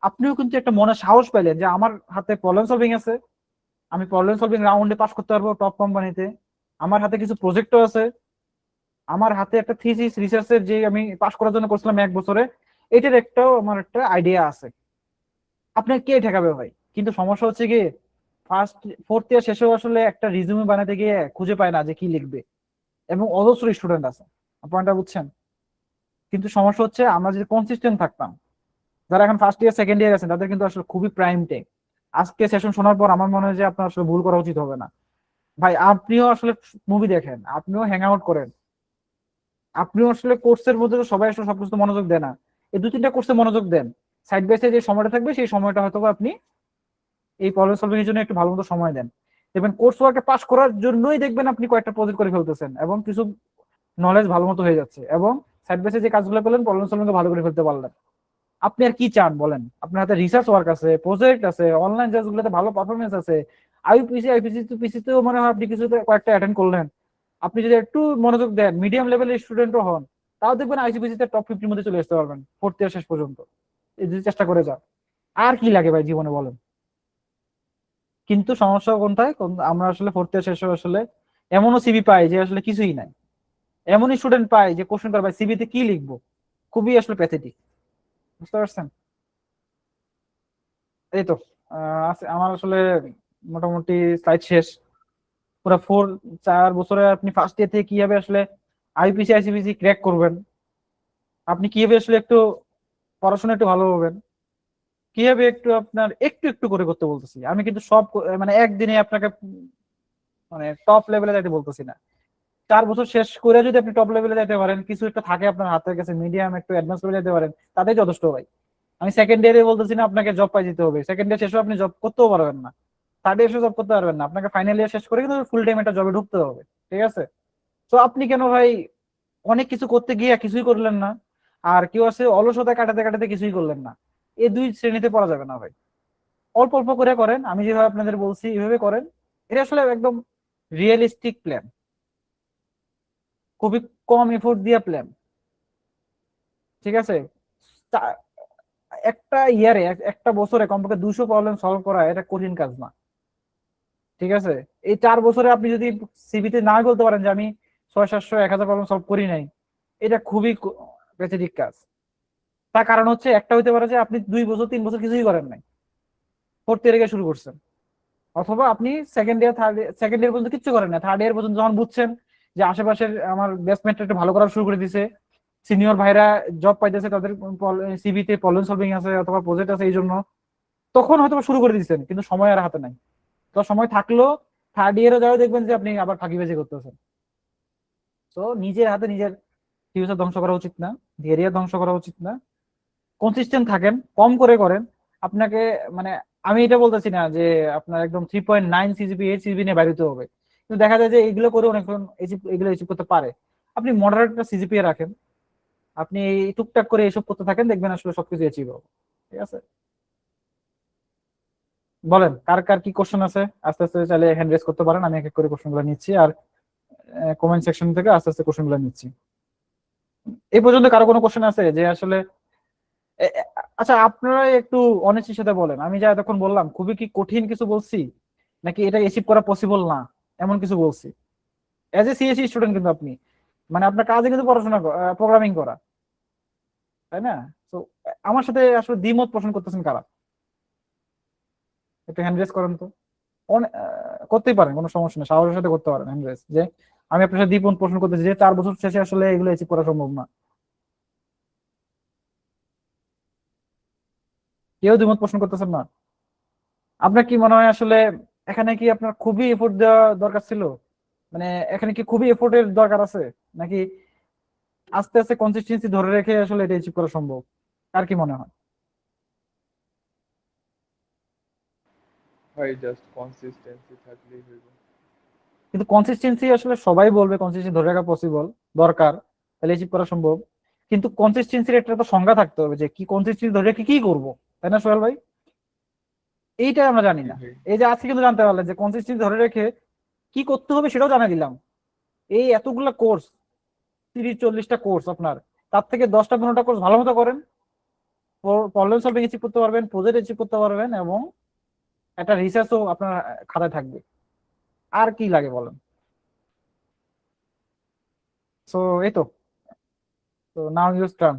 আপনিও কিন্তু একটা মনে সাহস পাইলেন যে আমার হাতে প্রবলেম সলভিং আছে, আমি প্রবলেম সলভিং রাউন্ডে পাস করতে পারবো টপ কোম্পানিতে, আমার হাতে কিছু প্রজেক্টও আছে, আমার হাতে একটা থিসিস রিসার্চের যে আমি পাস করার জন্য করছিলাম 1 বছরে, এটার একটাও আমার একটা আইডিয়া আছে। আপনার কে ঠেকাবে ভাই? কিন্তু সমস্যা হচ্ছে কি ফোর্থ ইয়ার শেষেও আসলে একটা রিজিউমে বানাতে গিয়ে খুঁজে পায় না যে কি লিখবে, এবং অজস্র স্টুডেন্ট আছে, পয়েন্টটা বুঝছেন? কিন্তু সমস্যা হচ্ছে আমরা যদি কনসিস্টেন্ট থাকতাম, যারা এখন ফার্স্ট ইয়ার সেকেন্ড ইয়ার আছেন তাদের কিন্তু আসলে খুবই প্রাইম টাইম। আজকে সেশন শোনার পর আমার মনে হয় যে আপনার আসলে ভুল করা উচিত হবে না ভাই। আপনিও আসলে মুভি দেখেন, আপনিও হ্যাং আউট করেন, আপনিও আসলে কোর্সের মধ্যে তো সবাই আসলে সবকিছু মনোযোগ দেয় না, এই 2-3টা কোর্সে মনোযোগ দেন। সাইড বাই সাইড যে সময়টা থাকবে সেই সময়টা হয়তো আপনি এই প্রবলেম সলভিং এর জন্য একটু ভালো মতো সময় দেন, দেখবেন কোর্স ওয়ার্কে পাস করার জন্যই দেখবেন আপনি কয়েকটা প্রজেক্ট করে ফেলতেছেন এবং কিছু নলেজ ভালো মতো হয়ে যাচ্ছে, এবং সাইড বাই সাইড যে কাজগুলো করলেন প্রবলেম সলভিং ভালো করে ফেলতে পারলেন। আপনি আর কি চান বলেন? আপনার হাতে রিসার্চ ওয়ার্ক আছে, প্রজেক্ট আছে, অনলাইন জাজগুলোতে ভালো পারফরমেন্স আছে, আইপিসি তো মনে হয় আপনি কিছুতে কয়েকটা অ্যাটেন্ড করলেন। আপনি যদি একটু মনোযোগ দেন, মিডিয়াম লেভেলের স্টুডেন্টও হন, তাও দেখবেন আইসিপিসি তে টপ 50 মধ্যে চলে আসতে পারবেন ফোর্থ ইয়ার শেষ পর্যন্ত, এই যদি চেষ্টা করে যান। আর কি লাগে ভাই জীবনে বলেন? কিন্তু সমস্যা কোনটায়, আমরা আসলে ফোর্থ ইয়ার শেষে আসলে এমনও সিবি পাই যে আসলে কিছুই নাই, এমনই স্টুডেন্ট পাই যে কোশ্চেন করে ভাই সিবিতে কি লিখবো, খুবই আসলে প্যাথেটিক। বুঝতে পারছেন? এই তো আমার আসলে মোটামুটি স্লাইড শেষ। পুরো 4 বছরে আপনি ফার্স্ট ইয়ার থেকে কিভাবে আসলে আইপিসি আইসিপিসি ক্র্যাক করবেন, আপনি কিভাবে আসলে একটু পড়াশোনা একটু ভালো হবেন, কিভাবে একটু আপনার একটু একটু করে করতে বলতেছি আমি, কিন্তু সব মানে একদিনে আপনাকে মানে টপ লেভেলে যাইতে বলতেছি না। 4 বছর শেষ করে যদি আপনি টপ লেভেলে যেতে পারেন, কিছু একটা থাকে আপনার হাতের কাছে, মিডিয়াম একটু অ্যাডভান্স লেভেলে যেতে পারেন, তাতেই যথেষ্ট ভাই। আমি সেকেন্ড ইয়ারে বলতেছি না আপনাকে জব পাই দিতে হবে, সেকেন্ড ইয়ার শেষে আপনি জব করতেও পারবেন না, থার্ড ইয়ার জব করতে পারবেন না, আপনাকে ফাইনাল ইয়ার শেষ করে কিন্তু ফুল টাইম একটা জবে ঢুকতে হবে। ঠিক আছে? তো আপনি কেন ভাই অনেক কিছু করতে গিয়ে কিছুই করলেন না, আর কেউ আছে অলসতা কাটাতে কাটাতে কিছুই করলেন না, এই দুই শ্রেণীতে পড়া যাবে না ভাই। অল্প অল্প করে করেন, আমি যেভাবে আপনাদের বলছি এইভাবে করেন, এটা আসলে একদম রিয়েলিস্টিক প্ল্যান, খুবই কম এফোর্ট দিয়ে প্ল্যান। ঠিক আছে? তা- একটা ইয়ারে একটা বছরে কমপক্ষে 200 প্রবলেম সলভ করা এটা কঠিন কাজ না। ঠিক আছে? এই 4 বছরে আপনি যদি সিভিতে না বলতে পারেন যে আমি 600-700-1000 প্রবলেম সলভ করি নাই, এটা খুবই প্যাথেটিক কাজ। তার কারণ হচ্ছে একটা হইতে পারে যে আপনি 2 বছর 3 বছর কিছুই করেন নাই, ফোর্থ ইয়ারে গিয়ে শুরু করছেন, অথবা আপনি সেকেন্ড ইয়ার পর্যন্ত কিচ্ছু করেন না, থার্ড ইয়ার পর্যন্ত যখন বুঝছেন যে আশেপাশের আমার ব্যাচমেটটা একটু ভালো করা শুরু করে দিছে, সিনিয়র ভাইরা জব পাইতেছে, তাদের সিভিতে প্রবলেম সলভিং আছে অথবা প্রজেক্ট আছে, এই জন্য তখন হয়তো শুরু করে দিচ্ছেন, কিন্তু সময় আর হাতে নাই। তো সময় থাকলেও থার্ড ইয়ারে যাও দেখবেন যে আপনি আবার ফাঁকিবাজি করতেছেন। তো নিজের হাতে নিজের ফিউচার ধ্বংস করা উচিত না, ক্যারিয়ার ধ্বংস করা উচিত না। কনসিস্টেন্ট থাকেন, কম করে করেন। আপনাকে মানে আমি এটা বলতেছি না যে আপনার একদম 3.9 সিজিপি 8 সিজিপি নিয়ে বাইরে হতে হবে, কিন্তু দেখা যায় যে এগুলো করে অনেকক্ষণ এগুলো অ্যাচিভ করতে পারে। আপনি মডারেট একটা সিজিপি রাখেন, আপনি এই টুকটাক করে এসব করতে থাকেন, দেখবেন আসলে সবকিছু অ্যাচিভ হবে। ঠিক আছে? বলেন কার কার কি কোশ্চেন আছে, আস্তে আস্তে চাইলে হ্যান্ড রেজ করতে পারেন, আমি এক এক করে কোশ্চেন গুলো নিচ্ছি, আর কমেন্ট সেকশন থেকে আস্তে আস্তে কোশ্চেন গুলো নিচ্ছি। এই পর্যন্ত কারো কোনো কোশ্চেন আছে যে আসলে আচ্ছা আপনারা একটু অনেস্টির সাথে বলেন, আমি যা এতক্ষণ বললাম খুবই কি কঠিন কিছু বলছি, নাকি এটা অ্যাচিভ করা পসিবল না এমন কিছু বলছি? এজ এ সিএসসি স্টুডেন্ট কিন্তু আপনি, মানে আপনার কাজে কিন্তু পড়াশোনা প্রোগ্রামিং করা, তাই না? তো আমার সাথে আসলে দ্বিমত পোষণ করতেছেন কারা? একটু হ্যান্ড রেজ করেন তো। করতেই পারেন, কোনো সমস্যা নেই, সাহসের সাথে করতে পারেন হ্যান্ড রেজ, যে আমি আপনার সাথে দ্বিমত পোষণ করতেছি যে 4 বছর শেষে আসলে এগুলো অ্যাচিভ করা সম্ভব না। কেউ দ্বিমত পোষণ করতেছেন না? আপনার কি মনে হয় আসলে এখানে কি আপনার খুবই এফোর্ট দেওয়া দরকার ছিল, মানে এখানে কি খুবই এফোর্টের দরকার আছে, নাকি আস্তে আস্তে কনসিস্টেন্সি ধরে রেখে আসলে এটা অ্যাচিভ করা সম্ভব? আর কি মনে হয়? ভাই জাস্ট কনসিস্টেন্সি থাকলেই হইব। কিন্তু কনসিস্টেন্সি আসলে সবাই বলবে কনসিস্টেন্সি ধরে রাখা পসিবল, দরকার, তাহলে অ্যাচিভ করা সম্ভব। কিন্তু কনসিস্টেন্সির একটা তো সংজ্ঞা থাকতে হবে, যে কি কনসিস্টেন্সি ধরে রেখে কি করবো, তাই না সোহেল ভাই? এইটা আমরা জানি জি না। ভাই। এই যে আজকে কিন্তু জানতে পারলেন যে কনসিস্টেন্সি ধরে রেখে কি করতে হবে সেটাও জানা দিলাম। এই এতগুলা কোর্স, 30-40টা কোর্স আপনার, তার থেকে 10টা-15টা কোর্স ভালো মতো করেন, প্রবলেম সলভিং অ্যাচিভ করতে পারবেন, প্রজেক্ট অ্যাচিভ করতে পারবেন, এবং একটা রিসার্চও আপনার খাতায় থাকবে। আর কি লাগে বলেন? সো এই তো। তো নাও ইউজ টার্ন,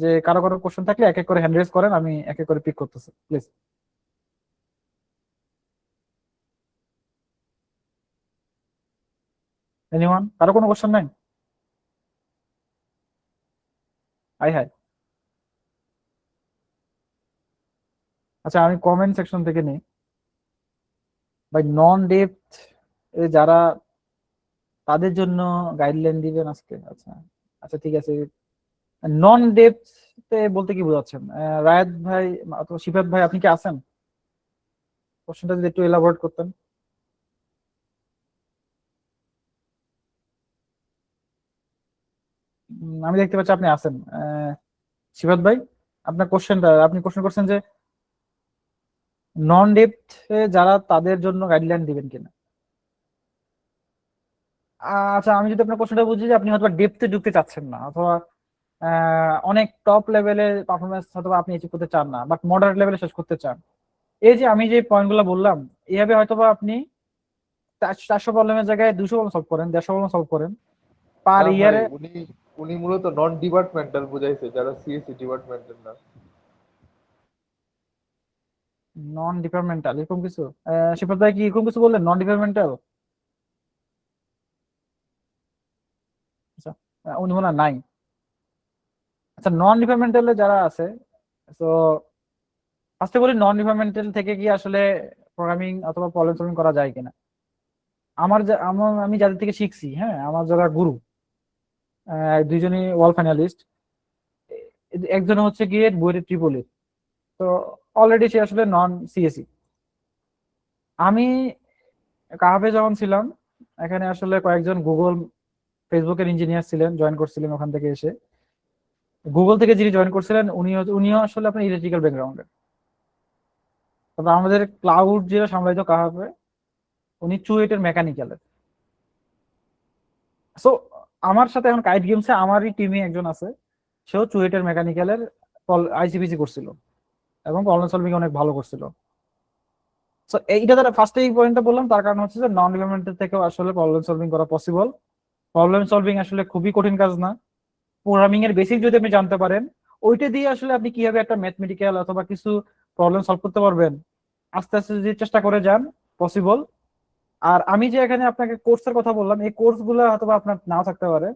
যে কারো কারো কোশ্চেন থাকলে এক এক করে হ্যান্ড রেজ করেন, আমি এক এক করে পিক করতেছি প্লিজ। এনিওয়ান, কারো কোনো কোশ্চেন নাই? High high. আচ্ছা আমি কমেন্ট সেকশন থেকে নিই। ভাই নন ডেপথ যারা, তাদের জন্য গাইডলাইন দিবেন আজকে? আচ্ছা আচ্ছা ঠিক আছে। নন ডেপথ বলতে কি বোঝাচ্ছেন? রায়াত ভাই অথবা শিফাত ভাই, আপনি কি আছেন? কোশ্চেনটা যদি একটু এলাবোরেট করতেন। আমি দেখতে পাচ্ছি আপনি আছেন। শিফাত ভাই, আপনার কোশ্চেনটা, আপনি কোশ্চেন করছেন যে নন ডেপথ যারা, তাদের জন্য গাইডলাইন দিবেন কিনা। আচ্ছা আমি যদি আপনার কোশ্চেনটা বুঝি যে আপনি হয়তো ডেপথে ঢুকতে চাচ্ছেন না, অথবা অনেক টপ লেভেলে পারফরমেন্স হয়তো বা আপনি অ্যাচিভ করতে চান না, বাট মডারেট লেভেলে শেষ করতে চান। এই যে আমি যে পয়েন্টগুলো বললাম, এইভাবে হয়তোবা আপনি 400 প্রবলেমের জায়গায় 200 প্রবলেম সলভ করেন, 150 প্রবলেম সলভ করেন পার না ভাই, ইয়ারে। উনি উনি মূলত নন ডিপার্টমেন্টাল বুঝাইছে, যারা সিএসসি ডিপার্টমেন্টাল না। নন ডিপার্টমেন্টাল এরকম কিছু? শিফাত ভাই কি এরকম কিছু বললেন, নন ডিপার্টমেন্টাল? আচ্ছা, উনি মনে হয় নাই। আচ্ছা, নন ডিপার্টমেন্টালে যারা আছে, তো ফার্স্টে বলি নন ডিপার্টমেন্টাল থেকে কি আসলে প্রোগ্রামিং অথবা প্রবলেম সলভিং করা যায় কিনা। আমি যাদের থেকে শিখছি, হ্যাঁ, আমার যারা গুরু, দুইজনই ওয়ার্ল্ড ফাইনালিস্ট। একজন হচ্ছে গিয়ে বুয়েটের ট্রিপলি, তো অলরেডি সে আসলে নন সিএসি। আমি কাহাবে যখন ছিলাম, এখানে আসলে কয়েকজন গুগল ফেসবুকের ইঞ্জিনিয়ার ছিলেন, জয়েন করছিলেন ওখান থেকে এসে। গুগল থেকে যিনি জয়েন করছিলেন উনিও আসলে আপনার ইলেকট্রিক্যাল ব্যাকগ্রাউন্ডের। তবে আমাদের ক্লাউড যেটা সামলাইতো কাহাবে, উনি চুয়েটের মেকানিক্যালের। সো আমার সাথে এখন কাইট গেমসে আমারই টিমে একজন আছে, সেও চুয়েটের মেকানিক্যালের আইসিপিসি করছিল এবং প্রবলেম সলভিং অনেক ভালো করছিল। সো এইটা দ্বারা ফার্স্টে এই পয়েন্টটা বললাম, তার কারণ হচ্ছে যে নন ডিপার্টমেন্টের থেকেও আসলে প্রবলেম সলভিং করা পসিবল। প্রবলেম সলভিং আসলে খুবই কঠিন কাজ না। প্রোগ্রামিং এর বেসিক যদি আপনি জানতে পারেন, ওইটা দিয়ে আসলে আপনি কিভাবে একটা ম্যাথমেটিক্যাল অথবা কিছু প্রবলেম সলভ করতে পারবেন, আস্তে আস্তে যদি চেষ্টা করে যান, পসিবল। আর আমি যে এখানে আপনাকে কোর্সের কথা বললাম, এই কোর্স গুলো হয়তো আপনার নাও থাকতে পারে।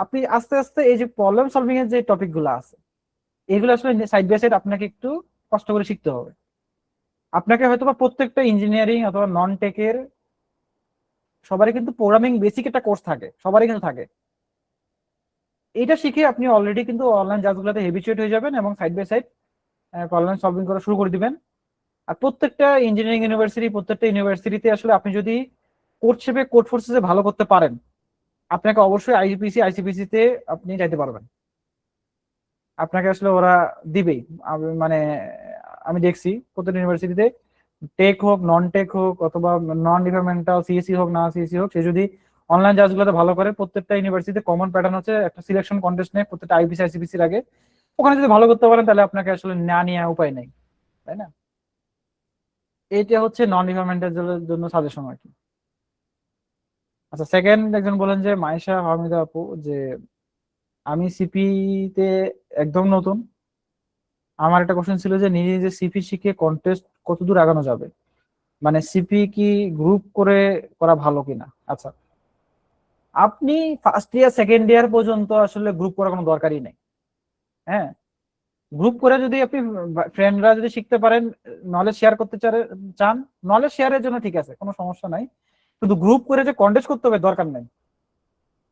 আপনি আস্তে আস্তে এই যে প্রবলেম সলভিং এর যে টপিক গুলো আছে, এগুলো আসলে সাইড বাই সাইড আপনাকে একটু কষ্ট করে শিখতে হবে। আপনাকে হয়তোবা প্রত্যেকটা ইঞ্জিনিয়ারিং অথবা নন টেকের সবারই কিন্তু প্রোগ্রামিং বেসিক একটা কোর্স থাকে, সবারই কিন্তু থাকে। এটা শিখে আপনি অলরেডি কিন্তু অনলাইন ক্লাসগুলোতে হেবিচুয়েট হয়ে যাবেন এবং side by side problem solving করা শুরু করে দিবেন। আর প্রত্যেকটা ইঞ্জিনিয়ারিং ইউনিভার্সিটি, প্রত্যেকটা ইউনিভার্সিটিতে আসলে আপনি যদি কোর্সশেপে কোড ফোর্সেসে ভালো করতে পারেন, আপনাকে অবশ্যই আইসিপিসি তে আপনি যাইতে পারবেন। আপনাকে আসলে ওরা দিবেই। মানে আমি দেখছি প্রত্যেকটা ইউনিভার্সিটিতে, টেক হোক, নন টেক হোক, অথবা নন ডিপার্টমেন্টাল, সিএসসি হোক না সিএসসি হোক, সে যদি অনলাইন ক্লাসগুলোতে ভালো করে, প্রত্যেকটা ইউনিভার্সিটিতে কমন প্যাটার্ন হচ্ছে একটা সিলেকশন কন্টেস্ট নেই প্রত্যেকটা আইপিসি আইসিপিসির আগে। ওখানে যদি ভালো করতে পারেন, তাহলে আপনাকে আসলে না নিয়ে উপায় নেই, তাই না? এইটা হচ্ছে নন ডিপার্টমেন্টাল জন্য সাজেশন আর কি। আচ্ছা, সেকেন্ড একজন বলেন যে মাইশা হামিদা আপু, যে আমি সিপি তে একদম নতুন। আমার একটা কোশ্চেন ছিল যে নিজে নিজে সিপি শিখে কন্টেস্ট কতদূর আগানো যাবে, মানে সিপি কি গ্রুপ করে করা ভালো কিনা। আচ্ছা, আপনি ফার্স্ট ইয়ার সেকেন্ড ইয়ার পর্যন্ত আসলে গ্রুপ করার কোনো দরকারই নেই। হ্যাঁ, গ্রুপ করে যদি আপনি ফ্রেন্ডরা যদি শিখতে পারেন, নলেজ শেয়ার করতে চান, নলেজ শেয়ারের জন্য ঠিক আছে, কোনো সমস্যা নাই। কিন্তু গ্রুপ করে যে কন্টেস্ট করতে হবে, দরকার নেই।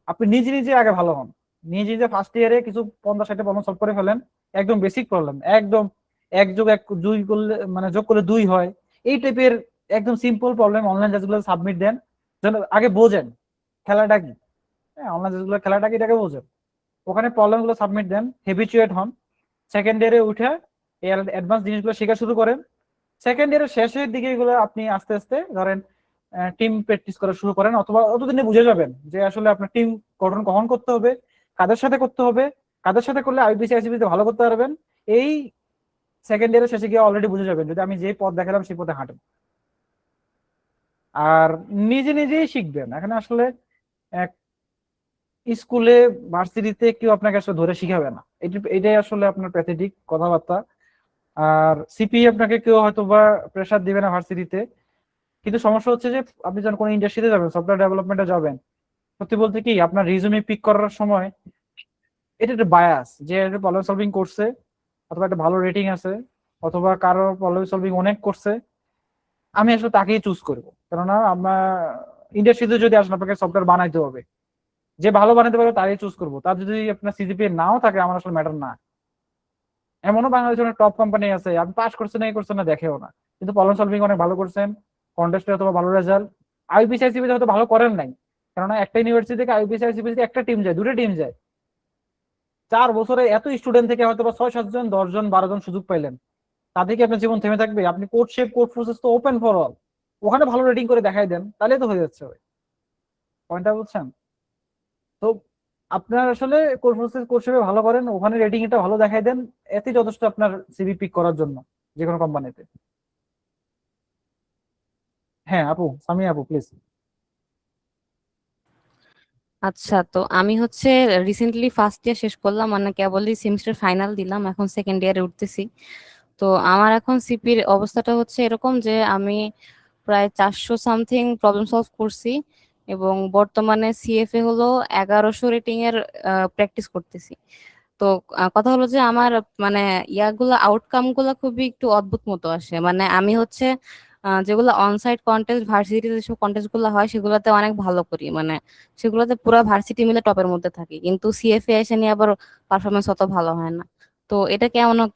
আপনি নিজে নিজে আগে ভালো হন, নিজে নিজে ফার্স্ট ইয়ারে কিছু 50-60টা প্রবলেম সলভ করে ফেলেন, একদম বেসিক প্রবলেম, একদম 1+1 2 করলে মানে যোগ করলে 2 হয়, এই টাইপের একদম সিম্পল প্রবলেম অনলাইন ক্লাসগুলো সাবমিট দেন। যেন আগে বোঝেন খেলাটা কি, হ্যাঁ, অনলাইন ক্লাসগুলো খেলাটা কি এটাকে বোঝেন। ওখানে প্রবলেম গুলো সাবমিট দেন, হেবিচুয়েট হন। সেকেন্ড ইয়ারে উঠে এই অ্যাডভান্স জিনিসগুলো শেখা শুরু করেন। সেকেন্ড ইয়ারের শেষের দিকে এগুলো আপনি আস্তে আস্তে ধরেন টিম প্র্যাকটিস করা শুরু করেন, অথবা অতদিনে বুঝে যাবেন যে আসলে আপনার টিম গঠন কখন করতে হবে, কাদের সাথে করতে হবে, কাদের সাথে করলে আইবিসি আইসিবিতে ভালো করতে পারবেন। এই সেকেন্ড ইয়ারের শেষে গিয়ে অলরেডি বুঝে যাবেন, যদি আমি যে পথ দেখালাম সেই পথে হাঁটেন। আর নিজে নিজেই শিখবেন। এখানে আসলে স্কুলে ভার্সিটিতে কেউ আপনাকে আসলে ধরে শিখাবে না, এটাই আসলে আপনার প্যাথেটিক কথাবার্তা। আর সিপি আপনাকে কেউ হয়তো বা প্রেশার দিবে না ভার্সিটিতে। কিন্তু সমস্যা হচ্ছে যে আপনি যখন কোনো ইন্ডাস্ট্রিতে যাবেন, সফটওয়্যার ডেভেলপমেন্টে যাবেন, সত্যি বলতে কি আপনার রিজুমে পিক করার সময় এটা একটা বায়াস, যে প্রবলেম সলভিং করছে অথবা একটা ভালো রেটিং আছে অথবা কারো প্রবলেম সলভিং অনেক করছে, আমি আসলে তাকেই চুজ করবো। কেননা আমরা ইন্ডাস্ট্রিতে যদি আসলে আপনাকে সফটওয়্যার বানাইতে হবে, যে ভালো বানাতে পারবে তারই চুজ করবো। তার যদি আপনার সিজিপিএ নাও থাকে, আমার আসলে ম্যাটার না। এমনও বাংলাদেশের অনেক টপ কোম্পানি আছে, আপনি পাস করছেন না এই করছেন না দেখেও না, কিন্তু প্রবলেম সলভিং অনেক ভালো করছেন, কন্টেস্টে অথবা ভালো রেজাল্ট। আইবিসি আইসিবিতে হয়তো ভালো করেন নাই, কেননা একটা ইউনিভার্সিটি থেকে আইবিসি আইসিবিতে একটা টিম যায়, দুটো টিম যায়। 4 বছরে এত স্টুডেন্ট থেকে হয়তো বা 6-7 জন 10 জন 12 জন সুযোগ পাইলেন, তাতে কি আপনার জীবন থেমে থাকবে? আপনি কোড প্রসেস তো ওপেন ফর অল, ওখানে ভালো রেটিং করে দেখাই দেন, তাহলে তো হয়ে যাচ্ছে। পয়েন্টটা বুঝছেন? তো আপনার আসলে কোর্সে ভালো করেন, ওখানে রেটিং এটা ভালো দেখাই দেন, এতেই যথেষ্ট আপনার সিভি পিক করার জন্য যে কোনো কোম্পানিতে। হ্যাঁ আপু, সামিয়া আপু প্লিজ। আচ্ছা, তো আমি হচ্ছে রিসেন্টলি ফার্স্ট ইয়ার শেষ করলাম, মানে কেবলই সেমিস্টার ফাইনাল দিলাম, এখন সেকেন্ড ইয়ারে উঠতেছি। তো আমার এখন সিপির অবস্থাটা হচ্ছে এরকম যে আমি প্রায় 400 সামথিং প্রবলেম সলভ করছি, এবং বর্তমানে সিএফএ হলো 1100 রেটিং এর প্র্যাকটিস করতেছি। তো কথা হলো যে আমার মানে আউটকাম গুলা খুবই একটু অদ্ভুত মতো আসে। মানে আমি হচ্ছে যেগুলো অনসাইট কন্টেস্ট, ভার্সিটিতে যেসব কন্টেস্ট গুলো হয় সেগুলোতে অনেক ভালো করি, মানে সেগুলোতে পুরো ভার্সিটি মিলে টপের মধ্যে থাকি, কিন্তু সিএফএ এসে নিয়ে আবার পারফরমেন্স অত ভালো হয় না। তো এটা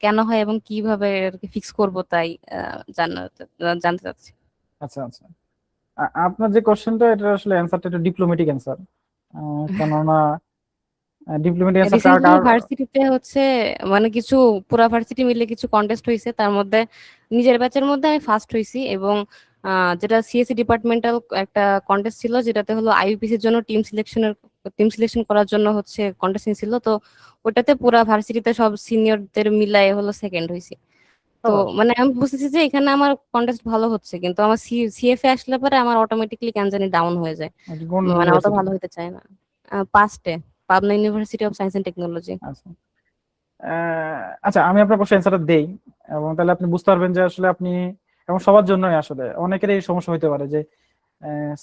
কেন হয় এবং কিভাবে ফিক্স করবো, তাই জানতে চাচ্ছি। আচ্ছা আচ্ছা, আপনার যে কোশ্চেনটা, এটা আসলে অ্যান্সারটা একটু ডিপ্লোম্যাটিক অ্যান্সার, কেননা ডিপ্লোম্যাটিক অ্যান্সার কার রিসেন্টলি কার ভার্সিটিতে হচ্ছে মানে কিছু পুরা ভার্সিটি মিলে কিছু কন্টেস্ট হয়েছে, তার মধ্যে নিজের ব্যাচের মধ্যে আমি ফার্স্ট হয়েছি, এবং যেটা সিএসসি ডিপার্টমেন্টাল একটা কন্টেস্ট ছিল, যেটাতে হলো আইইউপিসির জন্য টিম সিলেকশন করার জন্য হচ্ছে কন্টেস্ট ছিল। তো ওটাতে পুরা ভার্সিটিতে সব সিনিয়রদের মিলায়ে হলো সেকেন্ড হয়েছি। তো মানে আমি বুঝতেছি যে এখানে আমার কন্টেস্ট ভালো হচ্ছে, কিন্তু আমার সিএফএ আসলে পরে আমার অটোমেটিকলি কেন জানি ডাউন হয়ে যায়, কোন মানে অত ইউনিভার্সিটি? ভালো হতে চায় না। পাস্টে Pabna university of science and technology. আচ্ছা আচ্ছা, আমি আপনার কোশ্চেন অ্যান্সারটা দেই, এবং তাহলে আপনি বুঝতে পারবেন যে আসলে আপনি, এবং সবার জন্যই আসলে অনেকেরই এই সমস্যা হতে পারে যে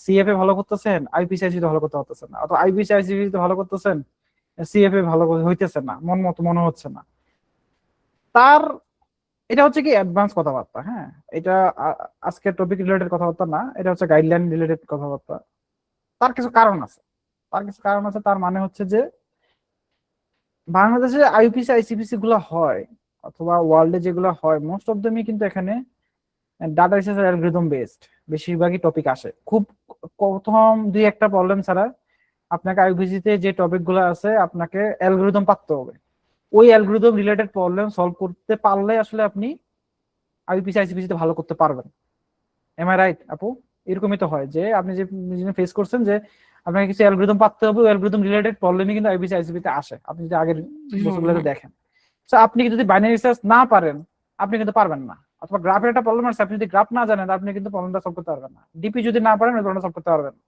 সিএফএ ভালো করতেছেন, আইপিসিআইসি ভালো করতে পারতেছেন না, অথবা আইপিসিআইসি ভালো করতেছেন, সিএফএ ভালো হইতেছে না, মন মতো মনে হচ্ছে না। তার এটা হচ্ছে কি অ্যাডভান্স কথাবার্তা, হ্যাঁ, এটা আজকে টপিক রিলেটেড কথাবার্তা না, এটা হচ্ছে গাইডলাইন রিলেটেড কথাবার্তা। তার কিছু কারণ আছে, তার মানে হচ্ছে যে বাংলাদেশে আইপিসি আইসিপিসি গুলো হয়, অথবা ওয়ার্ল্ডে যেগুলো হয়, মোস্ট অফ দেমই কিন্তু এখানে ডাটা রিসার্চ অ্যালগরিদম বেসড বেশিরভাগই টপিক আসে। খুব প্রথম দুই একটা প্রবলেম ছাড়া আপনাকে আইপিসি তে যে টপিক গুলো আছে আপনাকে অ্যালগরিদম পারতে হবে। ওই অ্যালগরিদম রিলেটেড প্রবলেম সলভ করতে পারলে আসলে আপনি আইপিসি আইসিপিসি তে ভালো করতে পারবেন। এম আই রাইট আপু? এরকমই তো হয় যে আপনি যে ফেস করছেন যে আপনাকে কিছু অ্যালগরিদম পারতে হবে, ওই অ্যালগরিদম রিলেটেড প্রবলেমই কিন্তু আইপিসি আইসিপি তে আসে, আপনি যদি আগের বছরগুলোতে দেখেন। তো আপনি যদি বাইনারি সার্চ না পারেন আপনি কিন্তু পারবেন না, অথবা গ্রাফের একটা প্রবলেম আছে, আপনি যদি গ্রাফ না জানেন আপনি কিন্তু প্রবলেমটা সলভ করতে পারবেন না। ডিপি যদি না পারেন ওই প্রবলেমটা সলভ করতে পারবেন না।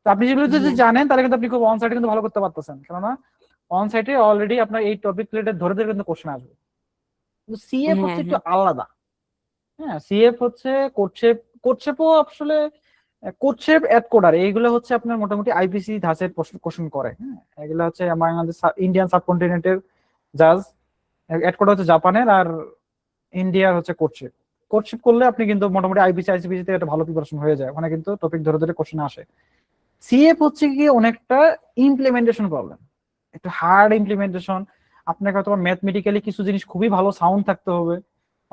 তো আপনি যেগুলো যদি জানেন তাহলে কিন্তু আপনি খুব অন সাইটে কিন্তু ভালো করতে পারতেছেন, কেননা অন সাইটে অলরেডি আপনার এই টপিক রিলেটেড ধরে ধরে কিন্তু কোশ্চেন আসবে। সিএফ হ্যাঁ, হচ্ছে একটু হ্যাঁ। আলাদা। হ্যাঁ, সিএফ হচ্ছে কোডশেপও আসলে কোডশেপ এড কোডার এইগুলো হচ্ছে আপনার মোটামুটি আইপিসি ধাঁচের কোশ্চেন করে। হ্যাঁ, এগুলো হচ্ছে আমাদের ইন্ডিয়ান সাবকন্টিনেন্টের জাজ, এড কোডার হচ্ছে জাপানের, আর ইন্ডিয়ার হচ্ছে কোডশেপ। কোডশেপ করলে আপনি কিন্তু মোটামুটি আইপিসি আইসিপিসি তে একটা ভালো প্রিপারেশন হয়ে যায়, ওখানে কিন্তু টপিক ধরে ধরে কোশ্চেন আসে। সিএফ হচ্ছে কি অনেকটা ইমপ্লিমেন্টেশন প্রবলেম, একটু হার্ড ইমপ্লিমেন্টেশন। আপনাকে হয়তো ম্যাথমেটিক্যালি কিছু জিনিস খুবই ভালো সাউন্ড থাকতে হবে,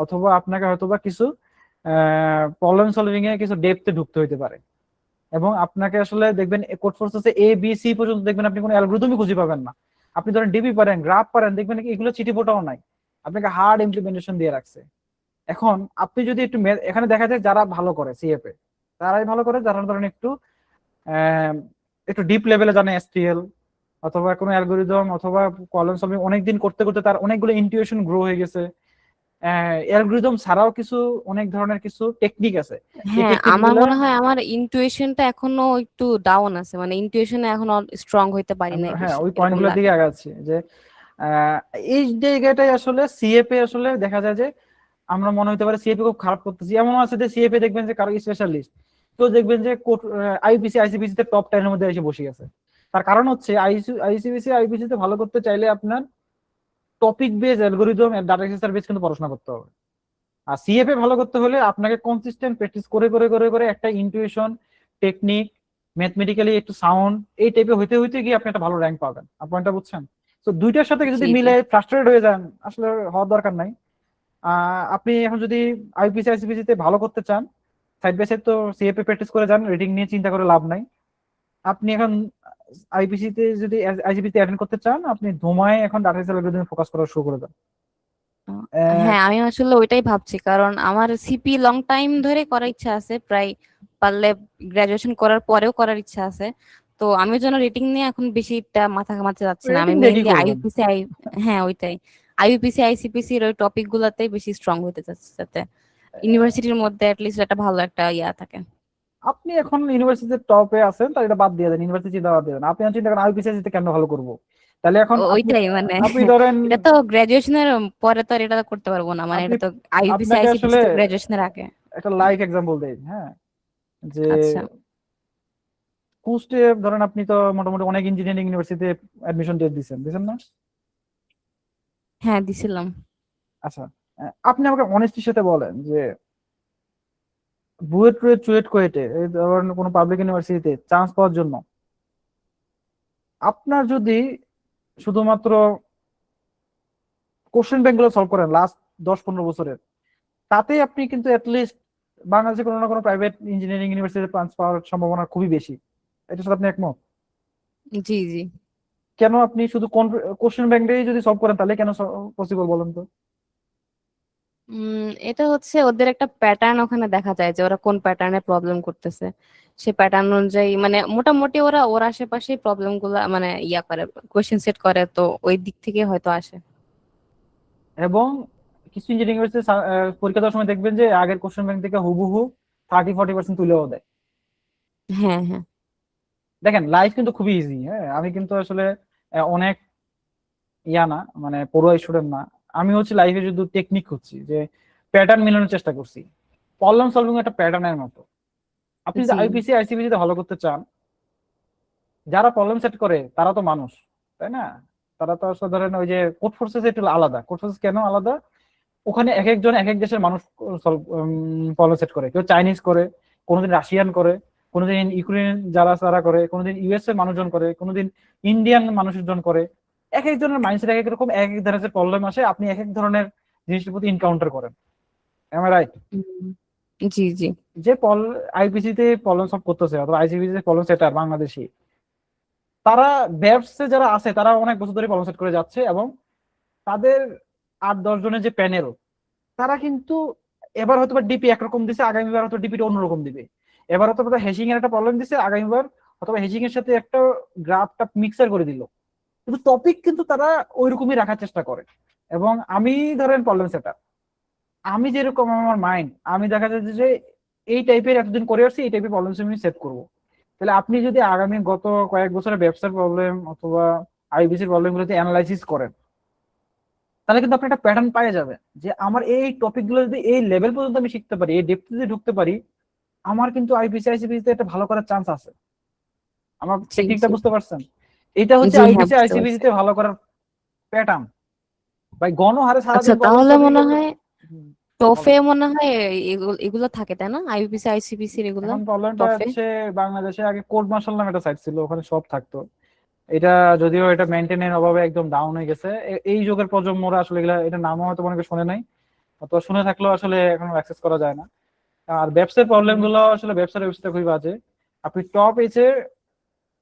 অথবা আপনাকে হয়তোবা কিছু প্রবলেম সলভিং এ কিছু ডেপথে ঢুকতে হইতে পারে, এবং আপনাকে আসলে দেখবেন কোড ফোর্সেসে এ বি সি পর্যন্ত দেখবেন আপনি কোনো অ্যালগরিদমই খুঁজে পাবেন না। আপনি ধরেন ডিবি পারেন, গ্রাফ পারেন, দেখবেন এগুলো চিঠিপোটাও নাই, আপনাকে হার্ড ইমপ্লিমেন্টেশন দিয়ে রাখছে। এখন আপনি যদি একটু এখানে দেখা যায় যারা ভালো করে সিএফএ তারাই ভালো করে, যারা ধরেন একটু একটু ডিপ লেভেলে জানে এসটিএল অথবা কোনো অ্যালগরিদম অথবা প্রবলেম সলভিং অনেকদিন করতে করতে তার অনেকগুলো ইনটিউশন গ্রো হয়ে গেছে। অ্যালগরিদম ছাড়াও কিছু অনেক ধরনের কিছু টেকনিক আছে, এই হ্যাঁ, টেকনিক আমার গুলা মনে হয় আমার ইনটুইশনটা এখনো একটু ডাউন আছে, মানে ইনটুইশনে এখনো স্ট্রং হইতে পারি নাই হ্যাঁ বেশি, ওই এরকম পয়েন্টগুলোর লাগে। দিকে আগাচ্ছি যে আহ, এই জায়গাটাই আসলে সিএফএ আসলে দেখা যায় যে আমরা মনে হতে পারে সিএফএ খুব খারাপ করতেছি, এমন আছে যে সিএফএ দেখবেন যে কারো স্পেশালিস্ট তো দেখবেন যে আইপিসি আইসিপিসি তে টপ 10 এর মধ্যে এসে বসে গেছে। তার কারণ হচ্ছে আইসিপিসি আইপিসি তে ভালো করতে চাইলে আপনার টপিক বেস অ্যালগরিদম এর ডাটা স্ট্রাকচার বেস কিন্তু পড়াশোনা করতে হবে। আর সিএফএ ভালো করতে হলে আপনাকে কনসিস্টেন্ট প্র্যাকটিস করে করে করে করে একটা ইনটিউশন টেকনিক ম্যাথমেটিক্যালি একটু সাউন্ড এই টাইপের হইতে হইতে গিয়ে আপনি একটা ভালো র্যাঙ্ক পাবেন। আপনারটা বুঝছেন? তো দুইটার সাথে যদি জি, জি। মিলে ফ্রাস্ট্রেটেড হয়ে যান আসলে হওয়ার দরকার নাই। আপনি এখন যদি আইপিসি আইসিপিসি তে ভালো করতে চান সাইড বাই সাইড তো সিএফএ প্র্যাকটিস করে যান, রেটিং নিয়ে চিন্তা করে লাভ নাই। আপনি এখন আইপিসি তে যদি আইসিপি তে অ্যাটেন্ড করতে চান আপনি ধুমায় এখন ডাটা সায়েন্স অ্যালগরিদমে ফোকাস করা শুরু করে দেন। হ্যাঁ, আমি আসলে ওইটাই ভাবছি, কারণ আমার সিপি লং টাইম ধরে করার ইচ্ছা আছে, প্রায় পারলে গ্রাজুয়েশন করার পরেও করার ইচ্ছা আছে। তো আমি ওই জন্য রেটিং নিয়ে এখন বেশিটা মাথা ঘামাতে যাচ্ছি না। আমি রেটিং দিয়ে কি মেইনলি করবেন? আইইউপিসি হ্যাঁ ওইটাই, আইইউপিসি আইসিপিসির ওই টপিক গুলাতে বেশি স্ট্রং হতে চাচ্ছি, যাতে ইউনিভার্সিটির মধ্যে অ্যাটলিস্ট একটা ভালো একটা ইয়া থাকে। আপনি এখন ইউনিভার্সিটির টপে আছেন, তাহলে এটা বাদ দিয়ে দেন, ইউনিভার্সিটি বাদ দিয়ে দেন। আপনি এখন চিন্তা করেন আইপিসিএস তে কেন ভালো করবো, তাহলে এখন আপনি ওইটাই মানে আপনি ধরেন এটা তো গ্রাজুয়েশনের পরে তো আর এটা করতে পারবো না, মানে আপনি এটা তো আইইউপিসি আপনাকে আইসিপিসি আসলে তো গ্রাজুয়েশনের আগে। একটা লাইভ এক্সাম্পল দেই, হ্যাঁ, যে আচ্ছা, কুস্টে ধরেন আপনি তো মোটামুটি অনেক ইঞ্জিনিয়ারিং ইউনিভার্সিটিতে অ্যাডমিশন দিয়ে দিচ্ছেন না? হ্যাঁ দিছিলাম। আচ্ছা, আপনি আমাকে অনেস্টির সাথে বলেন যে বুয়েট টুয়েট চুয়েট কোয়েটে এই ধরনের কোনো পাবলিক ইউনিভার্সিটিতে চান্স পাওয়ার জন্য আপনার যদি শুধুমাত্র কোশ্চেন ব্যাংক গুলো সলভ করেন লাস্ট 10-15 বছরের, তাতেই আপনি কিন্তু অ্যাটলিস্ট বাংলাদেশে কোনো না কোনো প্রাইভেট ইঞ্জিনিয়ারিং ইউনিভার্সিটিতে চান্স পাওয়ার সম্ভাবনা খুবই বেশি। এটার সাথে আপনি একমত? জি জি। কেন আপনি শুধু কোশ্চেন ব্যাংকটাই যদি সলভ করেন তাহলে কেন পসিবল বলেন তো? এটা হচ্ছে ওদের একটা প্যাটার্ন ওখানে দেখা যায় যে ওরা কোন প্যাটার্নে প্রবলেম করতেছে, সে প্যাটার্ন অনুযায়ী মানে মোটামুটি ওরা ওর আশেপাশে প্রবলেম গুলা মানে ইয়া করে, কোয়েশ্চেন সেট করে, তো ওই দিক থেকে হয়তো আসে। এবং কিছু ইঞ্জিনিয়ারিং ইউনিভার্সিটি পরীক্ষা দেওয়ার সময় দেখবেন যে আগের কোশ্চেন ব্যাংক থেকে হুবহু 30-40% তুলেও দেয়। হ্যাঁ হ্যাঁ। দেখেন লাইফ কিন্তু খুবই ইজি, হ্যাঁ, আমি কিন্তু আসলে অনেক ইয়া না, মানে পড়ুয়া স্টুডেন্ট না। আমি হচ্ছে লাইফে শুধু টেকনিক হচ্ছি যে প্যাটার্ন মেলানোর চেষ্টা করছি। প্রবলেম সলভিং একটা প্যাটার্নের মতো। আপনি যদি জি আইপিসি আইসিপিসি তে ভালো করতে চান, যারা প্রবলেম সেট করে তারা তো মানুষ, তাই না? তারা তো আসলে ধরেন ওই যে কোড ফোর্সেস একটু আলাদা। কোড ফোর্সেস কেন আলাদা? ওখানে এক একজন এক এক দেশের মানুষ প্রবলেম সেট করে। কেউ চাইনিজ করে, কোনোদিন রাশিয়ান করে, কোনোদিন ইউক্রেন যারা তারা করে, কোনোদিন ইউএস এর মানুষজন করে, কোনোদিন ইন্ডিয়ান মানুষজন করে। এক একজনের মাইন্ডসেট এক এক রকম, এক এক ধরনের প্রবলেম আসে, আপনি এক এক ধরনের জিনিসের প্রতি এনকাউন্টার করেন। Am I right? উম, জি জি। যে আইপিসি তে প্রবলেম সলভ করতেছে অথবা আইসিপিসি তে প্রবলেম সেটার বাংলাদেশি, তারা ব্যবসে যারা আছে তারা অনেক বছর ধরে প্রবলেম সেট করে যাচ্ছে, এবং তাদের 8-10 জনের যে প্যানেল, তারা কিন্তু এবার হয়তো ডিপি একরকম দিছে, আগামীবার হয়তো ডিপিটা অন্যরকম দিবে। এবার হয়তো হ্যাশিং এর একটা প্রবলেম দিছে, আগামীবার অথবা হ্যাশিং এর সাথে একটা গ্রাফটা মিক্সার করে দিল, কিন্তু টপিক কিন্তু তারা ওইরকমই রাখার চেষ্টা করে। এবং আমি ধরেন প্রবলেম সেটার, আমি যেরকম আমার মাইন্ড, আমি দেখা যাচ্ছে যে এই টাইপের এতদিন করে আসছি, এই টাইপের প্রবলেম আমি সেট করবো। তাহলে আপনি যদি আগামী গত কয়েক বছরের ব্যবসার প্রবলেম অথবা আইবিসির প্রবলেম গুলোতে অ্যানালাইসিস করেন, তাহলে কিন্তু আপনি একটা প্যাটার্ন পাওয়া যাবে যে আমার এই টপিক গুলো যদি এই লেভেল পর্যন্ত আমি শিখতে পারি, এই ডেপথে যদি ঢুকতে পারি, আমার কিন্তু আইবিসি আইসিবিসি তে একটা ভালো করার চান্স আছে। আমার জি টেকনিকটা জি। বুঝতে পারছেন? এটা হচ্ছে জি হ্যাঁ আইবিসি বুঝতে আইসিবিসি পারছি। তে ভালো করার প্যাটার্ন। ভাই গণহারে আচ্ছা সারাদিন প্রবলেম তাহলে সলভিং মনে করলে। হয় হুম, টফে বলেন। মনে হয় এগুলো এগুলো থাকে তাই না, আইইউপিসি আইসিপিসির এগুলো এখন প্রবলেমটা টফে? হচ্ছে বাংলাদেশে আগে কোড মার্শাল নামে একটা সাইট ছিল, ওখানে সব থাকতো। এটা যদিও এটা মেনটেনের অভাবে একদম ডাউন হয়ে গেছে। এই যুগের প্রজন্মরা আসলে এগুলা, এটা নামও হয়তো অনেকে শুনে নাই, অথবা শুনে থাকলেও আসলে এখন অ্যাক্সেস করা যায় না। আর ব্যবসার প্রবলেম গুলো আসলে ব্যবসার ব্যবস্থা খুবই বাজে। আপনি টপ এসে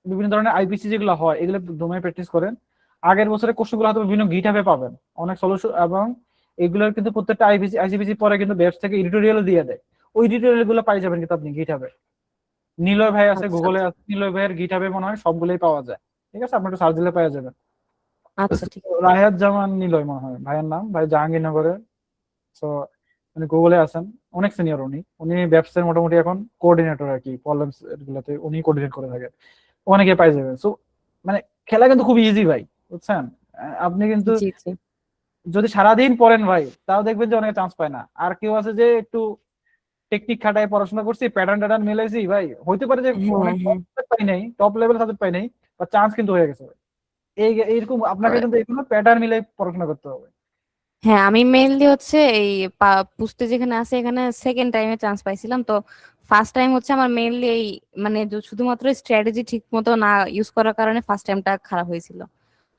বিভিন্ন ধরনের আইপিসি যেগুলো হয় এগুলো ডোমেইন প্র্যাকটিস করেন, আগের বছরের কোর্স গুলো হয়তো বিভিন্ন গিটহাবে পাবেন অনেক সলিউশন, এবং এগুলোর কিন্তু প্রত্যেকটা আইপিসি আইসিপিসি পরে কিন্তু ব্যবসা থেকে এডিটোরিয়াল দিয়ে দেয়। ওই এডিটোরিয়াল গুলো পাই যাবেন কিন্তু আপনি গিটহাবে। নিলয় ভাই আছে, আচ্ছা গুগলে আচ্ছা। আছে, নিলয় ভাইয়ের গিটহাবে মনে হয় সবগুলোই পাওয়া যায়। ঠিক আছে, আপনি একটু সার্চ দিলে পাওয়া যাবেন। আচ্ছা ঠিক আছে। রায়হাত জামান নিলয় মনে হয় ভাইয়ের নাম, ভাই জাহাঙ্গীরনগরের। তো উনি গুগলে আছেন, অনেক সিনিয়র। উনি উনি ব্যবসায় মোটামুটি এখন কোঅর্ডিনেটর আর কি, প্রবলেমস গুলোতে উনি কোঅর্ডিনেট করে থাকেন। অনেকে পাই যাবেন। সো মানে খেলা কিন্তু খুব ইজি ভাই, বুঝছেন? আপনি কিন্তু জি জি। যদি সারাদিন পড়েন ভাই, তাও দেখবেন যে অনেকে চান্স পায় না। আর কেউ আছে যে একটু টেকনিক খাটায় পড়াশোনা করছি, প্যাটার্ন ট্যাটার্ন মিলাইছি, ভাই হইতে পারে যে হ্যাঁ অনেক হ্যাঁ। পাই নাই, টপ লেভেল সাবজেক্ট পাই নাই, বা চান্স কিন্তু হয়ে গেছে ভাই। এইরকম আপনাকে কিন্তু এগুলো প্যাটার্ন মিলাই পড়াশোনা করতে হবে। হ্যাঁ আমি মেইনলি হচ্ছে এই পুস্তে যেখানে আছে এখানে সেকেন্ড টাইমে চান্স পাইছিলাম, তো ফার্স্ট টাইম হচ্ছে আমার মেইনলি এই মানে শুধুমাত্র স্ট্র্যাটেজি ঠিক মতো না ইউজ করার কারণে ফার্স্ট টাইমটা খারাপ হয়েছিল।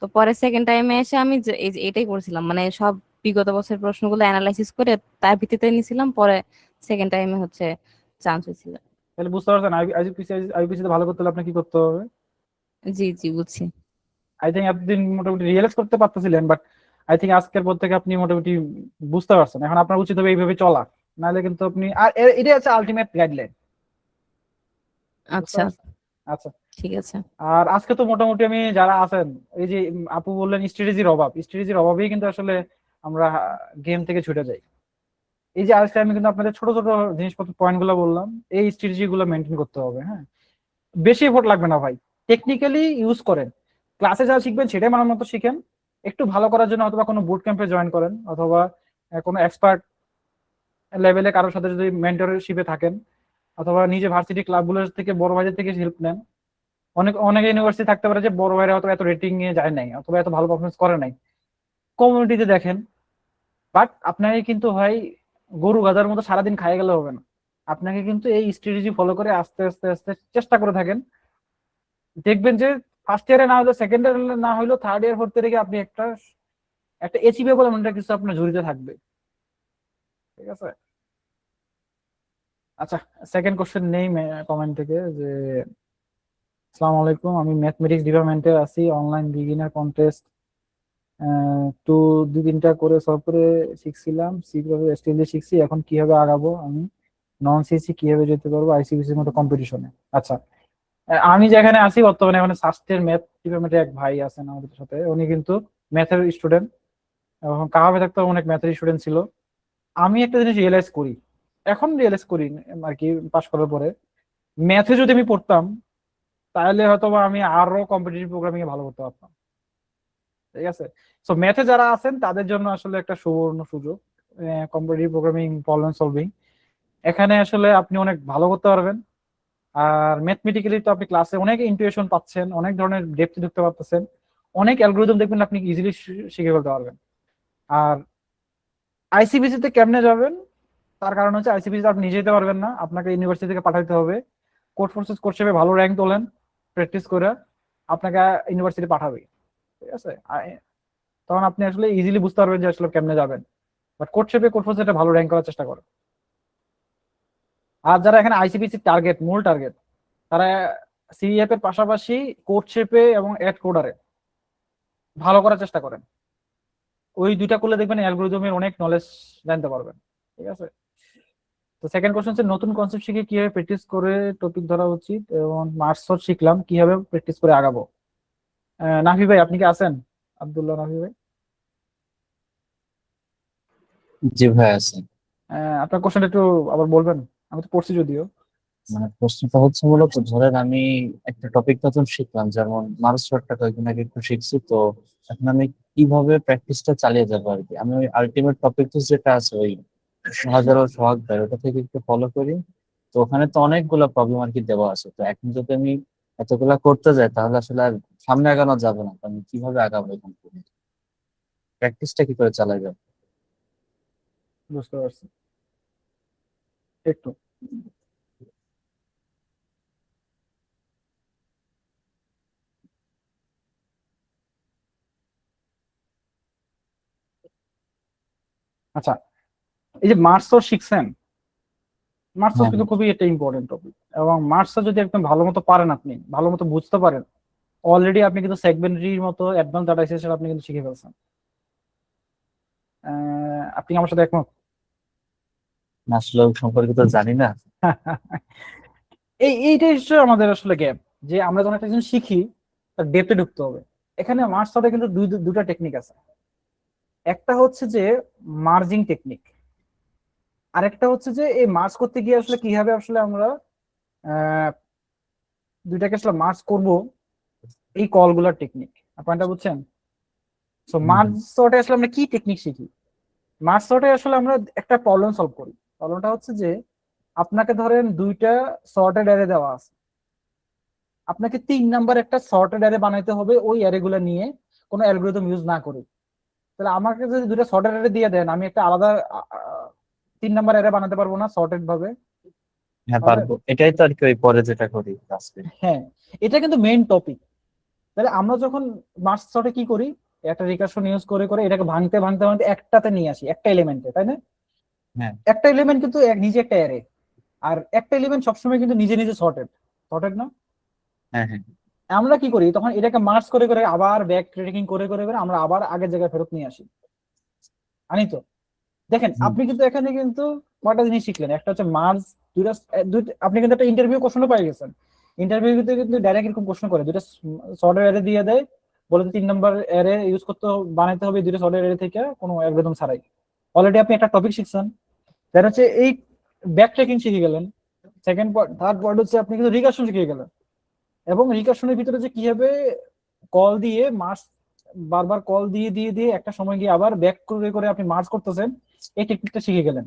তো পরে সেকেন্ড টাইমে এসে আমি এটাই করছিলাম, মানে সব বিগত বছরের প্রশ্নগুলো অ্যানালাইসিস করে তার ভিত্তিতে নিয়েছিলাম, পরে সেকেন্ড টাইমে হচ্ছে চান্স হয়েছিল। তাহলে বুঝতে পারছেন আইপিসি তে ভালো করতে হলে আপনার কি করতে হবে। জি জি বুঝছি। আই থিঙ্ক এতদিন মোটামুটি রিয়েলাইজ করতে পারতেছিলেন, বাট আই থিঙ্ক আজকের পর থেকে আপনি মোটামুটি বুঝতে পারছেন। এখন আপনার উচিত হবে এইভাবে চলা, নাহলে কিন্তু আপনি, আর এটাই হচ্ছে আলটিমেট গাইডলাইন। বুঝতে আচ্ছা পারছেন? আচ্ছা, ঠিক আছে। আর আজকে তো মোটামুটি আমি যারা আছেন, এই যে আপু বললেন স্ট্র্যাটেজির অভাবেই কিন্তু আসলে আমরা গেম থেকে ছুটে যাই। এই যে আজকে আমি কিন্তু আপনাদের ছোট ছোট জিনিসপত্র পয়েন্ট গুলো বললাম, এই স্ট্র্যাটেজি গুলো মেনটেন করতে হবে। হ্যাঁ, বেশি এফোর্ট লাগবে না ভাই, টেকনিক্যালি ইউজ করেন, ক্লাসে যা শিখবেন সেটাই মানার মতো শিখেন। একটু ভালো করার জন্য অথবা কোনো বুট ক্যাম্পে জয়েন করেন, অথবা কোনো এক্সপার্ট লেভেলে কারোর সাথে যদি মেন্টরশিপে থাকেন, অথবা নিজে ভার্সিটি ক্লাবগুলোর থেকে বড় ভাইদের থেকে হেল্প নেন। অনেক ইউনিভার্সিটি থাকতে পারে যে বড় ভাইরা হয়তো এত রেটিং নিয়ে যায় নাই অথবা এত ভালো পারফরমেন্স করে নাই, কমিউনিটিতে দেখেন। বাট আপনাকে কিন্তু ভাই গরু গাধার মতো সারাদিন খাইয়ে গেলে হবে না। আপনাকে কিন্তু এই স্ট্র্যাটেজি ফলো করে আস্তে আস্তে আস্তে চেষ্টা করে থাকেন, দেখবেন যে ফার্স্ট ইয়ারে না হলো, সেকেন্ড ইয়ারে না হলো, থার্ড ইয়ার ফোর্থ ইয়ারে আপনি একটা একটা অ্যাচিভেবল এমন কিছু আপনার ঝুড়িতে থাকবে। ঠিক আছে। আচ্ছা, সেকেন্ড কোশ্চেন নেই কমেন্ট থেকে যে আসসালামু আলাইকুম, আমি ম্যাথমেটিক্স ডিপার্টমেন্টে আছি, অনলাইন বিগিনার কন্টেস্ট তো 2-3টা করে সলভ করে শিখছিলাম, স্টিল দিয়ে শিখছি, এখন কিভাবে আগাবো, আমি নন সিসি কিভাবে যেতে পারবো আইসিবিসির মতো কম্পিটিশনে? আচ্ছা, আমি যেখানে আছি বর্তমানে, এখানে সাস্টের ম্যাথ ডিপার্টমেন্টে এক ভাই আছেন আমাদের সাথে, উনি কিন্তু ম্যাথের স্টুডেন্ট এবং কাহাবে থাকতে অনেক ম্যাথের স্টুডেন্ট ছিল। আমি একটা জিনিস রিয়েলাইজ করি, এখন রিয়েলাইজ করি আর কি, পাশ করার পরে, ম্যাথে যদি আমি পড়তাম তাহলে হয়তো বা আমি আরো কম্পিটিটিভ প্রোগ্রামিং এ ভালো করতে পারতাম। ঠিক আছে। সো ম্যাথে যারা আছেন তাদের জন্য আসলে একটা সুবর্ণ সুযোগ, কম্পিটিটিভ প্রোগ্রামিং, প্রবলেম সলভিং, এখানে আসলে আপনি অনেক ভালো করতে পারবেন। আর ম্যাথমেটিক্যালি তো আপনি ক্লাসে অনেক ইন্টুইশন পাচ্ছেন, অনেক ধরনের ডেপথ ঢুকতে পারতেছেন, অনেক অ্যালগোরিদম দেখবেন আপনি ইজিলি শিখে ফেলতে পারবেন। আর আইসিবিসি তে কেমনে যাবেন, তার কারণ হচ্ছে আইসিবিসি তে আপনি নিজে যেতে পারবেন না, আপনাকে ইউনিভার্সিটি থেকে পাঠাইতে হবে। কোর্স ভালো র্যাঙ্ক তোলেন, প্র্যাকটিস করে আপনাকে ইউনিভার্সিটি পাঠাবে। ঠিক আছে। তখন আপনি আসলে ইজিলি বুঝতে পারবেন যে আসলে কেমনে যাবেন। বাট কোর্স ভালো র্যাঙ্ক করার চেষ্টা করে। আর যারা এখানে আইসিবিসি মূল টার্গেট, তারা সিএফ এর পাশাপাশি কোডশেপে এবং এড কোডারে ভালো করার চেষ্টা করেন। ওই দুইটা করলে দেখবেন অ্যালগরিদমের অনেক নলেজ জানতে পারবেন। ঠিক আছে। তো সেকেন্ড কোশ্চেন হচ্ছে নতুন কনসেপ্ট শিখে কিভাবে প্র্যাকটিস করে টপিক ধরা উচিত, এবং মার্কস শিখলাম কিভাবে প্র্যাকটিস করে আগাবো। নাফি ভাই আপনি কি আছেন? আব্দুল্লাহ নাফি ভাই, জি ভাই আছে। আপনার কোশ্চেনটা একটু আবার বলবেন, আমি তো পড়ছি যদিও। মানে প্রশ্নটা হচ্ছে মূলত ধরেন আমি একটা টপিক নতুন শিখলাম, যেমন মার্কস শর্টটা কয়েকদিন আগে একটু শিখছি, তো এখন আমি কিভাবে প্র্যাকটিসটা চালিয়ে যাবো আর কি। আমি ওই আলটিমেট টপিক যেটা আছে ওই হাজারো সোহাগ ভাই, ওটা থেকে একটু ফলো করি। তো ওখানে তো অনেকগুলো প্রবলেম আর কি দেওয়া আছে, তো এখন যদি আমি এতগুলা করতে যাই তাহলে আসলে আর সামনে আগানো যাবে না। তো আমি কিভাবে আগাবো এখান থেকে, প্র্যাকটিসটা কি করে চালাই যাবে? বুঝতে পারছি একটু। আচ্ছা, এই যে মার্কস শিখছেন, মার্কস হ্যাঁ কিন্তু খুবই একটা ইম্পর্টেন্ট টপিক, এবং মার্কস যদি একদম ভালো মতো পারেন, আপনি ভালো মতো বুঝতে পারেন, অলরেডি আপনি কিন্তু সেগমেন্টারির মতো অ্যাডভান্স ডাটা স্ট্রাকচার আপনি কিন্তু শিখে ফেলছেন। আপনি আমার সাথে একমত? না, আসলে ওই সম্পর্কে তো জানি না। এইটাই হচ্ছে আমাদের আসলে গ্যাপ, যে আমরা যখন একটা জিনিস শিখি তার ডেপথে ঢুকতে হবে। এখানে মার্কস সাথে কিন্তু দুটা টেকনিক আছে। একটা হচ্ছে যে মার্জিং টেকনিক, আরেকটা হচ্ছে যে এই মার্জ করতে গিয়ে আসলে কিভাবে আসলে আমরা আহ দুইটাকে আসলে মার্জ করব, এই কলগুলোর টেকনিক। আপনারা বুঝছেন? সো মার্জ সর্টে আসলে আমরা কি টেকনিক শিখি? মার্জ সর্টে আসলে আমরা একটা প্রবলেম সলভ করি। প্রবলেমটা হচ্ছে যে আপনাকে ধরেন দুইটা সর্টেড অ্যারে দেওয়া আছে, আপনাকে 3 নাম্বার একটা সর্টেড অ্যারে বানাইতে হবে ওই অ্যারে গুলো নিয়ে, কোনো অ্যালগরিদম ইউজ না করে। তাহলে আমাকে যদি দুইটা সর্টেড অ্যারে দিয়ে দেন, আমি একটা আলাদা 3 নাম্বার অ্যারে বানাতে পারবো না সর্টেড ভাবে? হ্যাঁ পারবো, এটাই তো আর কি ওই পরে যেটা করি আজকে। হ্যাঁ, এটা কিন্তু মেইন টপিক। তাহলে আমরা যখন মার্জ সর্টে কি করি, একটা রিকারশন ইউজ করে করে এটাকে ভাঙতে ভাঙতে ভাঙতে একটাতে নিয়ে আসি, একটা এলিমেন্টে, তাই না? হ্যাঁ একটা এলিমেন্ট কিন্তু নিজে একটা অ্যারে, আর একটা এলিমেন্ট সবসময় কিন্তু নিজে নিজে সর্টেড না? হ্যাঁ হ্যাঁ আমরা কি করি তখন, এটাকে মার্জ করে করে আবার ব্যাক ট্রেকিং করে করে করে আমরা আবার আগের জায়গায় ফেরত নিয়ে আসি, আনি তো? দেখেন আপনি কিন্তু এখানে কিন্তু কয়টা জিনিস শিখলেন, একটা হচ্ছে মার্জ, দুইটা আপনি কিন্তু একটা ইন্টারভিউ কোশ্চেনও পাই গেছেন ইন্টারভিউতে কিন্তু ডাইরেক্ট এরকম প্রশ্ন করে, দুটো শর্ট অ্যারে দিয়ে দেয়, বলে 3 নম্বর অ্যারে ইউজ করতে বানাইতে হবে দুটো শর্ট অ্যারে থেকে কোনো অ্যালগরিদম ছাড়াই। অলরেডি আপনি একটা টপিক শিখছেন, দেন হচ্ছে এই ব্যাক ট্র্যাকিং শিখে গেলেন। সেকেন্ড পয়েন্ট, থার্ড পয়েন্ট হচ্ছে আপনি কিন্তু রিকার্শন শিখে গেলেন, এবং রিকার্শনের ভিতরে যে কিভাবে কল দিয়ে মার্চ বারবার কল দিয়ে দিয়ে দিয়ে একটা সময় গিয়ে আবার ব্যাক করে করে আপনি মার্চ করতেছেন, এই টেকনিকটা শিখে গেলেন।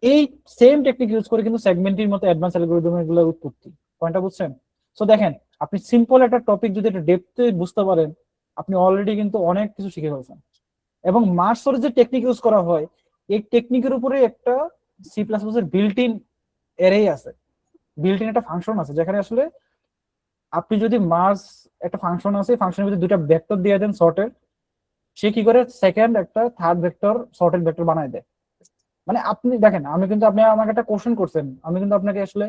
এই সেম টেকনিক ইউজ করে কিন্তু সেগমেন্টের মতো অ্যাডভান্স অ্যালগরিদমের গুলো উৎপত্তি। পয়েন্টটা বুঝছেন? সো দেখেন, আপনি সিম্পল একটা টপিক যদি একটা ডেপথে বুঝতে পারেন, আপনি অলরেডি কিন্তু অনেক কিছু শিখে ফেলছেন। এবং মার্চের যে টেকনিক ইউজ করা হয়, এই টেকনিকের উপরে একটা সি প্লাস প্লাস এর বিল্ট ইন অ্যারে আছে, বিল্ট ইন একটা ফাংশন আছে, যেখানে আসলে আপনি যদি মার্চ একটা ফাংশন আছে, ফাংশনের ভিতরে দুটা ভেক্টর দিয়ে দেন সর্টের, সে কি করে সেকেন্ড একটা থার্ড ভেক্টর সর্টেড ভেক্টর বানায় দেয়। মানে আপনি দেখেন, আমি কিন্তু আপনি আমাকে একটা কোশ্চেন করছেন, আমি কিন্তু আপনাকে আসলে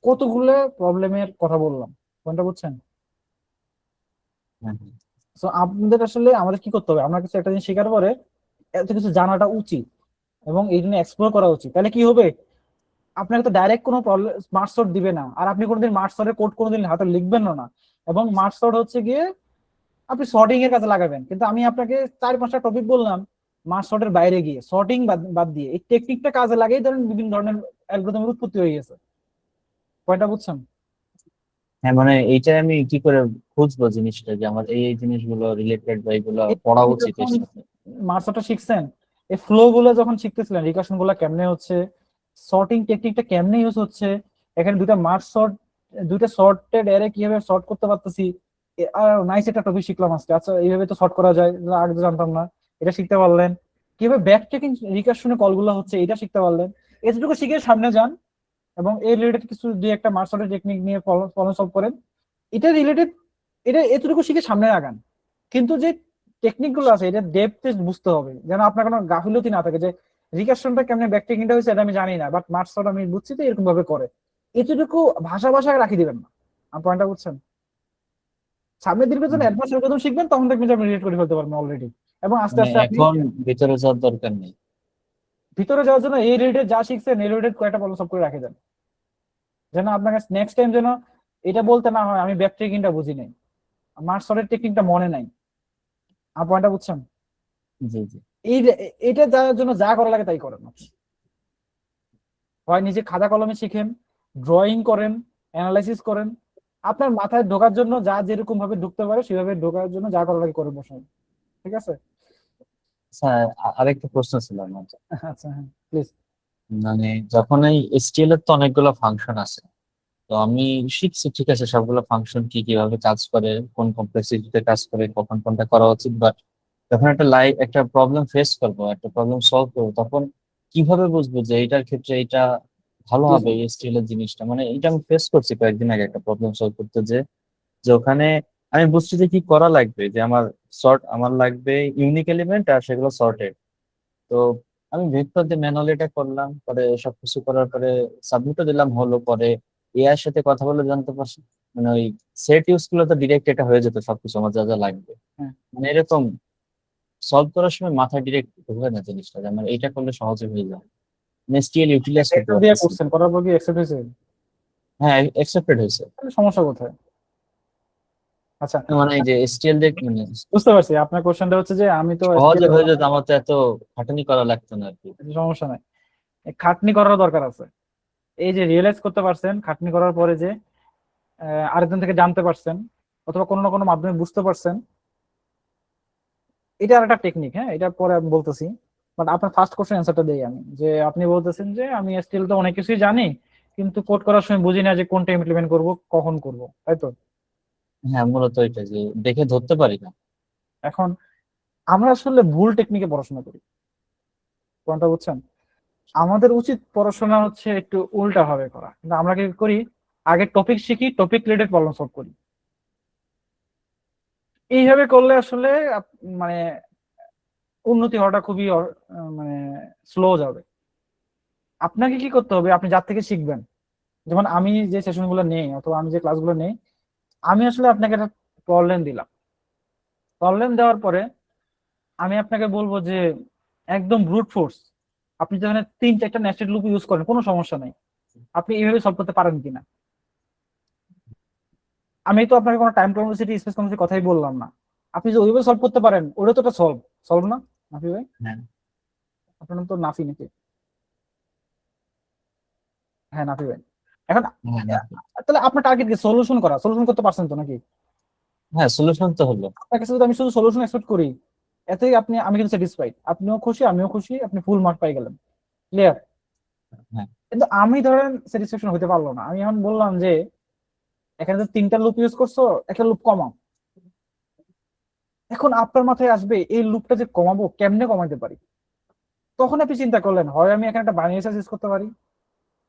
কতগুলো প্রবলেমের কথা বললাম, কোনটা বুঝছেন? হ্যাঁ, সো আপনাদের আসলে আমাদের কি করতে হবে, আমরা কিছু একটা জিনিস শেখার পরে এত কিছু জানাটা উচিত এবং এই জন্য এক্সপ্লোর করা উচিত। তাহলে কি হবে, আপনাকে তো ডাইরেক্ট কোনো প্রবলেম স্মার্ট সর্ট দিবে না, আর আপনি কোনোদিন মার্চ সর্টের কোড কোনোদিন হাতে লিখবেন না। এবং মার্চ সর্ট হচ্ছে গিয়ে আপনি সর্টিং এর কাজে লাগাবেন, কিন্তু আমি আপনাকে 4-5টা টপিক বললাম মার্চ সর্টের বাইরে গিয়ে সর্টিং বাদ দিয়ে এই টেকনিকটা কাজে লাগিয়ে ধরেন বিভিন্ন ধরনের অ্যালগরিদমের উৎপত্তি হয়ে গেছে। পয়েন্টটা বুঝছেন? হ্যাঁ, মানে এইটা আমি কি করে খুঁজবো জিনিসটা যে আমার এই এই জিনিসগুলো রিলেটেড বা এগুলো পড়া উচিত এর সাথে? মার্চ সর্টটা শিখছেন, এই ফ্লো গুলো যখন শিখতেছিলেন, রিকার্শন গুলো কেমনে হচ্ছে, সর্টিং টেকনিকটা কেমনে ইউজ হচ্ছে, এখানে দুইটা সর্টেড অ্যারে কিভাবে সর্ট করতে পারতেছি, নাইস একটা টপিক শিখলাম আজকে। আচ্ছা, এইভাবে তো সর্ট করা যায়, আগে তো জানতাম না, এটা শিখতে পারলেন। কিভাবে ব্যাক ট্র্যাকিং রিকার্শনে কলগুলো হচ্ছে, এটা শিখতে পারলেন। এতটুকু শিখে সামনে যান এবং এই রিলেটেড কিছু দিয়ে একটা মার্চ সর্টের টেকনিক নিয়ে প্রবলেম সলভ করেন। এটা রিলেটেড, এটা এতটুকু শিখে সামনে আগান। কিন্তু যে টেকনিক গুলো আছে, এটা ডেপথে বুঝতে হবে, যেন আপনার কোনো গাফিলতি না থাকে যে রিকার্শনটা কেমনে ব্যাক ট্র্যাকিংটা হয়েছে এটা আমি জানি না, বাট মার্চ সর্ট আমি বুঝছি তো এরকম ভাবে করে। এতটুকু ভাষা রাখি দিবেন না। আমার পয়েন্টটা বুঝছেন? সামনের দিকে যখন অ্যাডভান্স অ্যালগরিদম শিখবেন, তখন দেখবেন যে আপনি রিলেট করে ফেলতে পারবেন অলরেডি, এবং আস্তে মানে আস্তে আপনি এখন ভিতরে যাওয়ার দরকার নেই। ভিতরে যাওয়ার জন্য এই রিলেটেড যা শিখছেন এই রিলেটেড কয়েকটা প্রবলেম সলভ করে রাখে দেন, যেন আপনাকে নেক্সট টাইম যেন এটা বলতে না হয় আমি ব্যাক ট্র্যাকিংটা বুঝি নাই, মার্চ সর্টের টেকনিকটা মনে নাই। আমার পয়েন্টটা বুঝছেন? জি জি। এটা যাওয়ার জন্য যা করা লাগে তাই করেন আপনি। হয় নিজে খাতা কলমে শিখেন, ড্রয়িং করেন, অ্যানালাইসিস করেন, আপনার মাথায় ঢোকার জন্য যা যেরকম ভাবে ঢুকতে পারে সেভাবে ঢোকার জন্য যা করা লাগে করেন বসে। ঠিক আছে? স্যার, আরেকটা প্রশ্ন ছিল আমার। আচ্ছা, হ্যাঁ প্লিজ। মানে যখন এই এসটিএল এর তো অনেকগুলো ফাংশন আছে, তো আমি শিখছি ঠিক আছে সবগুলো ফাংশন কি কিভাবে কাজ করে, কোন কমপ্লেক্সিটিতে কাজ করে, কখন কোনটা করা উচিত, বাট যখন একটা প্রবলেম ফেস করবো, একটা প্রবলেম সলভ করবো, তখন কিভাবে বুঝবো যে এটার ক্ষেত্রে এটা ভালো হবে এসটিএল এর জিনিসটা? মানে এটা আমি ফেস করছি কয়েকদিন আগে একটা প্রবলেম সলভ করতে, যে যে ওখানে আমি বুঝছি যে কি করা লাগবে, যে আমার লাগবে ইউনিক এলিমেন্ট আর সেগুলো সর্টেড। তো আমি ভেক্টর দিয়ে ম্যানুয়ালি এটা করলাম, পরে সবকিছু করার পরে সাবমিটও দিলাম, হলো। পরে এআই এর সাথে কথা বলে জানতে পারছি মানে ওই সেট ইউজ করলে তো ডিরেক্ট এটা হয়ে যেত সবকিছু আমার যা যা লাগবে। হ্যাঁ। মানে এরকম সলভ করার সময় মাথায় ডিরেক্ট ঢুকে না জিনিসটা, যে আমার এটা করলে সহজে হয়ে যায়। এসটিএল ইউটিলাইজ করতে এটা দিয়ে পারতেছি। করছেন, করার পর কি অ্যাকসেপ্ট হয়েছে? হ্যাঁ, অ্যাকসেপ্টেড হয়েছে। তাহলে সমস্যা কোথায়? আচ্ছা, মানে এই যে এসটিএল দিয়ে মানে বুঝতে পারছি আপনার কোশ্চেনটা হচ্ছে যে আমি তো সহজে SQL হয়ে যেত, আমার তো এত খাটুনি করা লাগতো না আর কি। সমস্যা নাই, খাটনি করার দরকার আছে। এই যে রিয়েলাইজ করতে পারছেন খাটনি করার পরে, যে আরেকজন থেকে জানতে পারছেন অথবা কোনো না কোনো মাধ্যমে বুঝতে পারছেন, এটা আর একটা টেকনিক। হ্যাঁ, এটা পরে আমি বলতেছি, বাট আপনার ফার্স্ট কোশ্চেন অ্যান্সারটা দেই আমি। যে আপনি বলতেছেন যে আমি স্টিল তো অনেক কিছুই জানি, কিন্তু কোড করার সময় বুঝি না যে কোনটা ইমপ্লিমেন্ট করব, কখন করব, তাই তো? হ্যাঁ, মূলত এটা যে দেখে ধরতে পারি না। এখন আমরা আসলে ভুল টেকনিকে পড়াশোনা করি, কোনটা বুঝছেন? আমাদের উচিত পড়াশোনা হচ্ছে একটু উল্টা ভাবে করা, কিন্তু আমরা কি করি, আগে টপিক শিখি, টপিক রিলেটেড প্রবলেম সলভ করি। এইভাবে করলে আসলে মানে উন্নতি হওয়াটা খুবই মানে স্লো যাবে। আপনাকে কি করতে হবে, আপনি যার থেকে শিখবেন, যেমন আমি যে সেশন গুলো নেই অথবা আমি যে ক্লাসগুলো নেই, আমি আসলে আপনাকে একটা প্রবলেম দিলাম, প্রবলেম দেওয়ার পরে আমি আপনাকে বলবো যে একদম ব্রুট ফোর্স, আপনি যখন 3-4টা নেস্টেড লুপ ইউজ করেন কোনো সমস্যা নাই, আপনি এইভাবে সলভ করতে পারেন কিনা। আমি তো আপনাকে কোনো টাইম কমপ্লেক্সিটি স্পেস কমপ্লেক্সিটি কথাই বললাম না। আপনি যে ওইভাবে সলভ করতে পারেন ওটা তো একটা সলভ সলভ না নাফি ভাই? হ্যাঁ আপনার নাম তো নাফি নাকি? হ্যাঁ নাফি ভাই। এখন হ্যাঁ না। তাহলে আপনার টার্গেট কি সলিউশন করা? সলিউশন করতে পারছেন তো নাকি? হ্যাঁ সলিউশন তো হলো। আপনার কাছে যদি আমি শুধু সলিউশন এক্সপেক্ট করি এতেই আমি কিন্তু স্যাটিসফাইড, আপনিও খুশি আমিও খুশি, আপনি ফুল মার্ক পাই গেলেন। ক্লিয়ার? হ্যাঁ কিন্তু আমি ধরেন স্যাটিসফ্যাকশন হতে পারলো না। আমি এখন বললাম যে এখানে তো 3টা লুপ ইউজ করছো, একটা লুপ কমাও। এখন আপনার মাথায় আসবে এই লুপটা যে কমাবো কেমনে কমাইতে পারি। তখন আপনি চিন্তা করলেন হয় আমি এখানে একটা বাইনারি সার্চ ইউজ করতে পারি,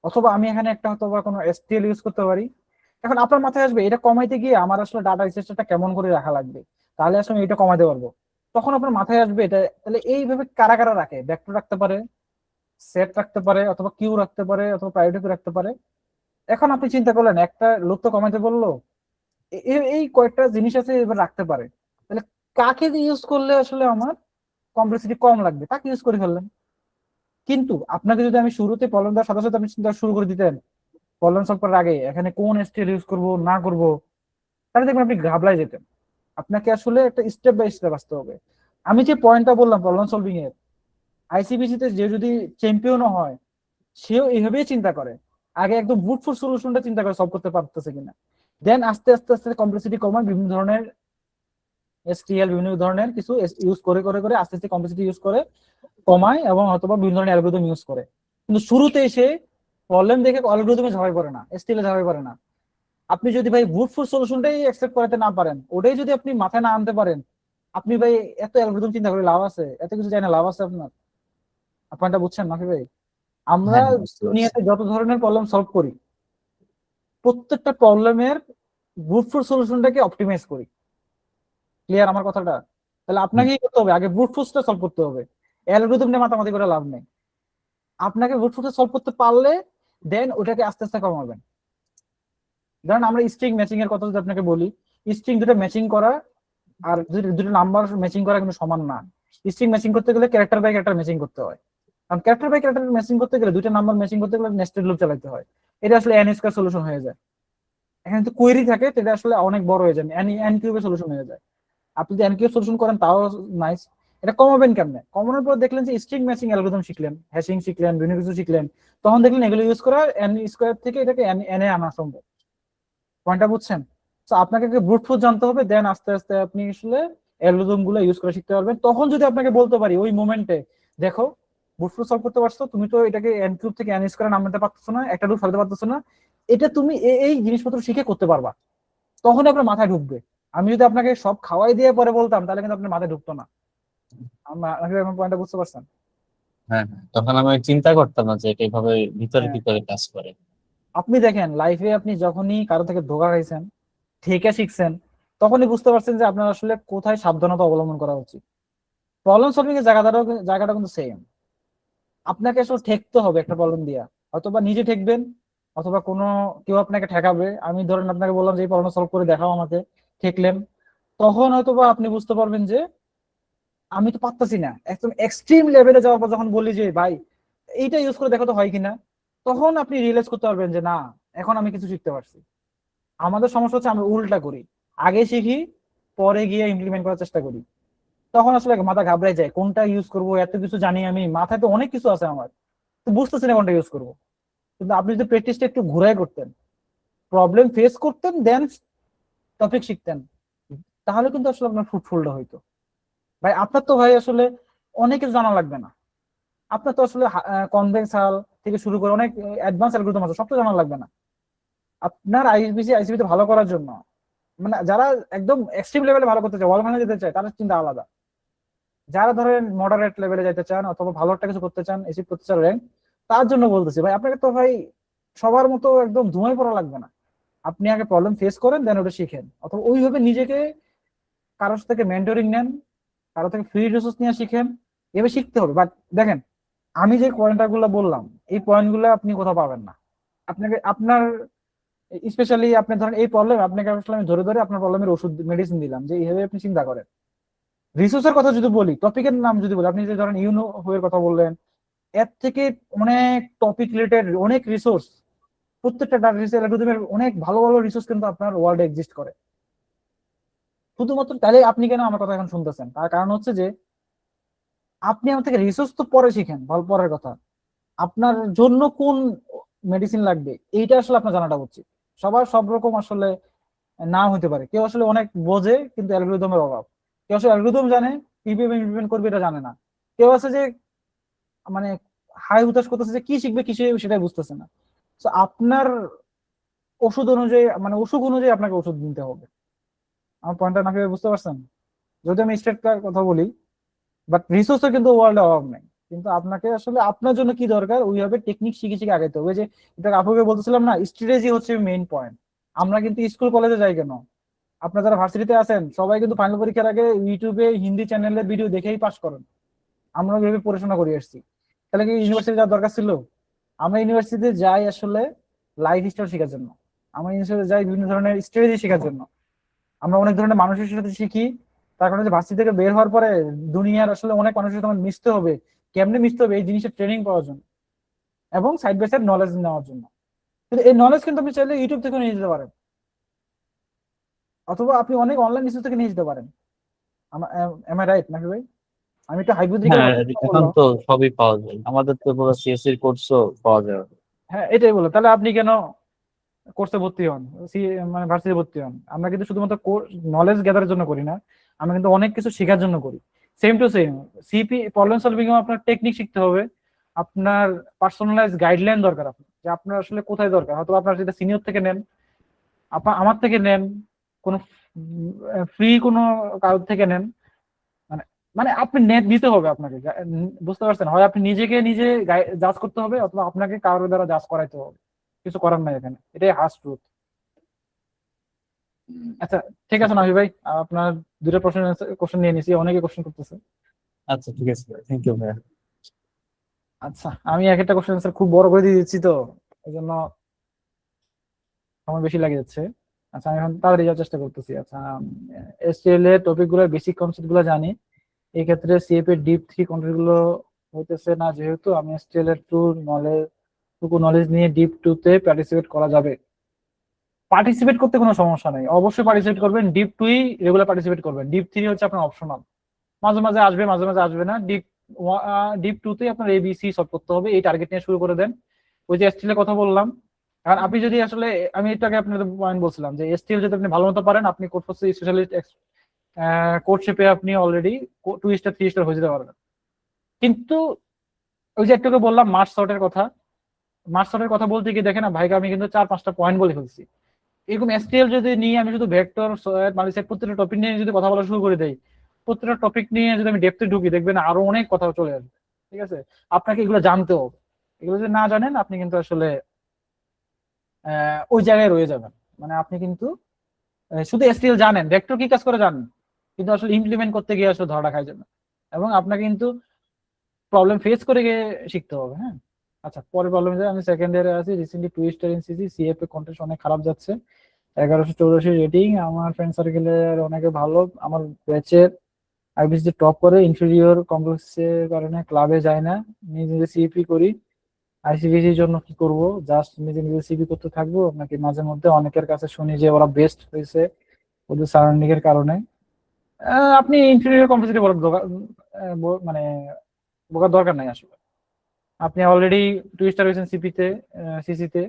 অথবা আমি এখানে একটা হয়তো বা কোনো এসটিএল ইউজ করতে পারি। এখন আপনার মাথায় আসবে এটা কমাইতে গিয়ে আমার আসলে ডাটা স্ট্রাকচারটা কেমন করে রাখা লাগবে, তাহলে আসলে আমি এটা কমাতে পারবো। তখন আপনার মাথায় আসবে এটা তাহলে এইভাবে কারা কারা রাখে, ভেক্টর রাখতে পারে, সেট রাখতে পারে, অথবা কিউ রাখতে পারে, অথবা প্রাইভেট রাখতে পারে। এখন আপনি চিন্তা করলেন একটা লোক তো কমাইতে বললো, এই কয়েকটা জিনিস আছে এবার রাখতে পারে, তাহলে কাকে ইউজ করলে আসলে আমার কমপ্লেক্সিটি কম লাগবে তাকে ইউজ করে ফেললেন। কিন্তু আপনাকে যদি আমি শুরুতে প্রবলেম দেওয়ার সাথে সাথে আপনি চিন্তা শুরু করে দিতেন প্রবলেম সলভ করার আগে এখানে কোন এসটিএল ইউজ করব না করব, তাহলে দেখবেন আপনি ঘাবড়ায় যেতেন। আপনাকে আসলে একটা স্টেপ বাই স্টেপ আসতে হবে। আমি যে পয়েন্টটা বললাম প্রবলেম সলভিং এর, আইসিবিসি তে যে যদি চ্যাম্পিয়নও হয় সেও এইভাবেই চিন্তা করে, আগে একদম বুট ফোর্স সলিউশনটা চিন্তা করে সলভ করতে পারতেছে কিনা, দেন আস্তে আস্তে আস্তে কমপ্লেক্সিটি কমায় বিভিন্ন ধরনের এসটিএল বিভিন্ন ধরনের কিছু ইউজ করে করে করে আস্তে আস্তে কমপ্লেক্সিটি ইউজ করে কমায়, এবং অথবা বিভিন্ন ধরনের অ্যালগরিদম ইউজ করে। কিন্তু শুরুতে এসে প্রবলেম দেখে অ্যালগরিদমে ঝাঁপাই পড়ে না, এসটিএল এ ঝাঁপাই পড়ে না। আপনি যদি ভাই বুট ফোর্স সলিউশনটাই অ্যাকসেপ্ট করাতে না পারেন, ওটাই যদি আপনি মাথায় না আনতে পারেন, আপনি ভাই এত অ্যালগরিদম চিন্তা করে লাভ আছে? এত কিছু জানে লাভ আছে আপনার? আপনারটা বুঝছেন নাকি ভাই? আমরা হ্যাঁ বুঝতে পারছি। দুনিয়াতে যত ধরনের প্রবলেম সলভ করি প্রত্যেকটা প্রবলেমের ব্রুট ফোর্স সলিউশনটাকে অপটিমাইজ করি। ক্লিয়ার আমার কথাটা? তাহলে আপনাকে কি করতে হবে, আগে ব্রুট ফোর্সটা সলভ করতে হবে, অ্যালগরিদম নিয়ে মাতামাতি করে লাভ নেই। আপনাকে ব্রুট ফোর্সটা সলভ করতে পারলে দেন ওটাকে আস্তে আস্তে কমাবেন। ধরেন আমরা স্ট্রিং ম্যাচিং এর কথা যদি আপনাকে বলি, স্ট্রিং দুটো ম্যাচিং করা আর দুটো নাম্বার ম্যাচিং করা কিন্তু সমান না। স্ট্রিং ম্যাচিং করতে গেলে ক্যারেক্টার বাই ক্যারেক্টার ম্যাচিং করতে হয়, কারণ ক্যারেক্টার বাই ক্যারেক্টার ম্যাচিং করতে গেলে দুইটা নাম্বার ম্যাচিং করতে গেলে নেস্টেড লুপ চালাতে হয়। এটা আসলে এন স্কয়ার সলিউশন হয়ে যায়। এখানে তো কোয়েরি থাকে, সেটা আসলে অনেক বড় হয়ে যায়, এন কিউবের সলিউশন হয়ে যায়। আপনি যদি এন কিউব সলিউশন করেন তাও নাইস। এটা কমাবেন কেমনে? কমানোর পর দেখলেন যে স্ট্রিং ম্যাচিং অ্যালগরিদম শিখলেন, হ্যাশিং শিখলেন, বিভিন্ন কিছু শিখলেন, তখন দেখলেন এগুলো ইউজ করা এন স্কয়ার থেকে এটাকে এন এ আনা সম্ভব। পয়েন্টটা বুঝছেন? তো আপনাকে ব্রুট ফোর্স জানতে হবে, দেন আস্তে আস্তে আপনি আসলে অ্যালগরিদম গুলো ইউজ করে শিখতে পারবেন। তখন যদি আপনাকে বলতে পারি ওই মোমেন্টে, দেখো ব্রুট ফোর্স সলভ করতে পারছো, তুমি তো এটাকে এন কিউব থেকে এন স্কয়ার নামাতে পারতেছো না, একটা রুট সরাতে পারতেছো না, এটা তুমি এই জিনিসপত্র শিখে করতে পারবা, তখন আপনার মাথায় ঢুকবে। আমি যদি আপনাকে সব খাওয়াই দিয়ে পরে বলতাম তাহলে কিন্তু আপনার মাথায় ঢুকতো না। আমার পয়েন্টটা বুঝতে পারছেন? হ্যাঁ হ্যাঁ, তখন আমি চিন্তা করতাম না যে এটা এইভাবে ভিতরে হ্যাঁ। ভিতরে কাজ করে। আপনি দেখেন লাইফে আপনি যখনই কারো থেকে ধোকা খাইছেন, ঠেকে শিখছেন, তখনই বুঝতে পারছেন যে আপনার আসলে কোথায় সাবধানতা অবলম্বন করা উচিত। প্রবলেম সলভিং এর জায়গাটা কিন্তু সেম। আপনাকে আসলে ঠেকতে হবে একটা প্রবলেম দিয়া, অথবা নিজে ঠেকবেন, অথবা কোনো কেউ আপনাকে ঠেকাবে। আমি ধরেন আপনাকে বললাম যে এই প্রবলেম সলভ করে দেখাও আমাকে, ঠেকলেন, তখন হয়তোবা আপনি বুঝতে পারবেন যে আমি তো পারতাছি না। একদম এক্সট্রিম লেভেলে যাওয়ার পর যখন বলি যে ভাই এইটা ইউজ করে দেখো তো হয় কিনা, তখন আপনি রিয়েলাইজ করতে পারবেন যে না, এখন আমি কিছু শিখতে পারছি। আমাদের সমস্যা হচ্ছে আমরা উল্টা করি, আগে শিখি পরে গিয়ে ইমপ্লিমেন্ট করার চেষ্টা করি। তখন আসলে মাথা ঘাবড়ায় যায়, কোনটা ইউজ করবো, এত কিছু জানি আমি, মাথায় তো অনেক কিছু আছে আমার, তো বুঝতেছি না কোনটা ইউজ করবো। কিন্তু আপনি যদি প্র্যাকটিসটা একটু ঘুরাই করতেন, প্রবলেম ফেস করতেন, দেন টপিক শিখতেন, তাহলে কিন্তু আসলে আপনার ফ্রুটফুলটা হইতো। ভাই আপনার তো ভাই আসলে অনেক কিছু জানা লাগবে না, আপনার তো আসলে কনভেনশনাল থেকে শুরু করে অনেক অ্যাডভান্স অ্যালগরিদম আছে, সব তো জানা লাগবে না। আপনার আইসিবি তে ভালো করার জন্য, মানে যারা একদম এক্সট্রিম লেভেলে ভালো করতে চায়, ওয়াল ফাইনালে যেতে চায়, তাদের চিন্তা আলাদা। যারা ধরেন মডারেট লেভেলে যেতে চান অথবা ভালো একটা কিছু করতে চান, এসিভ করতে চান র্যাঙ্ক, তার জন্য বলতেছি ভাই আপনাকে তো ভাই সবার মতো একদম ধুমায় পড়া লাগবে না। আপনি আগে প্রবলেম ফেস করেন, দেন ওটা শিখেন, অথবা ওইভাবে নিজেকে কারোর থেকে মেন্টরিং নেন, কারো থেকে ফ্রি রিসোর্স নিয়ে শিখেন, এভাবে শিখতে হবে। বাট দেখেন আমি যে পয়েন্টগুলো বললাম এই পয়েন্টগুলো আপনি কোথাও পাবেন না। আপনাকে আপনার স্পেশালি আপনি ধরেন এই প্রবলেম, আপনাকে আসলে আমি ধরে ধরে আপনার প্রবলেমের ওষুধ মেডিসিন দিলাম যে এইভাবে আপনি চিন্তা করেন। রিসোর্সের কথা যদি বলি, টপিকের নাম যদি বলি, আপনি যে ধরেন ইউনো এর কথা বললেন, এর থেকে অনেক টপিক রিলেটেড অনেক রিসোর্স প্রত্যেকটা ডাটা অ্যালগরিদমের অনেক ভালো ভালো রিসোর্স কিন্তু আপনার ওয়ার্ল্ডে এক্সিস্ট করে। শুধুমাত্র তাহলে আপনি কেন আমার কথা এখন শুনতেছেন, তার কারণ হচ্ছে যে আপনি আমার থেকে রিসোর্স তো পরে শিখেন, ভালো পরের কথা। আপনার জন্য কোন মেডিসিন লাগবে এইটা আসলে আপনার জানাটা উচিত। সবার সব রকম আসলে নাও হতে পারে, কেউ আসলে অনেক বোঝে কিন্তু অ্যালগরিদমের অভাব, কেউ আসলে অ্যালগরিদম জানে কিভাবে ইমপ্লিমেন্ট করবে এটা জানে না, কেউ আছে যে মানে হাই হুতাশ করতেছে যে কি শিখবে কি শিখবে সেটাই বুঝতেছে না। তো আপনার ওষুধ অনুযায়ী মানে অসুখ অনুযায়ী আপনাকে ওষুধ নিতে হবে। আমার পয়েন্টটা নাকি বুঝতে পারছেন? যদি আমি স্ট্রেট কথা বলি, বাট রিসোর্সের কিন্তু ওয়ার্ল্ডে অভাব নেই, কিন্তু আপনাকে আসলে আপনার জন্য কি দরকার ওইভাবে টেকনিক শিখে শিখে আগাইতে হবে। ওই যে এটা আপুকে বলতেছিলাম না, স্ট্র্যাটেজি হচ্ছে মেইন পয়েন্ট। আমরা কিন্তু স্কুল কলেজে যাই কেন, আপনারা যারা ভার্সিটিতে আছেন সবাই কিন্তু ফাইনাল পরীক্ষার আগে ইউটিউবে হিন্দি চ্যানেলের ভিডিও দেখেই পাস করেন। আমরা ওইভাবে পড়াশোনা করে আসছি, তাহলে কি ইউনিভার্সিটি যাওয়ার দরকার ছিল? আমরা ইউনিভার্সিটিতে যাই আসলে লাইফ স্টাইল শেখার জন্য, আমরা ইউনিভার্সিটিতে যাই বিভিন্ন ধরনের স্ট্র্যাটেজি শেখার জন্য, আমরা অনেক ধরনের মানুষের সাথে শিখি। তার কারণে যে ভার্সিটি থেকে বের হওয়ার পরে দুনিয়ার আসলে অনেক মানুষের সাথে আমার মিশতে হবে, কেমনে মিশতে হবে এই জিনিসের ট্রেনিং পাওয়ার জন্য এবং সাইড বাই সাইড নলেজ নেওয়ার জন্য। কিন্তু এই নলেজ কিন্তু আপনি চাইলে ইউটিউব থেকে নিয়ে যেতে পারেন, অথবা আপনি অনেক অনলাইন রিসোর্স থেকে নিয়ে যেতে পারেন। এম আই রাইট নাকি ভাই? আমি একটু হাইব্রিড হ্যাঁ, এখন তো সবই পাওয়া যায়, আমাদের তো পুরো সিএসসি কোর্সও পাওয়া যায়। হ্যাঁ এটাই বলো, তাহলে আপনি কেন কোর্সে ভর্তি হন, মানে ভার্সিটি ভর্তি হন? আমরা কিন্তু শুধুমাত্র নলেজ গ্যাদারের জন্য করি না, আমরা কিন্তু অনেক কিছু শেখার জন্য করি। Same to same CP problem solving এও আপনার টেকনিক শিখতে হবে, আপনার পার্সোনালাইজ গাইডলাইন দরকার আপনার, যে আপনার আসলে কোথায় দরকার। হয়তো আপনার যেটা সিনিয়র থেকে নেন, আপনার আমার থেকে নেন, কোনো ফ্রি কোনো কারোর থেকে নেন, মানে মানে আপনি নেট দিতে হবে আপনাকে, বুঝতে পারছেন? হয় আপনি নিজেকে নিজে জাজ করতে হবে অথবা আপনাকে কারোর দ্বারা জাজ করাইতে হবে, কিছু করার নাই এখানে, এটাই হার্ড ট্রুথ। আচ্ছা ঠিক আছে নাহি ভাই, আপনার দুটো কোশ্চেন নিয়ে নিছি, অনেকে কোশ্চেন করতেছে। আচ্ছা ঠিক আছে, থ্যাংক ইউ ভাইয়া। আচ্ছা আমি এক একটা কোশ্চেন আনসার খুব বড় করে দিয়ে দিচ্ছি তো এই জন্য সময় বেশি লাগে যাচ্ছে। আচ্ছা আমি এখন তাড়াতাড়ি যাওয়ার চেষ্টা করতেছি। আচ্ছা এসটিএল এর টপিক গুলো বেসিক কনসেপ্ট গুলো জানি, এই ক্ষেত্রে সিএফ এর ডিপ 3 কনসেপ্ট গুলো হইতেছে না, যেহেতু আমি এসটিএল এর টুকু নলেজ নিয়ে ডিপ 2 তে পার্টিসিপেট করা যাবে। পার্টিসিপেট করতে কোনো সমস্যা নেই, অবশ্যই পার্টিসিপেট করবেন, ডিপ 2 রেগুলার পার্টিসিপেট করবেন, ডিপ 3 হচ্ছে আপনার অপশনাল, মাঝে মাঝে আসবে মাঝে মাঝে আসবে না। ডিপ 2 তে আপনার এবিসি সলভ করতে হবে, এই টার্গেট নিয়ে শুরু করে দেন। ওই যে এসটিএল এর কথা বললাম, কারণ আপনি যদি আসলে আমি এটাকে আপনাদের পয়েন্ট বলছিলাম যে এসটিএল যদি আপনি ভালো মতো পারেন, আপনি কোড ফোর্স স্পেশালিস্ট কোডশিপে আপনি অলরেডি 2 স্টার 3 স্টার হয়ে যেতে পারবেন। কিন্তু ওই যে একটু বললাম মার্চ শর্টের কথা, মার্চ শর্টের কথা বলতে গিয়ে দেখেন না ভাইকে আমি কিন্তু 4-5টা পয়েন্ট বলে ফেলছি। এরকম এসটিএল যদি নিয়ে আমি শুধু ভেক্টর মাল্টিসাইড প্রত্যেকটা টপিক নিয়ে যদি কথা বলা শুরু করে দেই, প্রত্যেকটা টপিক নিয়ে যদি আমি ডেপথে ঢুকি, দেখবেন আরো অনেক কথা চলে আসবে। ঠিক আছে, আপনাকে এগুলো জানতে হবে, এগুলো যদি না জানেন আপনি কিন্তু আসলে ওই জায়গায় রয়ে যাবেন। মানে আপনি কিন্তু শুধু এসটিএল জানেন, ভেক্টর কি কাজ করে জানেন, কিন্তু আসলে ইমপ্লিমেন্ট করতে গিয়ে আসলে ধরা খাই যাবেন, এবং আপনাকে কিন্তু প্রবলেম ফেস করে গিয়ে শিখতে হবে। হ্যাঁ আচ্ছা পরে প্রবলেম যায়, আমি সেকেন্ড ইয়ারে আছি, রিসেন্টলি 2 স্টার এনসিসি, সিএফ এ কন্টেস্ট অনেক খারাপ যাচ্ছে, 1184 রেটিং, আমার ফ্রেন্ড সার্কেলের অনেকে ভালো, আমার ব্যাচের আইবিসি টপ করে, ইনফেরিয়র কমপ্লেক্সের কারণে ক্লাবে যায় না, নিজে নিজে সিপি করি, আইসিবিসির জন্য কি করব? জাস্ট নিজে নিজে সিপি করতে থাকবো নাকি মাঝে মধ্যে অনেকের কাছে শুনি যে ওরা বেস্ট হয়েছে ওদের সারাউন্ডিং এর কারণে? আপনি ইনফেরিয়র কমপ্লেক্সিটি মানে বোকার দরকার নাই আসলে, আপনি অলরেডি 2 স্টার হয়েছেন সিপিতে, সিসিতে,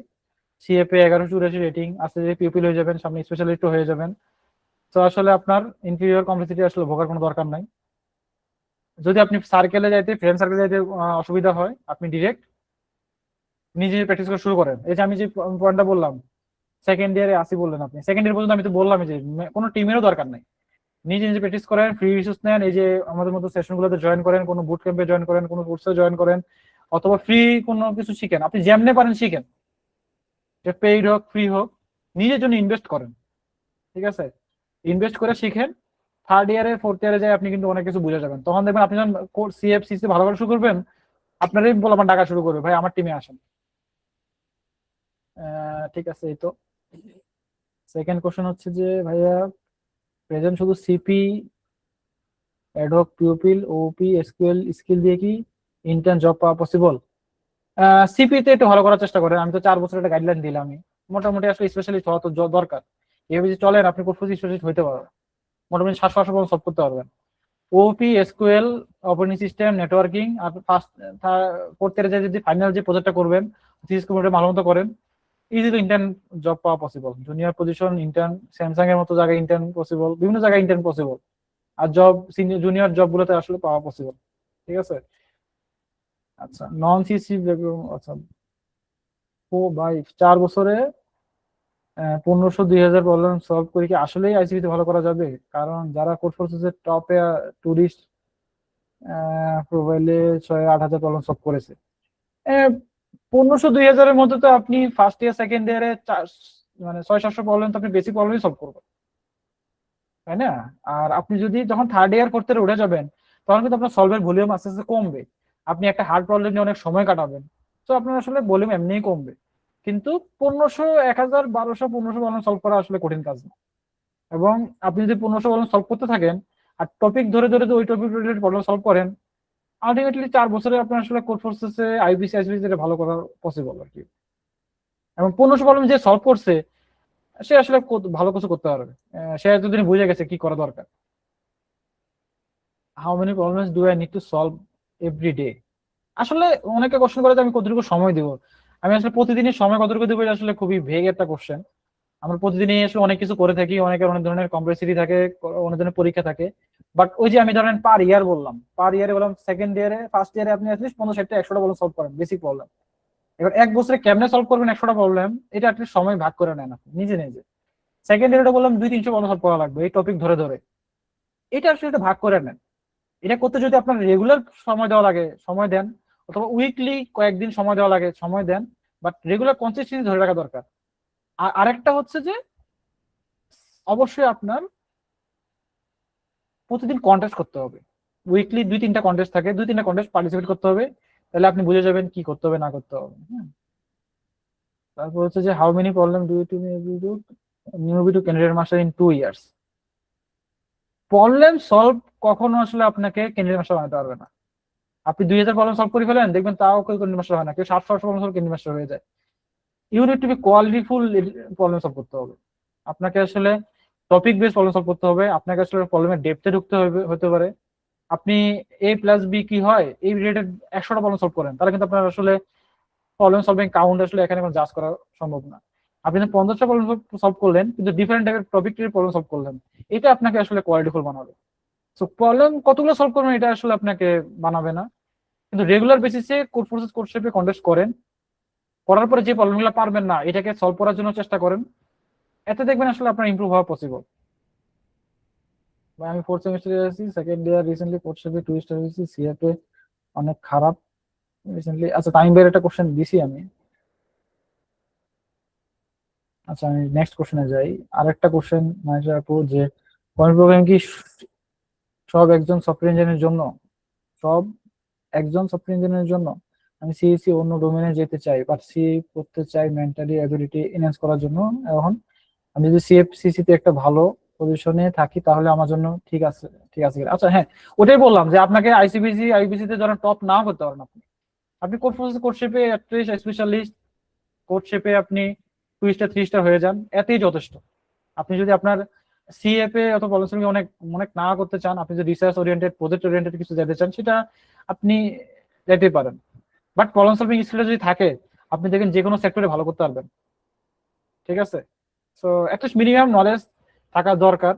সিএফ এ 1184 রেটিং, আস্তে ধীরে পিউপিল হয়ে যাবেন, সামনে স্পেশালিস্ট হয়ে যাবেন। তো আসলে আপনার ইনফিরিয়র কমপ্লেক্সিটি আসলে ভোগার কোনো দরকার নাই। যদি আপনি সার্কেলে যাইতে, ফ্রেন্ড সার্কেলে যাইতে অসুবিধা হয়, আপনি ডিরেক্ট নিজে প্র্যাকটিস করা শুরু করেন। এই যে আমি যে পয়েন্টটা বললাম, সেকেন্ড ইয়ারে আসি বললেন আপনি, সেকেন্ড ইয়ার পর্যন্ত আমি তো বললাম যে কোনো টিমেরও দরকার নাই, নিজে নিজে প্র্যাকটিস করেন, ফ্রি রিসোর্স নেন, এই যে আমাদের মতো সেশন গুলোতে জয়েন করেন, কোনো বুট ক্যাম্পে জয়েন করেন, কোনো কোর্সে জয়েন করেন, অথবা ফ্রি কোনো কিছু শিখেন, আপনি যেমনে পারেন শিখেন, পেইড হোক ফ্রি হোক, নিজের জন্য ইনভেস্ট করেন। ঠিক আছে, ইনভেস্ট করে শিখেন, থার্ড ইয়ারে ফোর্থ ইয়ারে যায় আপনি কিন্তু অনেক কিছু বুঝে যাবেন। তখন দেখবেন আপনি যখন সিএফ সিসি ভালো করে শুরু করবেন, আপনারই বলবেন ডাকা শুরু করবে, ভাই আমার টিমে আসেন। ঠিক আছে, এই তো সেকেন্ড কোশ্চেন হচ্ছে যে ভাইয়া প্রেজেন্ট শুধু সিপি, অ্যাডহক, পিউপিল, ওপি, এসকিউএল স্কিল দিয়ে কি ইন্টার্ন জব পাওয়া পসিবল? সিপি তে একটু ভালো করার চেষ্টা করেন। আমি তো 4 বছর একটা গাইডলাইন দিলামই। মোটামুটি আসলে স্পেশালিস্ট হওয়া তো দরকার। এভাবে যদি চলেন আপনি কোর্স স্পেশালিস্ট হইতে পারবেন, মোটামুটি 700-800 প্রবলেম সলভ করতে পারবেন। ওপি, এসকিউএল, অপারেটিং সিস্টেম, নেটওয়ার্কিং, আর ফার্স্ট ফোর্থ ইয়ারে যদি ফাইনাল যে প্রজেক্টটা করবেন থিসিস কমিটি ভালো মতো করেন, ইজিলি ইন্টার্ন জব পাওয়া possible. Junior position intern, Samsung এর মতো জায়গায় ইন্টার্ন পসিবল, বিভিন্ন জায়গায় ইন্টার্ন পসিবল। আর জব জুনিয়র জব গুলোতে আসলে পাওয়া পসিবল। ঠিক আছে। আচ্ছা, নন সিসি ব্যাকগ্রাউন্ড। আচ্ছা, ও ভাই 4 বছরে 1500-2000 প্রবলেম সলভ করে কি আসলেই আইসিবি তে ভালো করা যাবে? কারণ যারা কোর্স প্রসেসের টপে টুরিস্ট প্রোফাইলে 6-8 হাজার প্রবলেম সলভ করেছে, 1500-2000-এর মধ্যে তো আপনি ফার্স্ট ইয়ার সেকেন্ড ইয়ারে মানে 600-700 প্রবলেম তো আপনি বেসিক প্রবলেমই সলভ করবেন, তাই না? আর আপনি যদি যখন থার্ড ইয়ার ফোর্থ ইয়ারে উঠে যাবেন তখন কিন্তু আপনার সলভের ভলিউম আস্তে আস্তে কমবে। আপনি একটা হার্ড প্রবলেম নিয়ে অনেক সময় কাটাবেন, তো আপনার আসলে ভলিউম এমনিই কমবে। কিন্তু 1500, 1000, 1200, 1500 প্রবলেম সলভ করা আসলে কঠিন কাজ না। এবং আপনি যদি 1500 প্রবলেম সলভ করতে থাকেন আর টপিক ধরে ধরে ওই টপিক রিলেটেড প্রবলেম সলভ করেন, আলটিমেটলি 4 বছরে আপনার আসলে কোড ফোর্সেসে আইবিসি আইসিবিসি ভালো করা পসিবল আর কি। এবং 1500 প্রবলেম যে সলভ করছে সে আসলে ভালো কিছু করতে পারবে। সে এতদিন বুঝে গেছে কি করা দরকার। How many problems do I need to solve every day? আসলে অনেকে কোশ্চেন করে যে আমি কতটুকু সময় দিব। আমি আসলে প্রতিদিনই সময় কতটুকু দেবো এটা আসলে খুবই ভেগ একটা কোশ্চেন। আমরা প্রতিদিনই আসলে অনেক কিছু করে থাকি, অনেকের অনেক ধরনের কমপ্লেক্সিটি থাকে, অনেক ধরনের পরীক্ষা থাকে। বাট ওই যে আমি ধরেন পার ইয়ার বললাম, পার ইয়ারে বললাম সেকেন্ড ইয়ারে ফার্স্ট ইয়ারে আপনি অ্যাটলিস্ট 15, 60, 100টা প্রবলেম সলভ করেন, বেসিক প্রবলেম। এবার 1 বছরে কেমনে সলভ করবেন 100টা প্রবলেম, এটা অ্যাটলিস্ট সময় ভাগ করে নেন আপনি নিজে নিজে। সেকেন্ড ইয়ারে বললাম 200-300 প্রবলেম সলভ করা লাগবে এই টপিক ধরে ধরে, এটা আসলে এটা ভাগ করে নেন। এটা করতে যদি আপনার রেগুলার সময় দেওয়া লাগে সময় দেন, অথবা উইকলি কয়েকদিন সময় দেওয়া লাগে সময় দেন, বাট রেগুলার কনসিস্টেন্সি ধরে রাখা দরকার। আর আরেকটা হচ্ছে যে অবশ্যই আপনার প্রতিদিন কন্টেস্ট করতে হবে। উইকলি 2-3টা কন্টেস্ট থাকে, 2-3টা কন্টেস্ট পার্টিসিপেট করতে হবে, তাহলে আপনি বুঝে যাবেন কি করতে হবে না করতে হবে। তারপর হচ্ছে যে how many problem do you to new to candidate master in 2 years? Problem solve কখনো আসলে আপনাকে ক্যান্ডিডেট মাস্টার বানাতে পারবে না। আপনি 2000 প্রবলেম সলভ করে ফেলেন, দেখবেন তাও কেউ ক্যান্ডিডেট মাস্টার হয় না, কেউ 700-800 প্রবলেম সলভ ক্যান্ডিডেট মাস্টার হয়ে যায়। You need to be qualityful problem solve করতে হবে। আপনাকে আসলে টপিক বেস প্রবলেম সলভ করতে হবে, আপনাকে আসলে প্রবলেমের ডেপথে ঢুকতে হবে হতে পারে। আপনি A+B কি হয় এই রিলেটেড 100টা প্রবলেম সলভ করেন, তাহলে কিন্তু আপনার আসলে প্রবলেম সলভিং কাউন্ট আসলে এখানে কোনো জাজ করা সম্ভব না। আপনি 50টা প্রবলেম সলভ করলেন কিন্তু ডিফারেন্ট টাইপের টপিক প্রবলেম সলভ করলেন, এটা আপনাকে আসলে কোয়ালিটিফুল বানাবে। সো প্রবলেম কতগুলো সলভ করবেন এটা আসলে আপনাকে বানাবে না, কিন্তু রেগুলার বেসিসে কোড ফোর্সেস কোড শেপে কন্টেস্ট করেন, করার পরে যে প্রবলেমগুলো পারবেন না এটাকে সলভ করার জন্য চেষ্টা করেন, এতে দেখবেন আসলে আপনার ইমপ্রুভ হওয়া পসিবল। আমি 4th সেমিস্টারে আছি, সেকেন্ড ইয়ার রিসেন্টলি কোড শেপে 2 স্টার হয়েছি, সিএতে অনেক খারাপ রিসেন্টলি। আচ্ছা, তামিম ভাইয়ের একটা কোশ্চেন দিছি আমি। আচ্ছা, আমি নেক্সট কোশ্চেনে যাই। আরেকটা কোশ্চেন মাইশা আপু, যে কম্পিউটার প্রোগ্রামিং কি সব একজন সফটওয়্যার ইঞ্জিনিয়ারের জন্য? সব একজন সফটওয়্যার ইঞ্জিনিয়ারের জন্য? আমি সিএসসি অন্য ডোমেনে যেতে চাই, বাট সি করতে চাই মেন্টালি অ্যাবিলিটি এনহ্যান্স করার জন্য। এখন আমি যদি সিএফসিসি তে একটা ভালো পজিশনে থাকি তাহলে আমার জন্য ঠিক আছে, ঠিক আছে। আচ্ছা হ্যাঁ, ওটাই বললাম যে আপনাকে আইসিবিসি আইবিসি তে যারা টপ নাও করতে পারেন, আপনি কোড প্রসেস কোড শেপে অ্যাটলিস্ট স্পেশালিস্ট কোড শেপে আপনি 2 স্টার 3 স্টার হয়ে যান, এতেই যথেষ্ট। আপনি যদি আপনার সিএফএ অথবা প্রবলেম সলভিং অনেক অনেক না করতে চান, আপনি যদি রিসার্চ ওরিয়েন্টেড প্রজেক্ট ওরিয়েন্টেড কিছু যেতে চান, সেটা আপনি যেতে পারেন। বাট প্রবলেম সলভিং স্কিলটা যদি থাকে আপনি দেখেন যে কোনো সেক্টরে ভালো করতে পারবেন। ঠিক আছে। সো অ্যাটলিস্ট মিনিমাম নলেজ থাকা দরকার,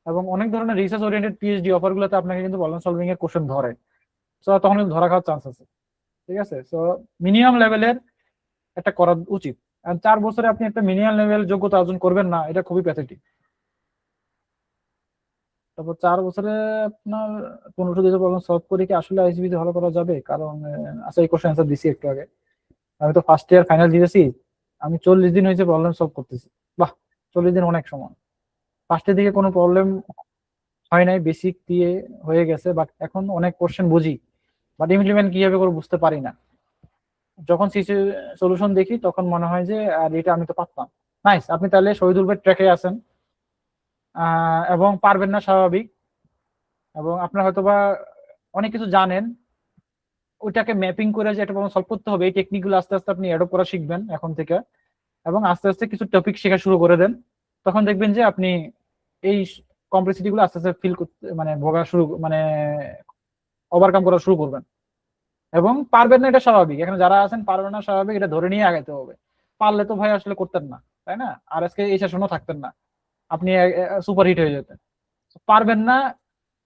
এবং অনেক ধরনের রিসার্চ ওরিয়েন্টেড পিএইচডি অফারগুলোতে আপনাকে কিন্তু প্রবলেম সলভিং এর কোশ্চেন ধরে, সো তখন কিন্তু ধরা খাওয়ার চান্স আছে। ঠিক আছে। সো মিনিমাম লেভেলের একটা করা উচিত। 4 বছরে আপনি একটা মিনিমাম লেভেল যোগ্যতা অর্জন করবেন না, এটা খুবই প্যাথেটিক। তারপর 4 বছরে আপনার 1500-2000 প্রবলেম সলভ করে কি আসলে আইসিবি তে ভালো করা যাবে? কারণ আচ্ছা, এই কোশ্চেন অ্যান্সার দিছি একটু আগে। আমি তো ফার্স্ট ইয়ার ফাইনাল দিয়েছি, আমি 40 দিন হয়েছে প্রবলেম সলভ করতেছি। বাহ, 40 দিন অনেক সময়। ফার্স্টের দিকে কোনো প্রবলেম হয় নাই, বেসিক দিয়ে হয়ে গেছে, বাট এখন অনেক কোশ্চেন বুঝি, বাট ইমপ্লিমেন্ট কিভাবে করে বুঝতে পারি না। যখন সিসি সলিউশন দেখি তখন মনে হয় যে আর এটা আমি তো পারতাম। নাইস, আপনি তাহলে শহীদুল ভাই ট্র্যাকে আছেন, এবং পারবেন না স্বাভাবিক, এবং আপনার হয়তোবা অনেক কিছু জানেন, ওইটাকে ম্যাপিং করে যে একটা প্রবলেম সলভ করতে হবে, এই টেকনিকগুলো আস্তে আস্তে আপনি অ্যাডপ্ট করা শিখবেন এখন থেকে, এবং আস্তে আস্তে কিছু টপিক শেখা শুরু করে দেন। তখন দেখবেন যে আপনি এই কমপ্লেক্সিটি গুলো আস্তে আস্তে ফিল করতে মানে ভোগা শুরু মানে ওভারকাম করা শুরু করবেন। এবং পারবেন না এটা স্বাভাবিক, এখানে যারা আছেন পারবেন না স্বাভাবিক, এটা ধরে নিয়ে আগাইতে হবে। পারলে তো ভাই আসলে করতেন না, তাই না? আর আজকে এই সেশনও থাকতেন না, আপনি সুপারহিট হয়ে যেতেন। পারবেন না,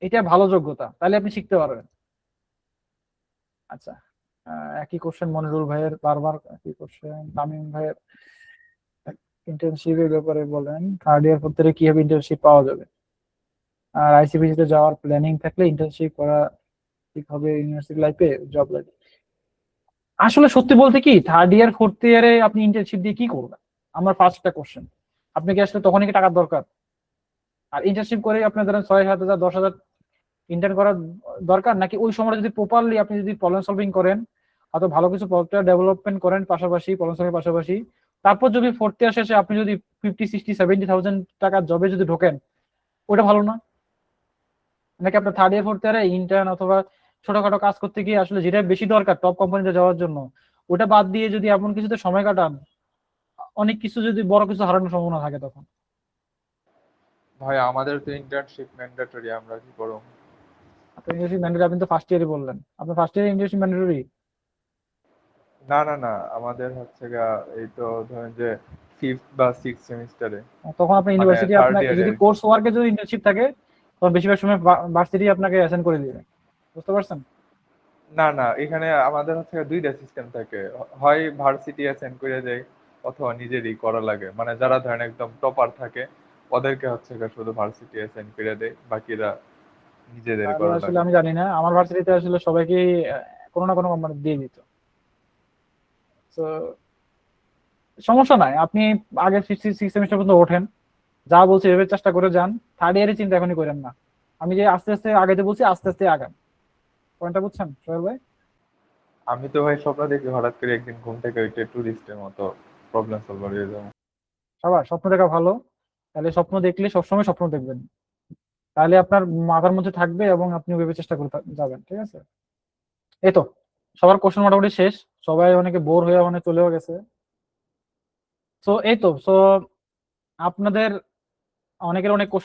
এটা ভালো যোগ্যতা, তাহলে আপনি শিখতে পারবেন। আচ্ছা, একই কোশ্চেন মনিরুল ভাইয়ের, বারবার একই কোশ্চেন। তামিম ভাইয়ের ইন্টার্নশিপের ব্যাপারে বলেন, থার্ড ইয়ার পর থেকে কিভাবে ইন্টার্নশিপ পাওয়া যাবে, আর আইসিবিসি তে যাওয়ার প্ল্যানিং থাকলে ইন্টার্নশিপ করা ঠিক হবে ইউনিভার্সিটি লাইফে, জব লাইফে? আসলে সত্যি বলতে কি, থার্ড ইয়ার ফোর্থ ইয়ারে আপনি ইন্টার্নশিপ দিয়ে কি করবেন? আমার ফার্স্টটা কোশ্চেন, আপনি কি আসলে তখনই কি টাকার দরকার? আর ইন্টার্নশিপ করে আপনার ধরেন 6,000 10,000 ইন্টার্ন করার দরকার, নাকি ওই সময়টা যদি প্রপারলি আপনি যদি প্রবলেম সলভিং করেন, হয়তো ভালো কিছু প্রজেক্ট ডেভেলপমেন্ট করেন পাশাপাশি, প্রবলেম সলভিং পাশাপাশি, তারপর যদি ফোর্থ ইয়ার শেষে আপনি যদি 50 60 70,000 টাকার জবে যদি ঢোকেন, ওটা ভালো না? নাকি আপনার থার্ড ইয়ার ফোর্থ ইয়ারে ইন্টার্ন অথবা ছোটখাটো কাজ করতে গিয়ে আসলে যেটা বেশি দরকার টপ কোম্পানিতে যাওয়ার জন্য, ওটা বাদ দিয়ে যদি এমন কিছুতে সময় কাটান, অনেক কিছু যদি বড় কিছু হারানোর সম্ভাবনা থাকে তখন? ভাই আমাদের তো ইন্টার্নশিপ ম্যান্ডেটরি, আমরা কি করব? আপনি ইন্ডাস্ট্রি ম্যান্ডেটরি, আপনি তো ফার্স্ট ইয়ারে বললেন, আপনার ফার্স্ট ইয়ারে ইন্ডাস্ট্রি ম্যান্ডেটরি? না না না, আমাদের হচ্ছে গা এই তো ধরেন যে ফিফথ বা সিক্স সেমিস্টারে, তখন আপনার মানে ইউনিভার্সিটি থার্ড আপনাকে ইয়ারে। যদি কোর্স ওয়ার্কে যদি ইন্টার্নশিপ থাকে, তখন বেশিরভাগ সময় ভার্সিটি আপনাকে অ্যাসাইন করে দিবে, বুঝতে পারছেন? না না, এখানে আমাদের হচ্ছে দুইটা সিস্টেম থাকে, হয় ভার্সিটি অ্যাসাইন করে দেয় অথবা নিজেরই করা লাগে। মানে যারা ধরেন একদম টপার থাকে ওদেরকে হচ্ছে গা শুধু ভার্সিটি অ্যাসাইন করে দেয়, বাকিরা নিজেদের তাহলে করা আসলে লাগে। আমি জানি না, আমার ভার্সিটিতে আসলে সবাইকে কোনো না কোনো কোম্পানি দিয়ে দিত। তো সমস্যা নাই, আপনি আগে সিক্স সেমিস্টার পর্যন্ত ওঠেন, যা বলছি এভাবে চেষ্টা করে যান, থার্ড ইয়ারের চিন্তা এখনই করেন না। আমি যে আস্তে আস্তে আগাইতে বলছি, আস্তে আস্তে আগান। পয়েন্টটা বুঝছেন সোহেল ভাই? আমি তো ভাই স্বপ্ন দেখি হঠাৎ করে একদিন ঘুম থেকে উঠে টুরিস্টের মতো প্রবলেম সলভার হয়ে যাবো। সবার স্বপ্ন দেখা ভালো, তাহলে স্বপ্ন দেখলে সবসময় স্বপ্ন দেখবেন, তাহলে আপনার মাথার মধ্যে থাকবে এবং আপনি ওইভাবে চেষ্টা করে যাবেন, ঠিক আছে? এই তো, সবার কোশ্চেন মোটামুটি শেষ, সবাই অনেকে বোর হয়ে অনেক চলেও গেছে। তো এই তো, আপনাদের অনেকের অনেক কোশ্চেন